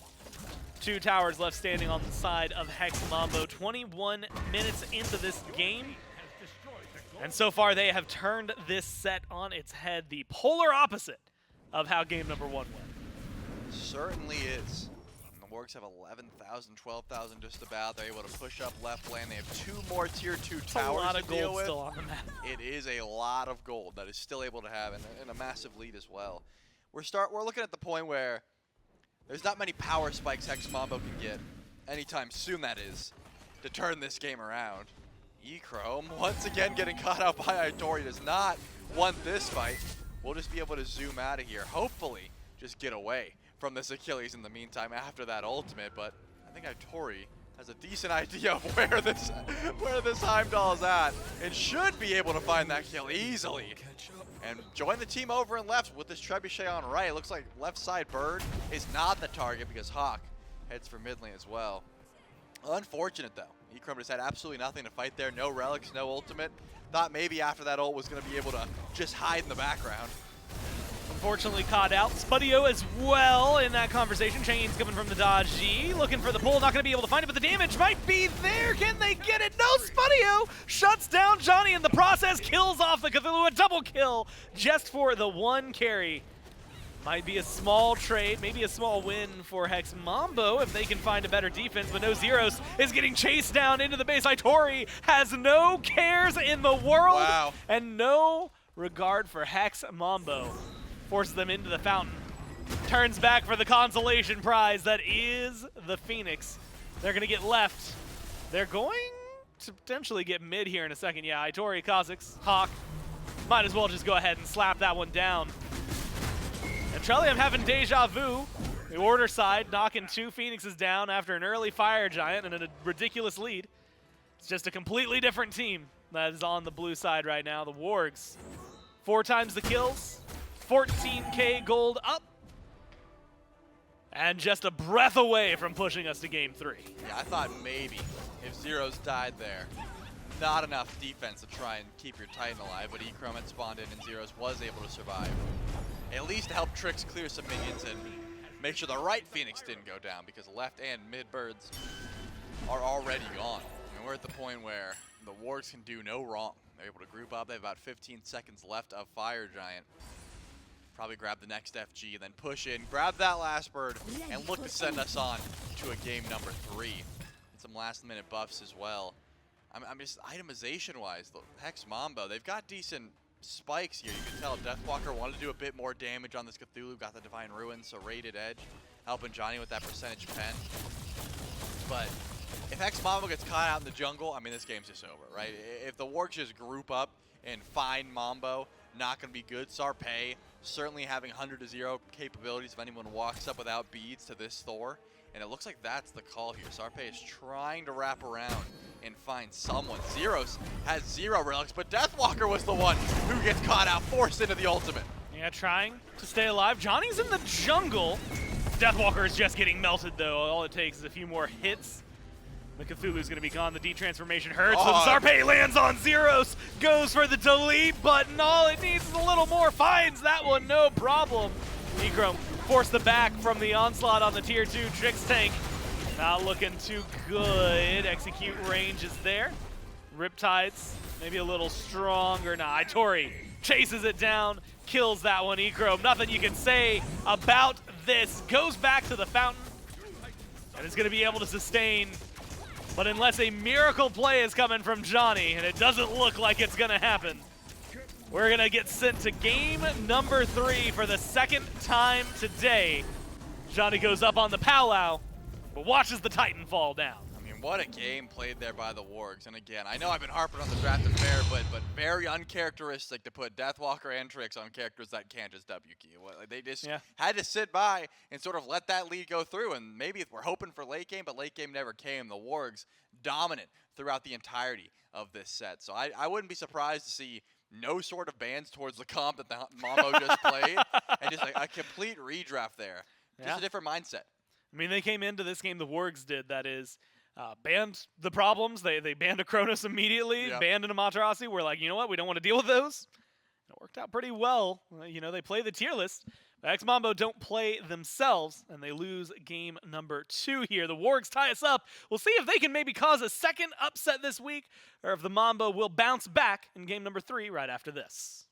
2 towers left standing on the side of Hex Mambo. 21 minutes into this game. And so far they have turned this set on its head, the polar opposite of how game number 1 went. Certainly is. And the Wargs have 11,000, 12,000 just about. They're able to push up left lane. They have 2 more tier 2 towers a lot of to deal gold with. still on the map. It is a lot of gold that is still able to have, and a massive lead as well. We're looking at the point where there's not many power spikes Hex Mambo can get, anytime soon, that is, to turn this game around. Echrome, once again getting caught out by Itori, does not want this fight. We'll just be able to zoom out of here, hopefully just get away from this Achilles in the meantime after that ultimate, but I think Itori has a decent idea of where this Heimdallr is at and should be able to find that kill easily. And join the team over and left with this trebuchet on right. It looks like left side bird is not the target because Hawkk heads for mid lane as well. Unfortunate though. Echrome just had absolutely nothing to fight there. No relics, no ultimate. Thought maybe after that ult was going to be able to just hide in the background. Unfortunately caught out. Spudio as well in that conversation. Chains coming from the dodge G. Looking for the pull. Not going to be able to find it, but the damage might be there. Can they get it? No, Spudio shuts down Dzoni in the process. Kills off the Cthulhu. A double kill just for the one carry. Might be a small trade, maybe a small win for Hex Mambo if they can find a better defense, but no, Zyrhoes is getting chased down into the base. Itori has no cares in the world. Wow. And no regard for Hex Mambo. Forces them into the fountain. Turns back for the consolation prize that is the Phoenix. They're going to get left. They're going to potentially get mid here in a second. Yeah, Itori, Cozyx, Hawkk. Might as well just go ahead and slap that one down. And Trellium having deja vu. The order side knocking 2 Phoenixes down after an early fire giant and a ridiculous lead. It's just a completely different team that is on the blue side right now. The Wargs, 4 times the kills, 14K gold up, and just a breath away from pushing us to game 3. Yeah, I thought maybe if Zyrhoes died there, not enough defense to try and keep your Titan alive, but Echrome had spawned in and Zyrhoes was able to survive. At least to help Trix clear some minions and make sure the right Phoenix didn't go down, because left and mid birds are already gone. I mean, we're at the point where the Wargs can do no wrong. They're able to group up. They have about 15 seconds left of Fire Giant. Probably grab the next FG, then push in, grab that last bird, and look to send us on to a game number 3. And some last-minute buffs as well. I'm just itemization-wise, the Hex Mambo, they've got decent spikes here. You can tell Deathwalker wanted to do a bit more damage on this Cthulhu, got the Divine Ruin, so rated edge, helping Dzoni with that percentage pen. But if Hex Mambo gets caught out in the jungle, I mean, this game's just over, right? If the Wargs just group up and find Mambo, not going to be good. Sarpeii certainly having 100-0 capabilities if anyone walks up without beads to this Thor. And it looks like that's the call here. Sarpeii is trying to wrap around and find someone. Zyrhoes has 0 relics, but Deathwalker was the one who gets caught out, forced into the ultimate. Yeah, trying to stay alive. Johnny's in the jungle. Deathwalker is just getting melted, though. All it takes is a few more hits. The Cthulhu's going to be gone. The detransformation hurts. When Sarpeii lands on Zyrhoes, goes for the delete button. All it needs is a little more. Finds that one, no problem. Echrome forced the back from the onslaught on the tier 2 Trixtank. Not looking too good. Execute range is there. Riptides, maybe a little stronger. Nah, Itori chases it down, kills that one. Echrome, nothing you can say about this. Goes back to the fountain, and is going to be able to sustain. But unless a miracle play is coming from Dzoni, and it doesn't look like it's going to happen, we're going to get sent to game number 3 for the second time today. Dzoni goes up on the powwow, but watches the Titan fall down. I mean, what a game played there by the Wargs. And again, I know I've been harping on the draft and fair, but very uncharacteristic to put Deathwalker and Trix on characters that can't just W key. Like, they just had to sit by and sort of let that lead go through. And maybe we're hoping for late game, but late game never came. The Wargs dominant throughout the entirety of this set. So I wouldn't be surprised to see no sort of bans towards the comp that the Mambo just played, and just like a complete redraft there. Just a different mindset. I mean, they came into this game, the Wargs did, that is, banned the problems. They banned a Chronos immediately, banned an Amaterasu. We're like, you know what, we don't want to deal with those. It worked out pretty well. You know, they play the tier list. The Hex Mambo don't play themselves, and they lose game number 2 here. The Wargs tie us up. We'll see if they can maybe cause a second upset this week, or if the Mambo will bounce back in game number 3 right after this.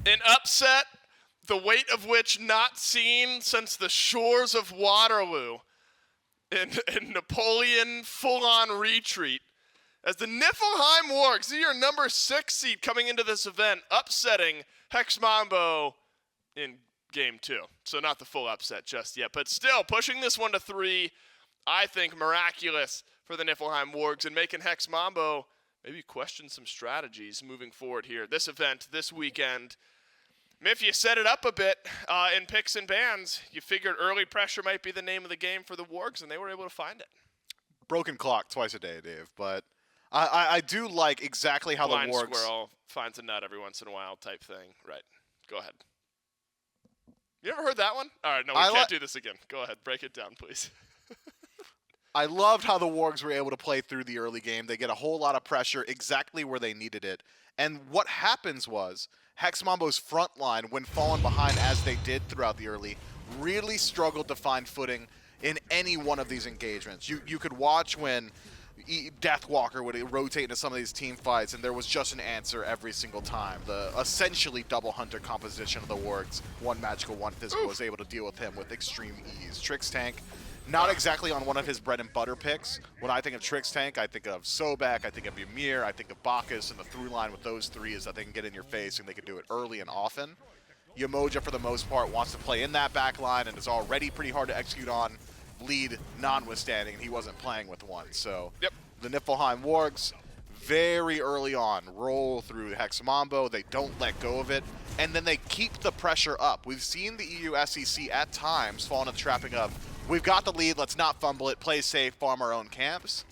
An upset, the weight of which not seen since the shores of Waterloo in Napoleon full-on retreat. As the Niflheim Wargs, they're your number 6 seed coming into this event, upsetting Hex Mambo in Game 2. So not the full upset just yet, but still pushing this one to 3, I think miraculous for the Niflheim Wargs and making Hex Mambo maybe question some strategies moving forward here. This event, this weekend. If you set it up a bit in picks and bans, you figured early pressure might be the name of the game for the Wargs, and they were able to find it. Broken clock twice a day, Dave, but I do like exactly how Blind the Wargs... squirrel finds a nut every once in a while type thing. Right. Go ahead. You ever heard that one? All right, no, we can't do this again. Go ahead. Break it down, please. I loved how the Wargs were able to play through the early game. They get a whole lot of pressure exactly where they needed it. And what happens was Hex Mambo's front line, when falling behind as they did throughout the early, really struggled to find footing in any one of these engagements. You could watch when Deathwalker would rotate into some of these team fights, and there was just an answer every single time. The essentially double hunter composition of the Wargs, one magical, one physical, was able to deal with him with extreme ease. Trixtank, not exactly on one of his bread and butter picks. When I think of Trixtank, I think of Sobek, I think of Ymir, I think of Bacchus, and the through line with those three is that they can get in your face and they can do it early and often. Yemoja, for the most part, wants to play in that back line and is already pretty hard to execute on, lead notwithstanding, and he wasn't playing with one. So the Niflheim Wargs, very early on, roll through Hex Mambo. They don't let go of it, and then they keep the pressure up. We've seen the EU SEC at times fall into the trapping of, we've got the lead, let's not fumble it, play safe, farm our own camps.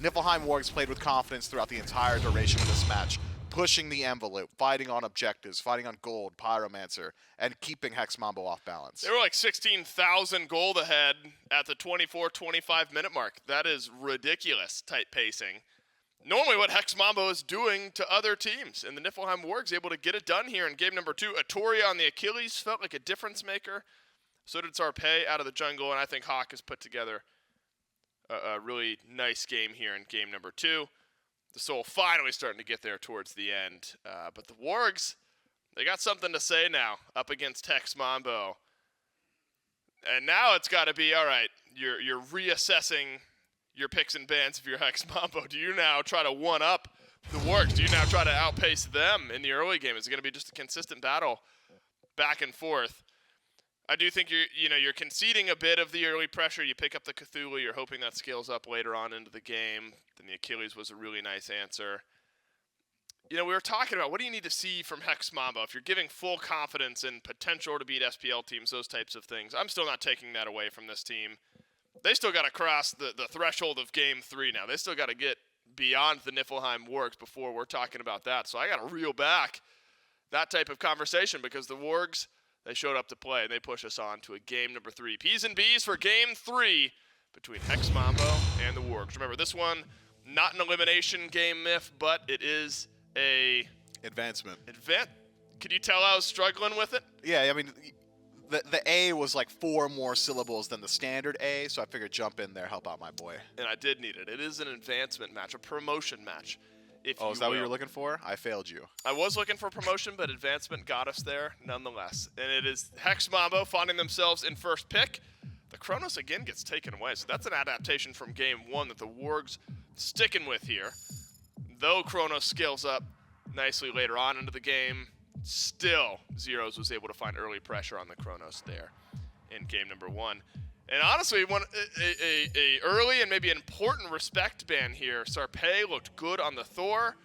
Niflheim Wargs played with confidence throughout the entire duration of this match, pushing the envelope, fighting on objectives, fighting on gold, Pyromancer, and keeping Hex Mambo off balance. They were like 16,000 gold ahead at the 24-25 minute mark. That is ridiculous type pacing. Normally what Hex Mambo is doing to other teams, and the Niflheim Wargs able to get it done here in game number 2. Itori on the Achilles felt like a difference maker. So did Sarpeii out of the jungle, and I think Hawkk has put together a really nice game here in game number 2. The Soul finally starting to get there towards the end. But the Wargs, they got something to say now up against Hex Mambo. And now it's got to be, all right, you're reassessing your picks and bans of your Hex Mambo. Do you now try to one-up the Wargs? Do you now try to outpace them in the early game? Is it going to be just a consistent battle back and forth? I do think you're conceding a bit of the early pressure. You pick up the Cthulhu. You're hoping that scales up later on into the game. Then the Achilles was a really nice answer. We were talking about what do you need to see from Hex Mambo if you're giving full confidence in potential to beat SPL teams, those types of things. I'm still not taking that away from this team. They still got to cross the threshold of game 3 now. They still got to get beyond the Niflheim Wargs before we're talking about that. So I got to reel back that type of conversation because the Wargs, they showed up to play, and they push us on to a game number 3. P's and B's for game 3 between Hex Mambo and the Wargs. Remember, this one, not an elimination game, Miff, but it is a... Advancement. Could you tell I was struggling with it? Yeah, I mean, the A was like 4 more syllables than the standard A, so I figured jump in there, help out my boy. And I did need it. It is an advancement match, a promotion match. Oh, is that what you were looking for? I failed you. I was looking for promotion, but advancement got us there nonetheless. And it is Hex Mambo finding themselves in first pick. The Chronos again gets taken away, so that's an adaptation from game 1 that the Wargs sticking with here. Though Chronos scales up nicely later on into the game, still Zyrhoes was able to find early pressure on the Chronos there in game number 1. And honestly, a early and maybe an important respect ban here. Sarpeii looked good on the Thor.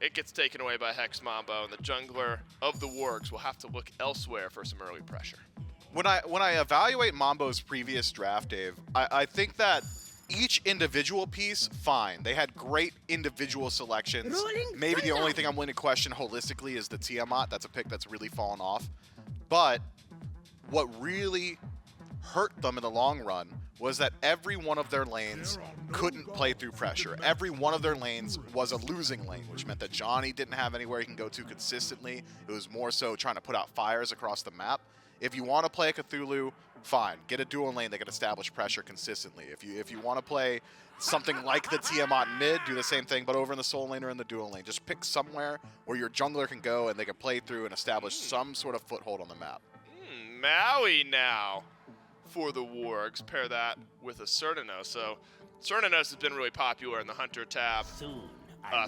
It gets taken away by Hex Mambo, and the jungler of the Wargs will have to look elsewhere for some early pressure. When I evaluate Mambo's previous draft, Dave, I think that each individual piece, fine. They had great individual selections. Maybe the only thing I'm willing to question holistically is the Tiamat. That's a pick that's really fallen off. But what really hurt them in the long run was that every one of their lanes couldn't play through pressure. Every one of their lanes was a losing lane, which meant that Dzoni didn't have anywhere he can go to consistently. It was more so trying to put out fires across the map. If you want to play a Cthulhu, fine. Get a dual lane that can establish pressure consistently. If you want to play something like the Tiamat mid, do the same thing, but over in the soul lane or in the dual lane. Just pick somewhere where your jungler can go and they can play through and establish some sort of foothold on the map. Maui now for the Wargs. Pair that with a Cernunnos. So Cernunnos has been really popular in the Hunter tab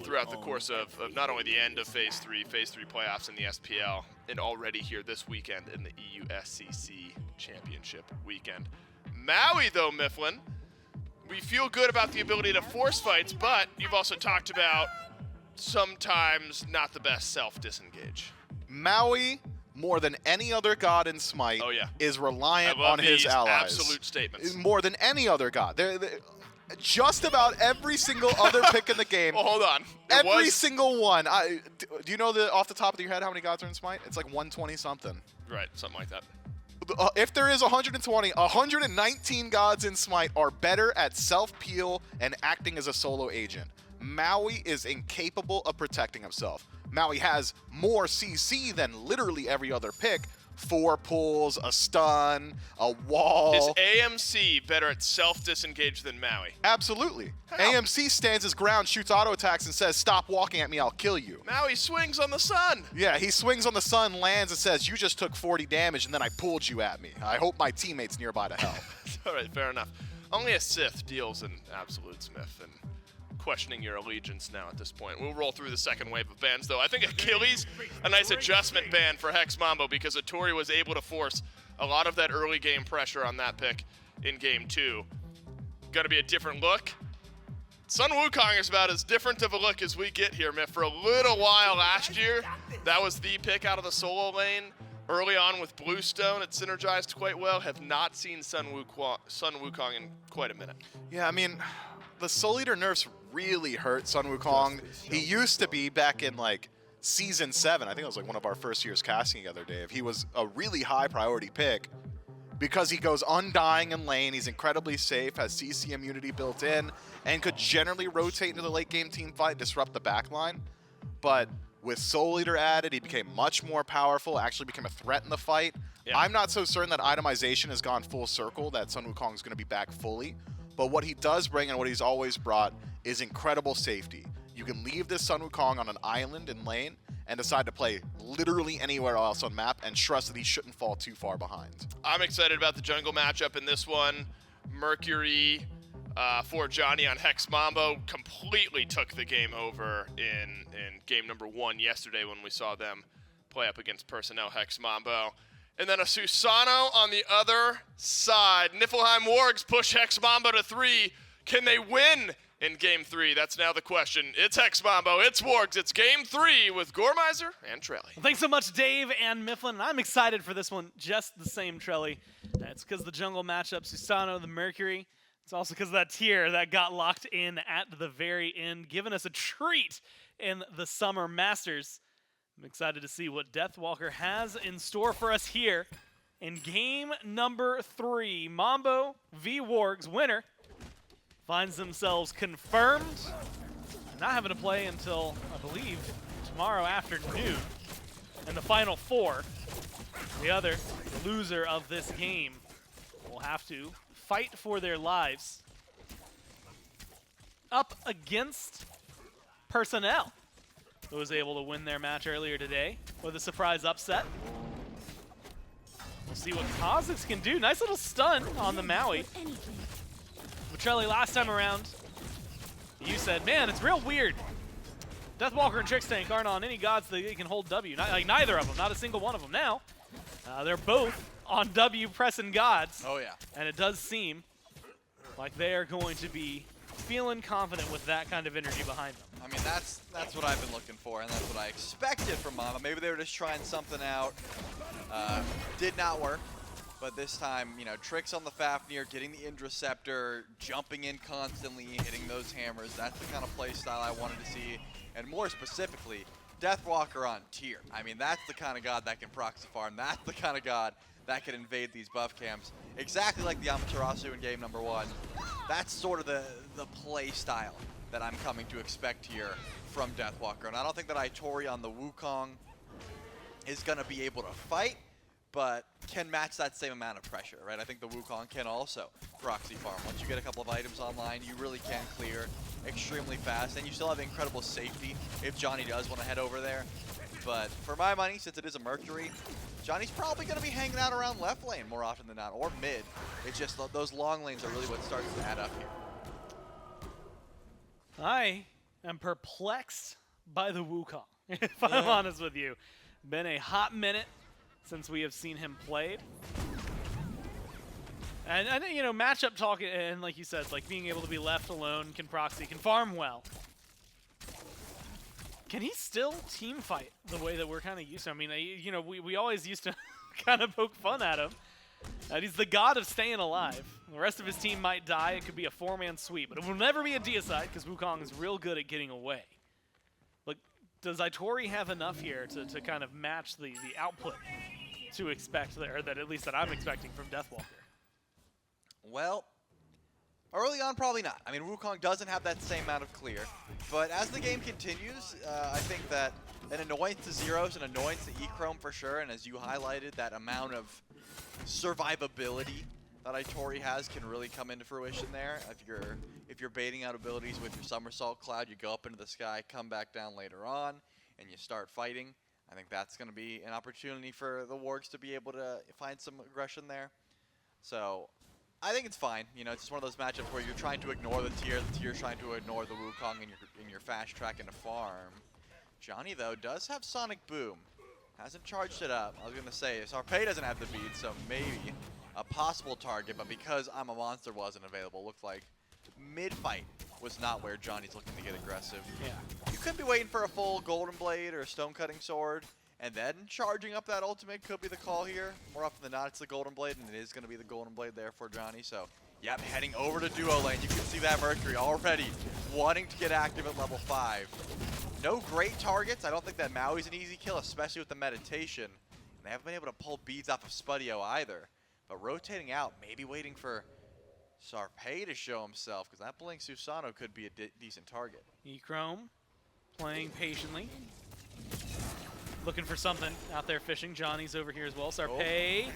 throughout the course of not only the end of Phase 3 playoffs in the SPL, and already here this weekend in the EUSCC Championship weekend. Maui, though, Mifflin, we feel good about the ability to force fights, but you've also talked about sometimes not the best self-disengage. Maui, more than any other god in Smite, is reliant on his allies. Absolute statements. More than any other god. They're just about every single other pick in the game. Well, hold on. Every single one. Do you know off the top of your head how many gods are in Smite? It's like 120 something. Right, something like that. If there is 120, 119 gods in Smite are better at self-peel and acting as a solo agent. Maui is incapable of protecting himself. Maui has more CC than literally every other pick. 4 pulls, a stun, a wall. Is AMC better at self-disengage than Maui? Absolutely. How? AMC stands his ground, shoots auto attacks, and says, "Stop walking at me, I'll kill you." Maui swings on the sun. Yeah, he swings on the sun, lands, and says, "You just took 40 damage, and then I pulled you at me. I hope my teammate's nearby to help." All right, fair enough. Only a Sith deals in absolute Smith, and questioning your allegiance now at this point. We'll roll through the second wave of bans, though. I think Achilles, a nice adjustment ban for Hex Mambo, because Itori was able to force a lot of that early game pressure on that pick in game 2. Gonna be a different look. Sun Wukong is about as different of a look as we get here, Miff. For a little while last year, that was the pick out of the solo lane. Early on with Bluestone, it synergized quite well. Have not seen Sun Wukong in quite a minute. Yeah, I mean, the Soul Eater nerfs really hurt Sun Wukong. He used to be back in like Season 7. I think it was like one of our first years casting together, Dave. He was a really high priority pick because he goes undying in lane. He's incredibly safe, has CC immunity built in, and could generally rotate into the late game team fight, disrupt the backline. But with Soul Eater added, he became much more powerful, actually became a threat in the fight. Yeah. I'm not so certain that itemization has gone full circle, that Sun Wukong is going to be back fully. But what he does bring and what he's always brought is incredible safety. You can leave this Sun Wukong on an island in lane and decide to play literally anywhere else on map and trust that he shouldn't fall too far behind. I'm excited about the jungle matchup in this one. Mercury for Dzoni on Hex Mambo completely took the game over in game number 1 yesterday when we saw them play up against Personnel Hex Mambo. And then a Susano on the other side. Niflheim Wargs push Hex Mambo to 3. Can they win in game 3? That's now the question. It's Hex Mambo, it's Wargs, it's game 3 with Gormizer and Trelly. Well, thanks so much, Dave and Mifflin. And I'm excited for this one, just the same, Trelly. It's because the jungle matchup, Susano, the Mercury. It's also because of that tier that got locked in at the very end, giving us a treat in the Summer Masters. I'm excited to see what Deathwalker has in store for us here in game number 3. Mambo v Wargs winner finds themselves confirmed, not having to play until, I believe, tomorrow afternoon in the final 4. The loser of this game will have to fight for their lives up against Personnel, who was able to win their match earlier today with a surprise upset. We'll see what Cozyx can do. Nice little stun on the Maui. Trelly, last time around, you said, man, it's real weird. Deathwalker and Trixtank aren't on any gods that can hold W. Neither of them, not a single one of them. Now, they're both on W pressing gods. Oh, yeah. And it does seem like they are going to be feeling confident with that kind of energy behind them. I mean, that's what I've been looking for, and that's what I expected from Mama. Maybe they were just trying something out. Did not work. But this time, you know, tricks on the Fafnir, getting the Indraceptor, jumping in constantly, hitting those hammers. That's the kind of play style I wanted to see. And more specifically, Deathwalker on tier. I mean, that's the kind of god that can proxy farm. That's the kind of god that can invade these buff camps. Exactly like the Amaterasu in game number 1. That's sort of the play style that I'm coming to expect here from Deathwalker. And I don't think that Itori on the Wukong is going to be able to fight. but can match that same amount of pressure, right? I think the Wukong can also proxy farm. Once you get a couple of items online, you really can clear extremely fast, and you still have incredible safety if Dzoni does want to head over there. But for my money, since it is a Mercury, Johnny's probably going to be hanging out around left lane more often than not, or mid. It's just those long lanes are really what starts to add up here. I am perplexed by the Wukong, if I'm honest with you. Been a hot minute since we have seen him played. And you know, matchup talk, and like you said, like being able to be left alone, can proxy, can farm well. Can he still team fight the way that we're kind of used to? I mean, you know, we always used to kind of poke fun at him. That he's the god of staying alive. The rest of his team might die. It could be a 4-man sweep, but it will never be a deicide because Wukong is real good at getting away. Like, does Itori have enough here to kind of match the output to expect there, or that at least that I'm expecting from Deathwalker? Well, early on, probably not. I mean, Wukong doesn't have that same amount of clear, but as the game continues, I think that an annoyance to Zyrhoes, an annoyance to Echrome for sure, and as you highlighted, that amount of survivability that Itori has can really come into fruition there. If you're baiting out abilities with your Somersault Cloud, you go up into the sky, come back down later on, and you start fighting. I think that's going to be an opportunity for the Wargs to be able to find some aggression there. So I think it's fine. You know, it's just one of those matchups where you're trying to ignore the tier's trying to ignore the Wukong in your fast track into farm. Dzoni, though, does have Sonic Boom. Hasn't charged it up. I was going to say, Sarpeii doesn't have the bead, so maybe a possible target, but because I'm a Monster wasn't available, looked like mid-fight was not where Dzoni's looking to get aggressive. Yeah. You could be waiting for a full Golden Blade or a Stone-Cutting Sword, and then charging up that ultimate could be the call here. More often than not, it's the Golden Blade, and it is going to be the Golden Blade there for Dzoni. So, yep, heading over to duo lane. You can see that Mercury already wanting to get active at level 5. No great targets. I don't think that Maui's an easy kill, especially with the meditation. And they haven't been able to pull beads off of Spudio either. But rotating out, maybe waiting for Sarpeii to show himself, because that Blink Susano could be a decent target. Echrome playing patiently. Looking for something out there fishing. Johnny's over here as well. Sarpeii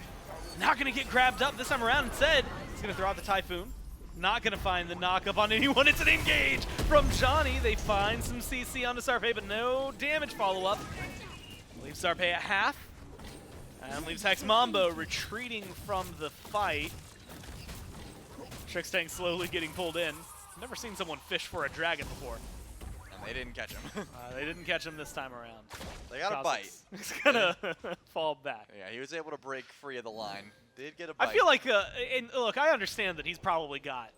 not going to get grabbed up this time around. Instead, he's going to throw out the Typhoon. Not going to find the knock-up on anyone. It's an engage from Dzoni. They find some CC onto Sarpeii, but no damage follow-up. Leaves Sarpeii at half. And leaves Hex Mambo retreating from the fight. Trixtank slowly getting pulled in. Never seen someone fish for a dragon before. And they didn't catch him. They didn't catch him this time around. They got a bite. He's going to fall back. Yeah, he was able to break free of the line. Did get a bite. I feel like, and look, I understand that he's probably got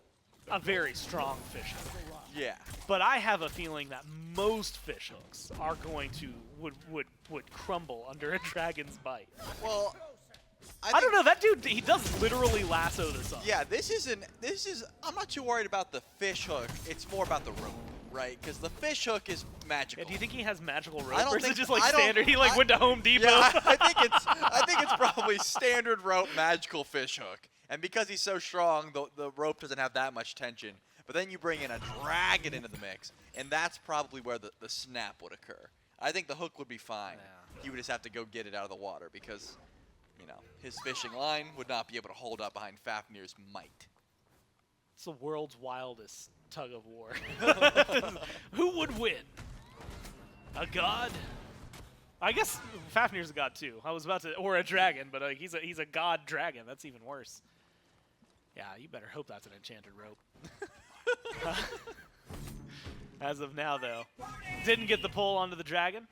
a very strong fish hook. Yeah. But I have a feeling that most fish hooks are going to, would crumble under a dragon's bite. Well, I don't know, that dude, he does literally lasso this up. Yeah, I'm not too worried about the fish hook. It's more about the rope, right? Because the fish hook is magical. Yeah, do you think he has magical rope, I don't or is it think- just like I don't- standard? He like went to Home Depot. Yeah, I think it's probably standard rope magical fish hook. And because he's so strong, the rope doesn't have that much tension. But then you bring in a dragon into the mix, and that's probably where the snap would occur. I think the hook would be fine. Yeah. He would just have to go get it out of the water because, you know, his fishing line would not be able to hold up behind Fafnir's might. It's the world's wildest tug of war. Who would win? A god? I guess Fafnir's a god too. I was about to, or a dragon, but he's a god dragon. That's even worse. Yeah, you better hope that's an enchanted rope. As of now, though, didn't get the pull onto the dragon.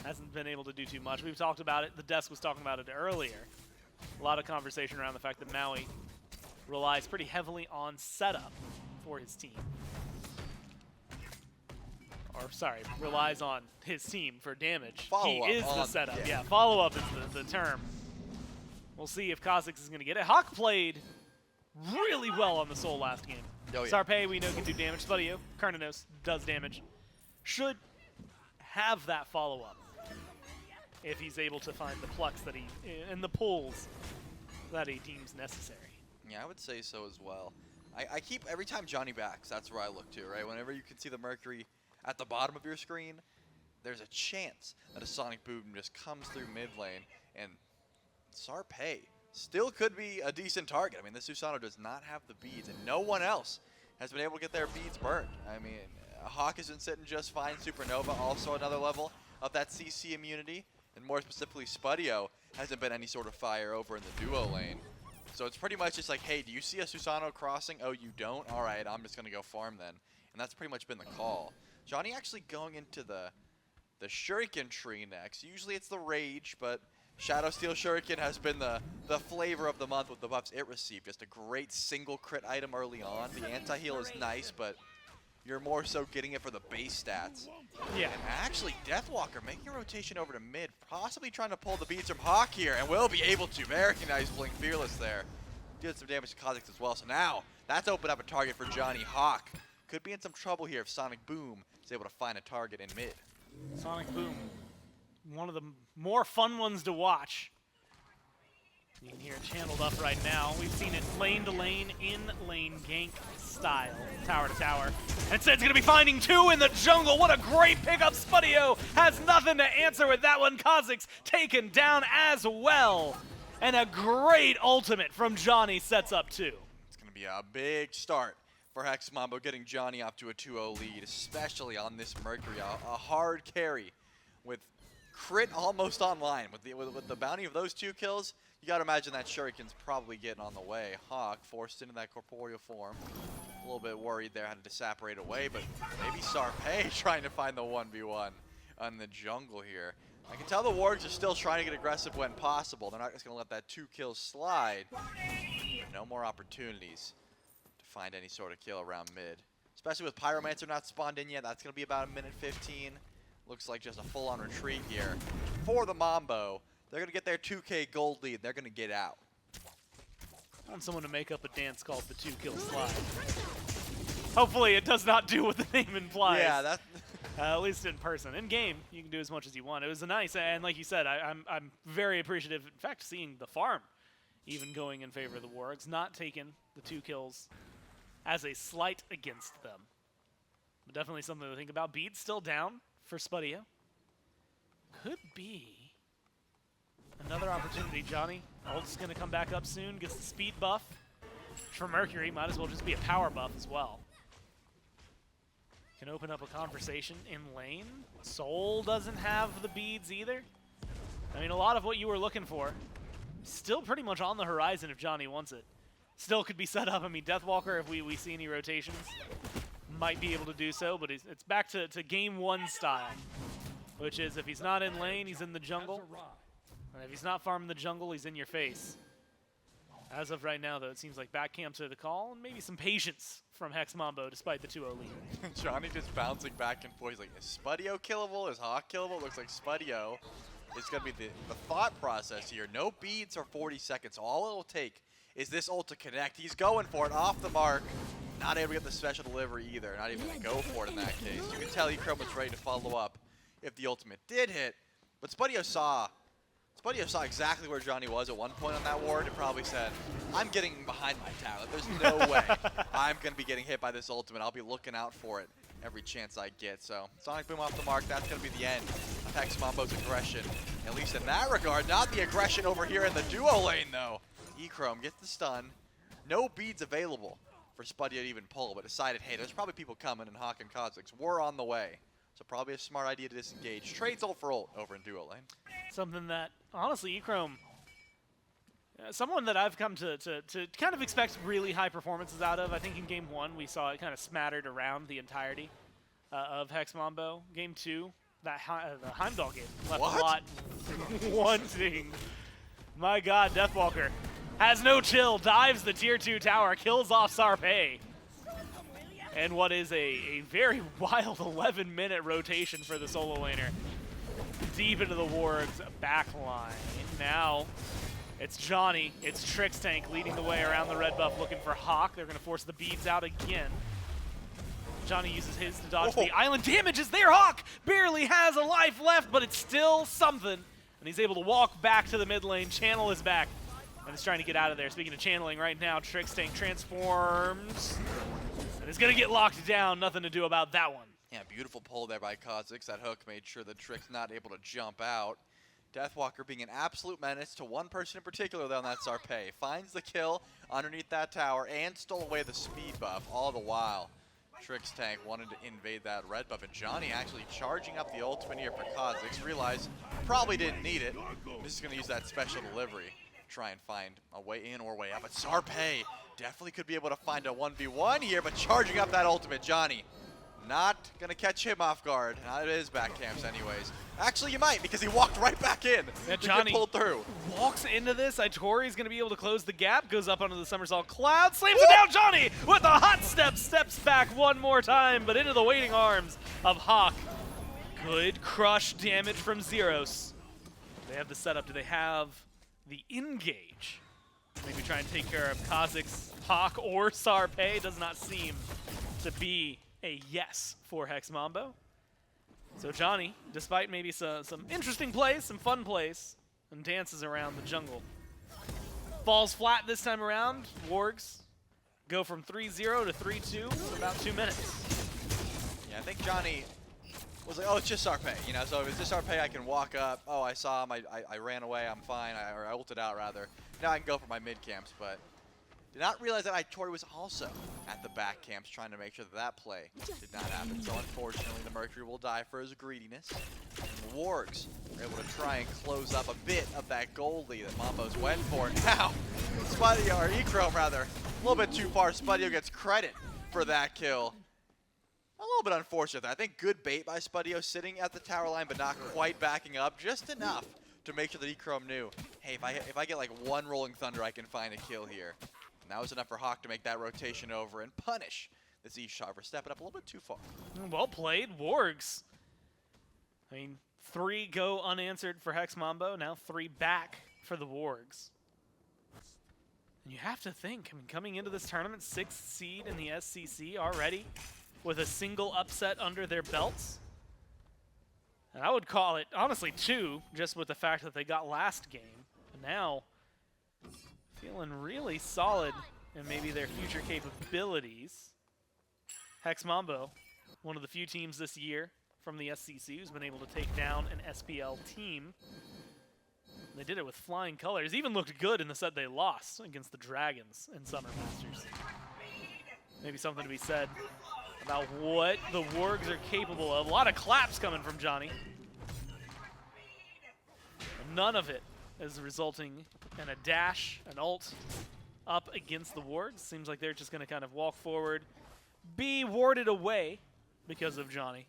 Hasn't been able to do too much. We've talked about it. The desk was talking about it earlier. A lot of conversation around the fact that Maui relies pretty heavily on setup for his team. Or, sorry, relies on his team for damage. Follow-up He is the on- setup. yeah. Yeah, follow-up is the term. We'll see if Cozyx is going to get it. Hawkk played really well on the Soul last game. Oh, yeah. Sarpeii, we know, can do damage. Spudio, Chronos does damage. Should have that follow-up if he's able to find the plucks that he and the pulls that he deems necessary. Yeah, I would say so as well. I keep, every time Dzoni backs, that's where I look to, right? Whenever you can see the Mercury at the bottom of your screen, there's a chance that a Sonic Boom just comes through mid lane and Sarpeii still could be a decent target. I mean, this Susanoo does not have the beads, and no one else has been able to get their beads burned. I mean, Hawkk has been sitting just fine. Supernova also another level of that CC immunity, and more specifically, Spudio hasn't been any sort of fire over in the duo lane. So it's pretty much just like, hey, do you see a Susanoo crossing? Oh, you don't? All right, I'm just going to go farm then. And that's pretty much been the call. Dzoni actually going into the Shuriken tree next. Usually it's the Rage, but Shadow Steel Shuriken has been the flavor of the month with the buffs it received. Just a great single crit item early on. The anti-heal is nice, but you're more so getting it for the base stats. Yeah. And actually, Deathwalker making a rotation over to mid, possibly trying to pull the beats from Hawkk here, and will be able to. Very nice Blink Fearless there. Did some damage to Cozyx as well, so now that's opened up a target for Dzoni. Hawkk could be in some trouble here if Sonic Boom is able to find a target in mid. Sonic Boom, one of the more fun ones to watch. You can hear it channeled up right now. We've seen it lane to lane, in lane gank style, tower to tower. And instead it's going to be finding two in the jungle. What a great pickup. Spudio has nothing to answer with that one. Cozyx taken down as well. And a great ultimate from Dzoni sets up two. It's going to be a big start for Hex Mambo, getting Dzoni up to a 2-0 lead, especially on this Mercury. A hard carry with crit almost online. With the bounty of those 2 kills, you got to imagine that Shuriken's probably getting on the way. Hawkk forced into that corporeal form. A little bit worried there, had to separate away, but maybe Sarpeii trying to find the 1v1 on the jungle here. I can tell the Wargs are still trying to get aggressive when possible. They're not just going to let that 2 kills slide. No more opportunities to find any sort of kill around mid. Especially with Pyromancer not spawned in yet. That's going to be about 1:15. Looks like just a full-on retreat here for the Mambo. They're going to get their 2K gold lead. They're going to get out. I want someone to make up a dance called the 2-kill slide. Hopefully it does not do what the name implies. Yeah, that. At least in person. In game, you can do as much as you want. It was a nice, and like you said, I'm very appreciative. In fact, seeing the farm even going in favor of the Wargs, not taking the 2 kills as a slight against them. But definitely something to think about. Beat still down for Spudio. Could be another opportunity. Dzoni, ult's going to come back up soon. Gets the speed buff. For Mercury, might as well just be a power buff as well. Can open up a conversation in lane. Soul doesn't have the beads either. I mean, a lot of what you were looking for still pretty much on the horizon if Dzoni wants it. Still could be set up. I mean, Deathwalker, if we see any rotations, might be able to do so, but it's back to game 1 style, which is if he's not in lane, he's in the jungle. And if he's not farming the jungle, he's in your face. As of right now, though, it seems like back camps are the call, and maybe some patience from Hex Mambo despite the 2-0 lead. Dzoni just bouncing back and forth. He's like, is Spudio killable? Is Hawkk killable? Looks like Spudio is going to be the thought process here. No beads for 40 seconds. All it'll take is this ult to connect. He's going for it off the mark. Not able to get the special delivery either. Not even going to go for it in that case. You can tell Echrome was ready to follow up if the ultimate did hit. But Spudio saw exactly where Dzoni was at one point on that ward and probably said, I'm getting behind my tower. There's no way I'm going to be getting hit by this ultimate. I'll be looking out for it every chance I get. So Sonic Boom off the mark. That's going to be the end of Hex Mambo's aggression. At least in that regard. Not the aggression over here in the duo lane, though. Echrome gets the stun. No beads available for Spudio to even pull, but decided, hey, there's probably people coming, and Hawkk and Cozyx were on the way. So probably a smart idea to disengage. Trades ult for ult over in duo lane. Something that, honestly, Echrome, someone that I've come to kind of expect really high performances out of. I think in Game 1 we saw it kind of smattered around the entirety of Hex Mambo. Game 2, the Heimdallr game left a lot wanting. My God, Deathwalker has no chill, dives the tier 2 tower, kills off Sarpeii. And what is a very wild 11-minute rotation for the solo laner. Deep into the Wargs backline. Now it's Dzoni, it's Trixtank leading the way around the red buff looking for Hawkk. They're going to force the beads out again. Dzoni uses his to dodge the island. Damage is there. Hawkk barely has a life left, but it's still something. And he's able to walk back to the mid lane, channel his back, and he's trying to get out of there. Speaking of channeling right now, Trixtank transforms. And it's going to get locked down. Nothing to do about that one. Yeah, beautiful pull there by Cozyx. That hook made sure the Trix not able to jump out. Deathwalker being an absolute menace to one person in particular, though, on that Sarpeii. Finds the kill underneath that tower and stole away the speed buff all the while. Trixtank wanted to invade that red buff, and Dzoni actually charging up the ultimate here for Cozyx. Realized probably didn't need it. This is going to use that special delivery. Try and find a way in or way out. But Sarpeii definitely could be able to find a 1v1 here, but charging up that ultimate, Dzoni. Not going to catch him off guard. Not at his back camps anyways. Actually, you might, because he walked right back in. Yeah, to get pulled through. Walks into this. Itori's going to be able to close the gap. Goes up onto the somersault cloud. Slams it down. Dzoni with a hot step. Steps back one more time, but into the waiting arms of Hawkk. Good crush damage from Zyrhoes. They have the setup. Do they have the engage? Maybe try and take care of Cozyx, Hawkk, or Sarpeii. Does not seem to be a yes for Hex Mambo. So Dzoni, despite maybe some interesting plays, some fun plays, and dances around the jungle, falls flat this time around. Wargs go from 3-0 to 3-2 in about 2 minutes. Yeah, I think Dzoni was like, oh, it's just Sarpeii, you know, so if it's just Sarpeii, I can walk up. Oh, I saw him, I ran away, I'm fine, or I ulted out, rather. Now I can go for my mid camps, but did not realize that Itori was also at the back camps trying to make sure that that play did not happen. So unfortunately, the Mercury will die for his greediness. And the Wargs are able to try and close up a bit of that gold lead that Mambo's went for. Now, Spudio, or Echrome rather, a little bit too far. Spudio gets credit for that kill. A little bit unfortunate there. I think good bait by Spudio, sitting at the tower line but not quite backing up, just enough to make sure that Echrome knew, hey, if I get like one Rolling Thunder, I can find a kill here. And that was enough for Hawkk to make that rotation over and punish this Ishtar for stepping up a little bit too far. Well played, Wargs. I mean, 3 go unanswered for Hex Mambo, now 3 back for the Wargs. And you have to think, I mean, coming into this tournament, 6th seed in the SCC already, with a single upset under their belts. And I would call it, honestly, 2, just with the fact that they got last game. And now, feeling really solid in maybe their future capabilities. Hex Mambo, one of the few teams this year from the SCC who's been able to take down an SPL team. They did it with flying colors. Even looked good in the set they lost against the Dragons in Summer Masters. Maybe something to be said about what the Wargs are capable of. A lot of claps coming from Dzoni. None of it is resulting in a dash, an ult, up against the Wargs. Seems like they're just going to kind of walk forward, be warded away because of Dzoni.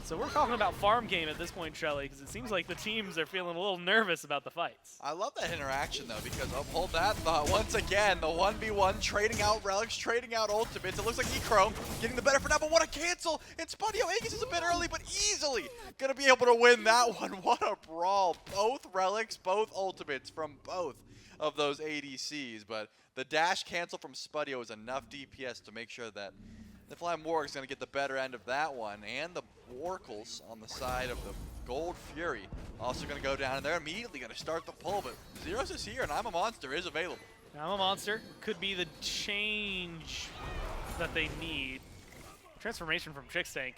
So we're talking about farm game at this point, Shelly, because it seems like the teams are feeling a little nervous about the fights. I love that interaction, though, because hold that thought. Once again, the 1v1, trading out relics, trading out ultimates. It looks like Echrome getting the better for now, but what a cancel! And Spudio Aegis is a bit early, but easily going to be able to win that one. What a brawl. Both relics, both ultimates from both of those ADCs, but the dash cancel from Spudio is enough DPS to make sure that Niflheim Wargs is going to get the better end of that one, and the Oracles on the side of the Gold Fury also going to go down, and they're immediately going to start the pull, but Zyrhoes is here, and I'm a Monster is available. I'm a Monster could be the change that they need. Transformation from Trixtank.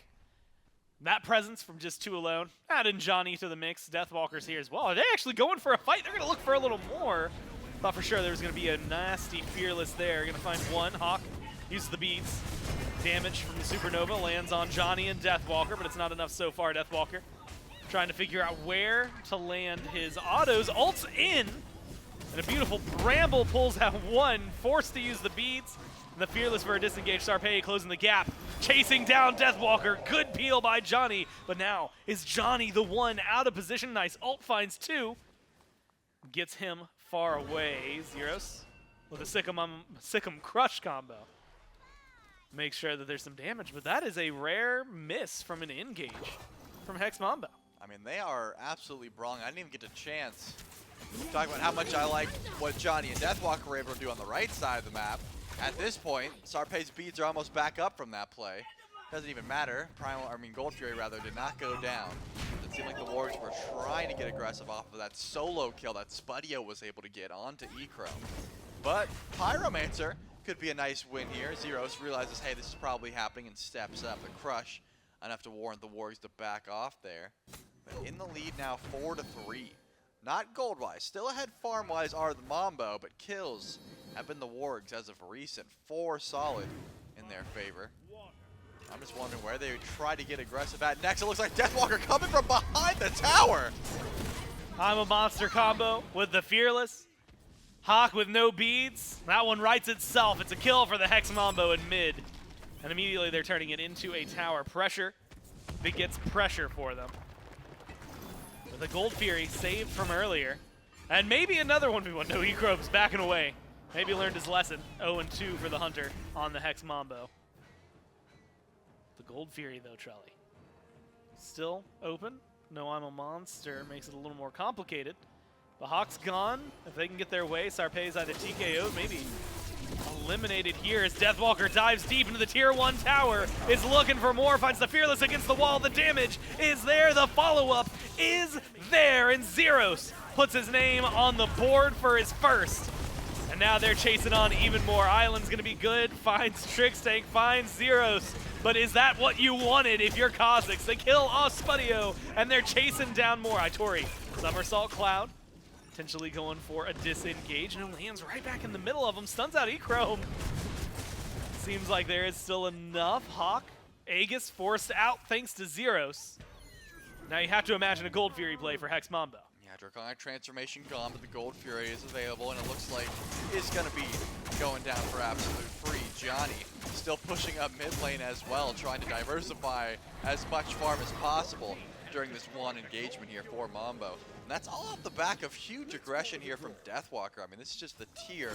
That presence from just 2 alone. Add in Dzoni to the mix. Deathwalker's here as well. Are they actually going for a fight? They're going to look for a little more. Thought for sure there was going to be a nasty Fearless there. Going to find one. Hawkk uses the beads. Damage from the Supernova lands on Dzoni and Deathwalker, but it's not enough so far. Deathwalker trying to figure out where to land his autos. Ults in, and a beautiful Bramble pulls out one, forced to use the beads. And the Fearless for a disengaged Sarpeii closing the gap, chasing down Deathwalker. Good peel by Dzoni, but now is Dzoni the one out of position? Nice ult finds 2, gets him far away. Zyrhoes with a Sick'em Crush combo. Make sure that there's some damage, but that is a rare miss from an engage from Hex Mambo. I mean, they are absolutely brawling. I didn't even get a chance to talk about how much I like what Dzoni and Deathwalker were able to do on the right side of the map. At this point, Sarpei's beads are almost back up from that play. Doesn't even matter. Gold Fury rather did not go down. It seemed like the Wargs were trying to get aggressive off of that solo kill that Spudio was able to get onto Echrome. But Pyromancer could be a nice win here. Zyrhoes realizes, hey, this is probably happening, and steps up. The crush enough to warrant the Wargs to back off there. In the lead now 4-3. Not gold-wise, still ahead farm-wise are the Mambo, but kills have been the Wargs as of recent. 4 solid in their favor. I'm just wondering where they would try to get aggressive at. Next, it looks like Deathwalker coming from behind the tower. I'm a monster combo with the Fearless. Hawkk with no beads. That one writes itself. It's a kill for the Hex Mambo in mid. And immediately they're turning it into a tower pressure. It gets pressure for them. With a Gold Fury saved from earlier. And maybe another 1v1. No, Echrome's backing away. Maybe learned his lesson. 0-2 for the Hunter on the Hex Mambo. The Gold Fury, though, Trelly. Still open. No, I'm a monster. Makes it a little more complicated. But Hawk's gone. If they can get their way, Sarpei's either TKO'd, maybe eliminated here as Deathwalker dives deep into the tier 1 tower. Is looking for more, finds the Fearless against the wall. The damage is there. The follow-up is there. And Zyrhoes puts his name on the board for his first. And now they're chasing on even more. Island's gonna be good. Finds Trixtank, finds Zyrhoes. But is that what you wanted if you're Cozyx? They kill Spudio, and they're chasing down more. Itori, Somersault Cloud, potentially going for a disengage, and it lands right back in the middle of them. Stuns out Echrome. Seems like there is still enough. Hawkk, Aegis forced out thanks to Zyrhoes. Now you have to imagine a Gold Fury play for Hex Mambo. Yeah, Draconic Transformation gone, but the Gold Fury is available, and it looks like it's going to be going down for absolute free. Dzoni still pushing up mid lane as well, trying to diversify as much farm as possible during this one engagement here for Mambo. And that's all off the back of huge aggression here from Deathwalker. I mean, this is just the tier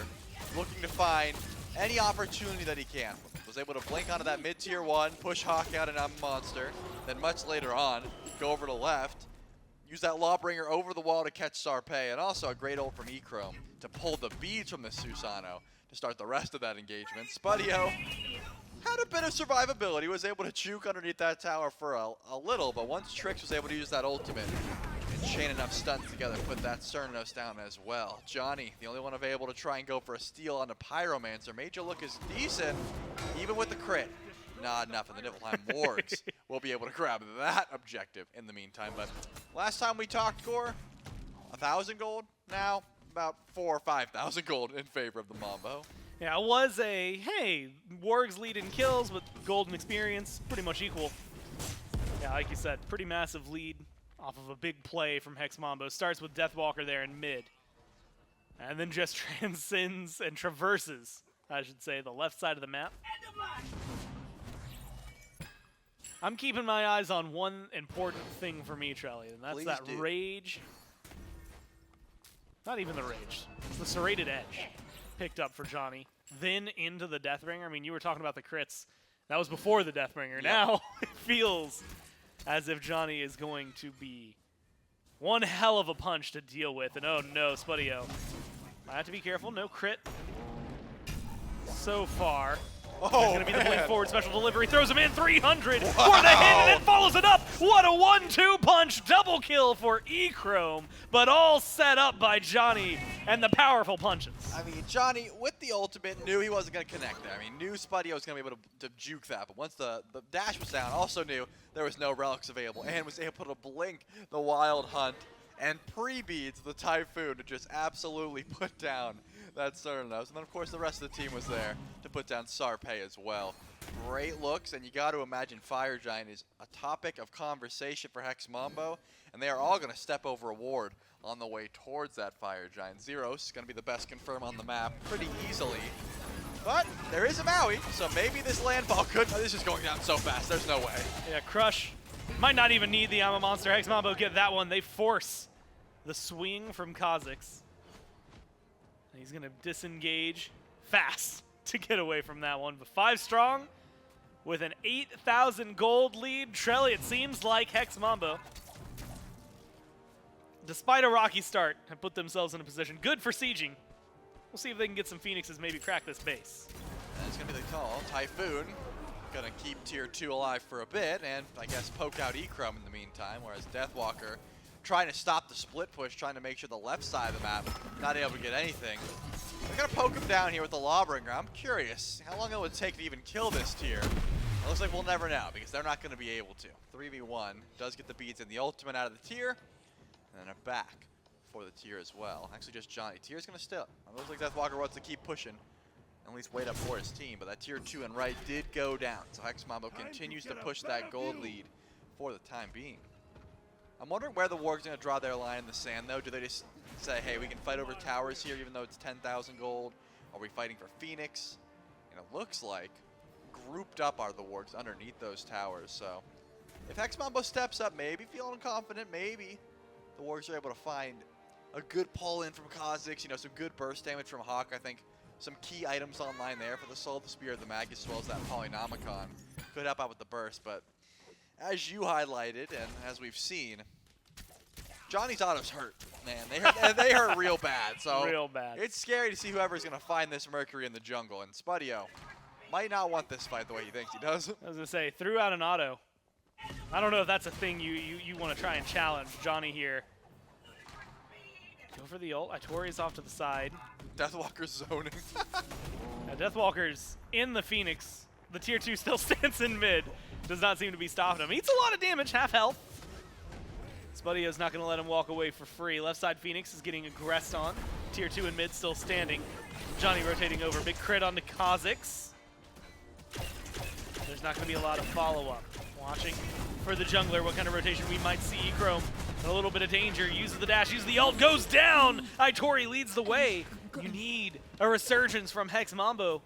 looking to find any opportunity that he can. Was able to blink onto that mid-tier 1, push Hawkk out and I'm a monster. Then much later on, go over to left, use that Lawbringer over the wall to catch Sarpeii, and also a great ult from Echrome to pull the beads from the Susano to start the rest of that engagement. Spudio had a bit of survivability, was able to juke underneath that tower for a little, but once Trix was able to use that ultimate and chain enough stuns together, put that Cyrhoes down as well. Dzoni, the only one available to try and go for a steal on the Pyromancer. Made you look as decent, even with the crit. Not enough, and the Niflheim Wargs will be able to grab that objective in the meantime. But last time we talked, Gore, 1,000 gold. Now, about 4,000 or 5,000 gold in favor of the Mambo. Yeah, it was a, hey, Wargs lead in kills, but golden experience, pretty much equal. Yeah, like you said, pretty massive lead off of a big play from Hex Mambo. Starts with Deathwalker there in mid. And then just transcends and traverses, I should say, the left side of the map. I'm keeping my eyes on one important thing for me, Trelly, and that's Please that do. rage. Not even the rage. It's the serrated edge picked up for Dzoni. Then into the Deathbringer. I mean, you were talking about the crits. That was before the Deathbringer. Yep. Now it feels as if Dzoni is going to be one hell of a punch to deal with. And oh no, Spudio. I have to be careful. No crit so far. Oh, going to be the blink forward special delivery. Throws him in 300 for the hit and then follows it up. What a 1-2 punch. Double kill for Echrome, but all set up by Dzoni and the powerful punches. I mean, Dzoni, with the ultimate, knew he wasn't going to connect there. I mean, knew Spudio was going to be able to juke that, but once the dash was down, also knew there was no relics available and was able to blink the Wild Hunt and pre-beads the Typhoon to just absolutely put down that Cyrhoes. And then, of course, the rest of the team was there to put down Sarpeii as well. Great looks, and you got to imagine Fire Giant is a topic of conversation for Hex Mambo, and they are all going to step over a ward on the way towards that Fire Giant. Zyrhoes is going to be the best confirm on the map pretty easily. But there is a Maui, so maybe this landfall could... Oh, this is going down so fast, there's no way. Yeah, Crush might not even need the I'm a Monster. Hex Mambo get that one. They force the swing from Cozyx. He's going to disengage fast to get away from that one. But 5 strong with an 8,000 gold lead. Trelly, it seems like Hex Mambo, despite a rocky start, have put themselves in a position good for sieging. We'll see if they can get some Phoenixes, maybe crack this base. And it's going to be the call. Typhoon going to keep tier 2 alive for a bit and, I guess, poke out Echrome in the meantime, whereas Deathwalker trying to stop the split push, trying to make sure the left side of the map not able to get anything. They're going to poke him down here with the Lawbringer. I'm curious how long it would take to even kill this tier. It looks like we'll never know because they're not going to be able to. 3v1 does get the beads and the ultimate out of the tier, and then a back for the tier as well. Actually, just Johnny. Tier's going to still. It looks like Deathwalker wants to keep pushing, at least wait up for his team, but that tier 2 and right did go down. So Hex Mambo continues to push that gold lead for the time being. I'm wondering where the Wargs are going to draw their line in the sand, though. Do they just say, hey, we can fight over towers here even though it's 10,000 gold? Are we fighting for Phoenix? And it looks like grouped up are the Wargs underneath those towers. So if Hex Mambo steps up, maybe feeling confident, maybe the Wargs are able to find a good pull in from Cozyx, you know, some good burst damage from Hawkk. I think some key items online there for the Soul of the Spear of the Magus, as well as that Polynomicon could help out with the burst. But as you highlighted, and as we've seen, Johnny's autos hurt, man. They hurt real bad. So Real bad. it's scary to see whoever's going to find this Mercury in the jungle. And Spudio might not want this fight the way he thinks he does. I was going to say, threw out an auto. I don't know if that's a thing you want to try and challenge Johnny here. Go for the ult. Itori's off to the side. Deathwalker's zoning. Now Deathwalker's in the Phoenix. The tier 2 still stands in mid. Does not seem to be stopping him. Eats a lot of damage, half health. Spudio's not going to let him walk away for free. Left side Phoenix is getting aggressed on. Tier 2 in mid still standing. Johnny rotating over. Big crit onto Cozyx. There's not going to be a lot of follow-up. Watching for the jungler what kind of rotation we might see. Echrome in a little bit of danger. Uses the dash, uses the ult, goes down! Itori leads the way. You need a resurgence from Hex Mambo.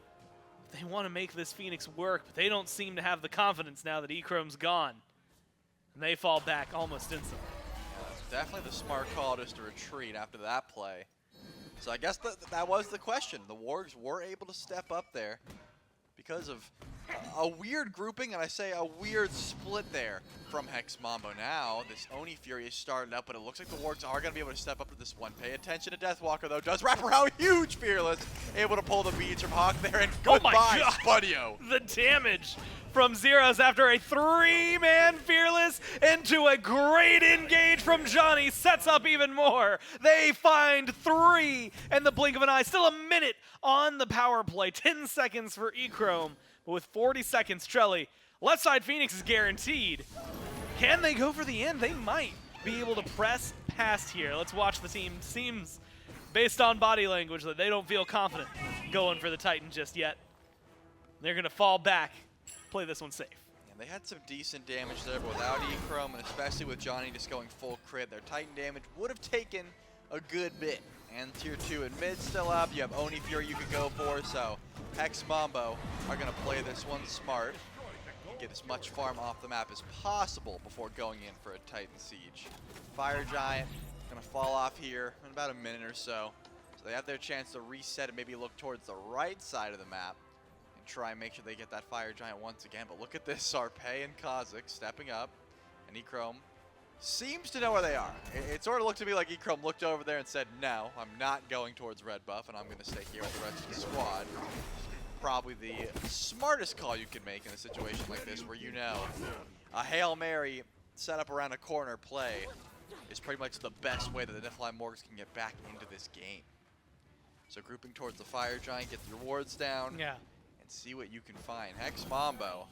They want to make this Phoenix work, but they don't seem to have the confidence now that Echrome's gone. And they fall back almost instantly. Yeah, definitely the smart call just to retreat after that play. So I guess that was the question. The Wargs were able to step up there because of a weird grouping, and I say a weird split there from Hex Mambo. Now, this Oni Fury is started up, but it looks like the Wargs are going to be able to step up to this one. Pay attention to Deathwalker, though. Does wrap around huge Fearless. Able to pull the beads from Hawkk there, and goodbye, God. Spudio. The damage from Zyrhoes after a 3-man Fearless into a great engage from Johnny sets up even more. They find 3 in the blink of an eye. Still a minute on the power play. 10 seconds for Echrome. But with 40 seconds, Trelly, left side Phoenix is guaranteed. Can they go for the end? They might be able to press past here. Let's watch the team. Seems, based on body language, that they don't feel confident going for the Titan just yet. They're going to fall back, play this one safe. And they had some decent damage there, but without Echrome, and especially with Johnny just going full crit, their Titan damage would have taken a good bit. And tier 2 in mid still up. You have Oni Fury you could go for, so Hex Mambo are going to play this one smart. Get as much farm off the map as possible before going in for a Titan siege. Fire Giant going to fall off here in about a minute or so. So they have their chance to reset and maybe look towards the right side of the map and try and make sure they get that Fire Giant once again. But look at this, Sarpeii and Cozyx stepping up, and Echrome seems to know where they are. It sort of looked to me like Echrome looked over there and said, no, I'm not going towards red buff, and I'm going to stay here with the rest of the squad. Probably the smartest call you can make in a situation like this, where you know a Hail Mary set up around a corner play is pretty much the best way that the Niflheim Wargs can get back into this game. So grouping towards the Fire Giant, get the rewards down, Yeah. and see what you can find. Hex Mambo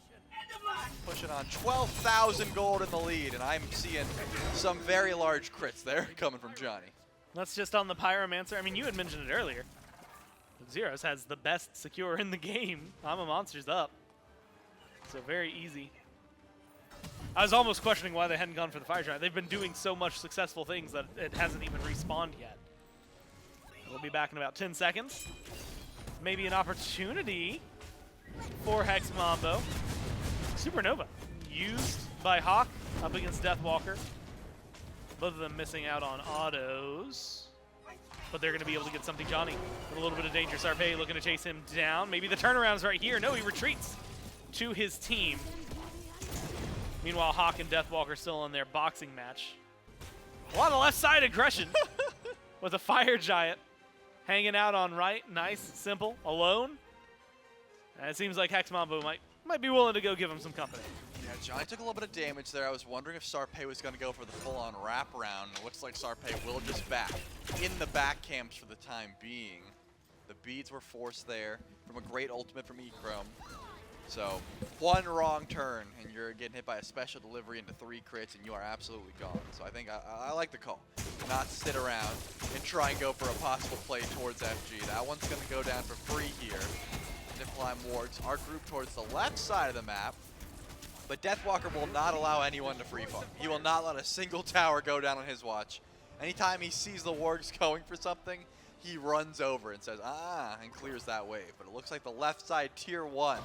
pushing on 12,000 gold in the lead, and I'm seeing some very large crits there coming from Johnny. That's just on the Pyromancer. I mean, you had mentioned it earlier. Zyrhoes has the best secure in the game. I'm a monster's up. So very easy. I was almost questioning why they hadn't gone for the Fire Giant. They've been doing so much successful things that it hasn't even respawned yet. We'll be back in about 10 seconds. Maybe an opportunity for Hex Mambo. Supernova used by Hawkk up against Deathwalker. Both of them missing out on autos. But they're going to be able to get something. Johnny with a little bit of danger. Sarpeii looking to chase him down. Maybe the turnaround's right here. No, he retreats to his team. Meanwhile, Hawkk and Deathwalker still in their boxing match. A lot of left side aggression with a Fire Giant hanging out on right. Nice, simple, alone. And it seems like Hex Mambo might be willing to go give him some company. Yeah, Johnny took a little bit of damage there. I was wondering if Sarpeii was going to go for the full-on wraparound. It looks like Sarpeii will just back in the back camps for the time being. The beads were forced there from a great ultimate from Echrome. So one wrong turn and you're getting hit by a special delivery into 3 crits and you are absolutely gone. So I think I like the call. Not sit around and try and go for a possible play towards FG. That one's going to go down for free here. Niflheim Wargs are grouped towards the left side of the map, but Deathwalker will not allow anyone to free fall. He will not let a single tower go down on his watch. Anytime he sees the Wargs going for something, he runs over and says, and clears that wave. But it looks like the left side tier 1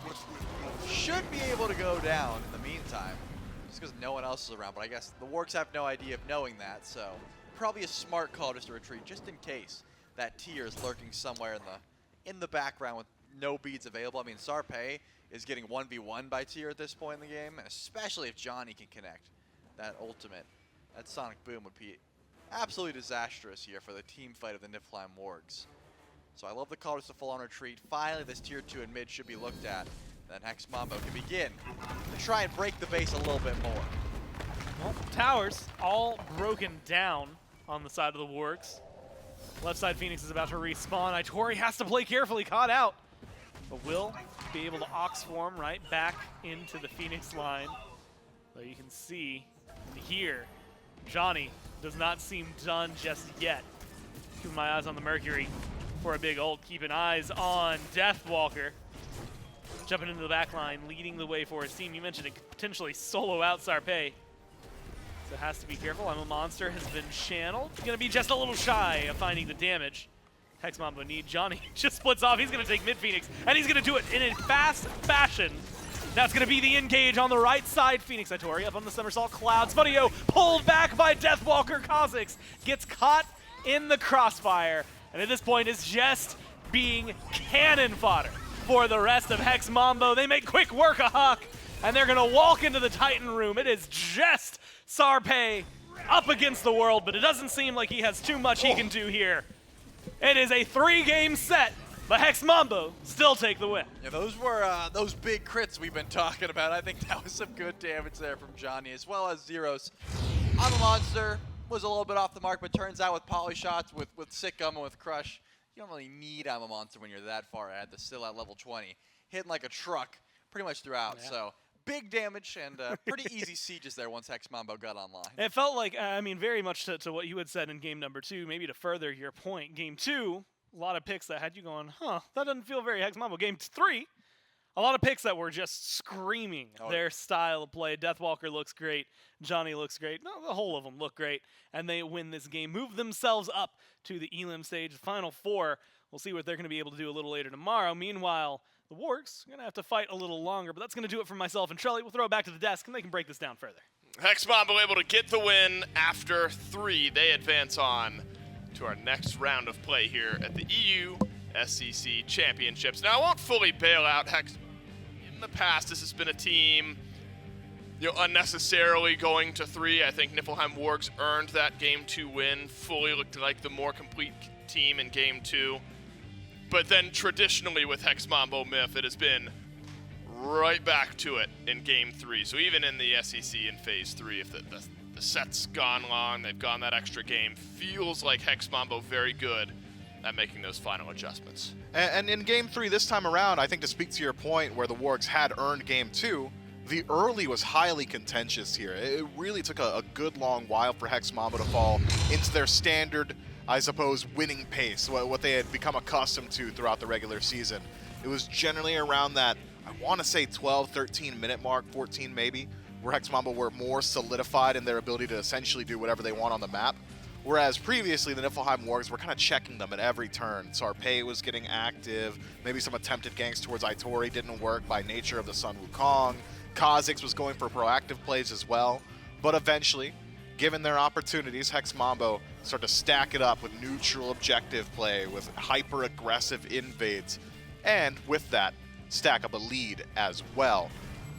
should be able to go down in the meantime, just because no one else is around. But I guess the Wargs have no idea of knowing that, so probably a smart call just to retreat, just in case that tier is lurking somewhere in the background with no beads available. I mean, Sarpeii is getting 1v1 by tier at this point in the game, and especially if Dzoni can connect that ultimate, that sonic boom would be absolutely disastrous here for the team fight of the Niflheim Wargs. So I love the call just to full on retreat. Finally, this tier 2 and mid should be looked at. Then Hex Mambo can begin to try and break the base a little bit more. Well, towers all broken down on the side of the Wargs. Left side Phoenix is about to respawn. Itori has to play carefully, caught out, but will be able to Ox form right back into the Phoenix line. So you can see and hear Dzoni does not seem done just yet. Keeping my eyes on the Mercury for a big ult. Keeping eyes on Deathwalker. Jumping into the back line, leading the way for his team. You mentioned it could potentially solo out Sarpeii. So has to be careful. I'm a Monster has been channeled. Gonna be just a little shy of finding the damage. Hex Mambo need. Dzoni just splits off. He's gonna take mid Phoenix, and he's gonna do it in a fast fashion. That's going to be the engage on the right side. Phoenix Itori up on the somersault cloud. Spudio pulled back by Deathwalker. Cozyx gets caught in the crossfire. And at this point is just being cannon fodder for the rest of Hex Mambo. They make quick work of Hawkk, and they're going to walk into the Titan room. It is just Sarpeii up against the world, but it doesn't seem like he has too much he can do here. It is a 3-game set. But Hex Mambo still take the win. Yeah, those were those big crits we've been talking about. I think that was some good damage there from Dzoni, as well as Zyrhoes. I'm a Monster was a little bit off the mark, but turns out with poly shots, with Sick Gum, and with Crush, you don't really need I'm a Monster when you're that far ahead. They're still at level 20, hitting like a truck pretty much throughout. Yeah. So big damage and pretty easy sieges there once Hex Mambo got online. It felt like, I mean, very much to what you had said in game number 2, maybe to further your point. Game 2, a lot of picks that had you going, that doesn't feel very Hex Mambo. Game 3, a lot of picks that were just screaming their style of play. Deathwalker looks great. Dzoni looks great. No, the whole of them look great. And they win this game, move themselves up to the Elim stage, the Final 4. We'll see what they're going to be able to do a little later tomorrow. Meanwhile, the Wargs are going to have to fight a little longer, but that's going to do it for myself and Trelly. We'll throw it back to the desk, and they can break this down further. Hex Mambo able to get the win after 3. They advance on to our next round of play here at the EU SEC Championships. Now, I won't fully bail out Hex. In the past, this has been a team, unnecessarily going to 3. I think Niflheim Wargs earned that Game 2 win. Fully looked like the more complete team in Game 2. But then traditionally with Hex Mambo Myth, it has been right back to it in Game 3. So even in the SEC in Phase 3, if the set's gone long, they've gone that extra game, feels like Hex Mambo very good at making those final adjustments. And in Game 3 this time around, I think to speak to your point where the Wargs had earned Game 2, the early was highly contentious here. It really took a good long while for Hex Mambo to fall into their standard, I suppose, winning pace, what they had become accustomed to throughout the regular season. It was generally around that, I want to say 12, 13 minute mark, 14 maybe, where Hex Mambo were more solidified in their ability to essentially do whatever they want on the map. Whereas previously, the Niflheim Wargs were kind of checking them at every turn. Sarpeii was getting active, maybe some attempted ganks towards Itori didn't work by nature of the Sun Wukong. Cozyx was going for proactive plays as well. But eventually, given their opportunities, Hex Mambo start to stack it up with neutral objective play, with hyper-aggressive invades, and with that, stack up a lead as well.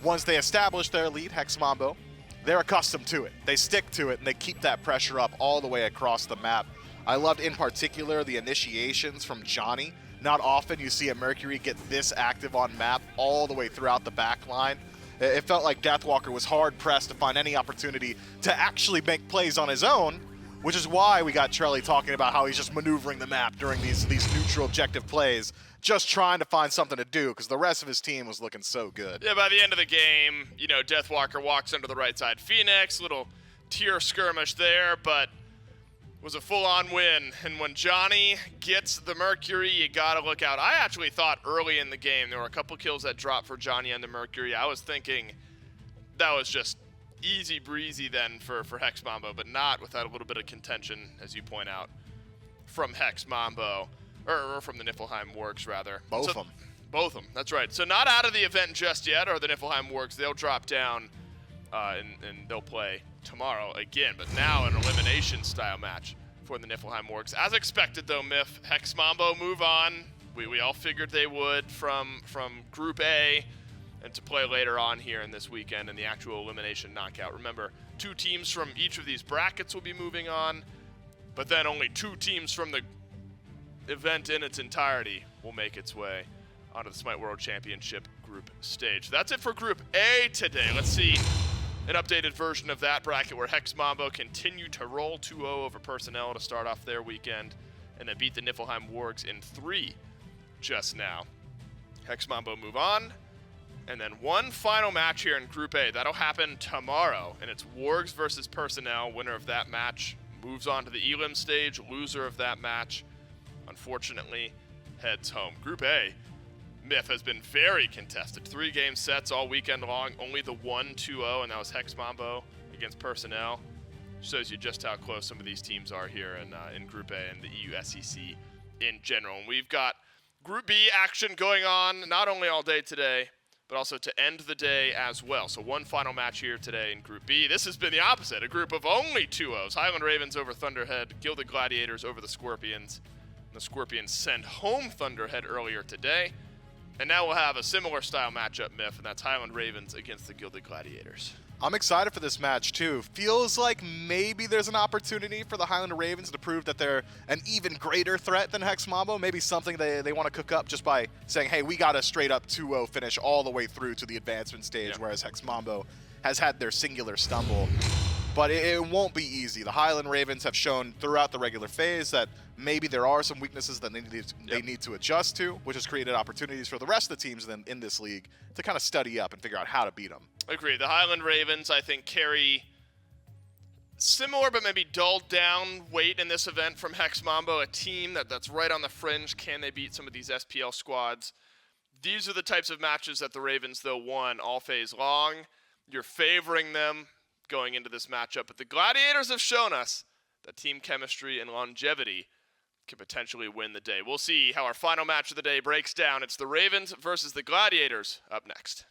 Once they establish their lead, Hex Mambo, they're accustomed to it. They stick to it, and they keep that pressure up all the way across the map. I loved, in particular, the initiations from Dzoni. Not often you see a Mercury get this active on map all the way throughout the back line. It felt like Deathwalker was hard-pressed to find any opportunity to actually make plays on his own, which is why we got Charlie talking about how he's just maneuvering the map during these neutral objective plays, just trying to find something to do, because the rest of his team was looking so good. Yeah, by the end of the game, you know, Deathwalker walks under the right side Phoenix, little tier skirmish there, but was a full-on win. And when Dzoni gets the Mercury, you gotta look out. I actually thought early in the game there were a couple kills that dropped for Dzoni on the Mercury. I was thinking that was just easy breezy then for Hex Mambo, but not without a little bit of contention, as you point out, from Hex Mambo, or from the Niflheim Wargs, rather. Both of them. Both of them, that's right. So not out of the event just yet, or the Niflheim Wargs. They'll drop down, and they'll play tomorrow again, but now an elimination style match for the Niflheim Wargs. As expected though, Myth, Hex Mambo move on. We all figured they would from Group A, and to play later on here in this weekend in the actual elimination knockout. Remember, 2 teams from each of these brackets will be moving on, but then only 2 teams from the event in its entirety will make its way onto the Smite World Championship group stage. That's it for Group A today. Let's see an updated version of that bracket where Hex Mambo continued to roll 2-0 over Personnel to start off their weekend, and then beat the Niflheim Wargs in 3 just now. Hex Mambo move on, and then one final match here in Group A. That'll happen tomorrow, and it's Wargs versus Personnel. Winner of that match moves on to the Elim stage. Loser of that match, unfortunately, heads home. Group A, Myth, has been very contested. 3 game sets all weekend long. Only the 1-2-0, and that was Hex Mambo against Personnel. Shows you just how close some of these teams are here in Group A and the EU SEC in general. And we've got Group B action going on not only all day today, but also to end the day as well. So one final match here today in Group B. This has been the opposite, a group of only 2-0s. Highland Ravens over Thunderhead, Gilded Gladiators over the Scorpions. The Scorpions send home Thunderhead earlier today. And now we'll have a similar style matchup, Myth, and that's Highland Ravens against the Gilded Gladiators. I'm excited for this match, too. Feels like maybe there's an opportunity for the Highland Ravens to prove that they're an even greater threat than Hex Mambo. Maybe something they want to cook up just by saying, hey, we got a straight-up 2-0 finish all the way through to the advancement stage, whereas Hex Mambo has had their singular stumble. But it won't be easy. The Highland Ravens have shown throughout the regular phase that maybe there are some weaknesses that they need to adjust to, which has created opportunities for the rest of the teams in this league to kind of study up and figure out how to beat them. Agreed. The Highland Ravens, I think, carry similar but maybe dulled down weight in this event from Hex Mambo, a team that's right on the fringe. Can they beat some of these SPL squads? These are the types of matches that the Ravens, though, won all phase long. You're favoring them going into this matchup, but the Gladiators have shown us that team chemistry and longevity can potentially win the day. We'll see how our final match of the day breaks down. It's the Ravens versus the Gladiators up next.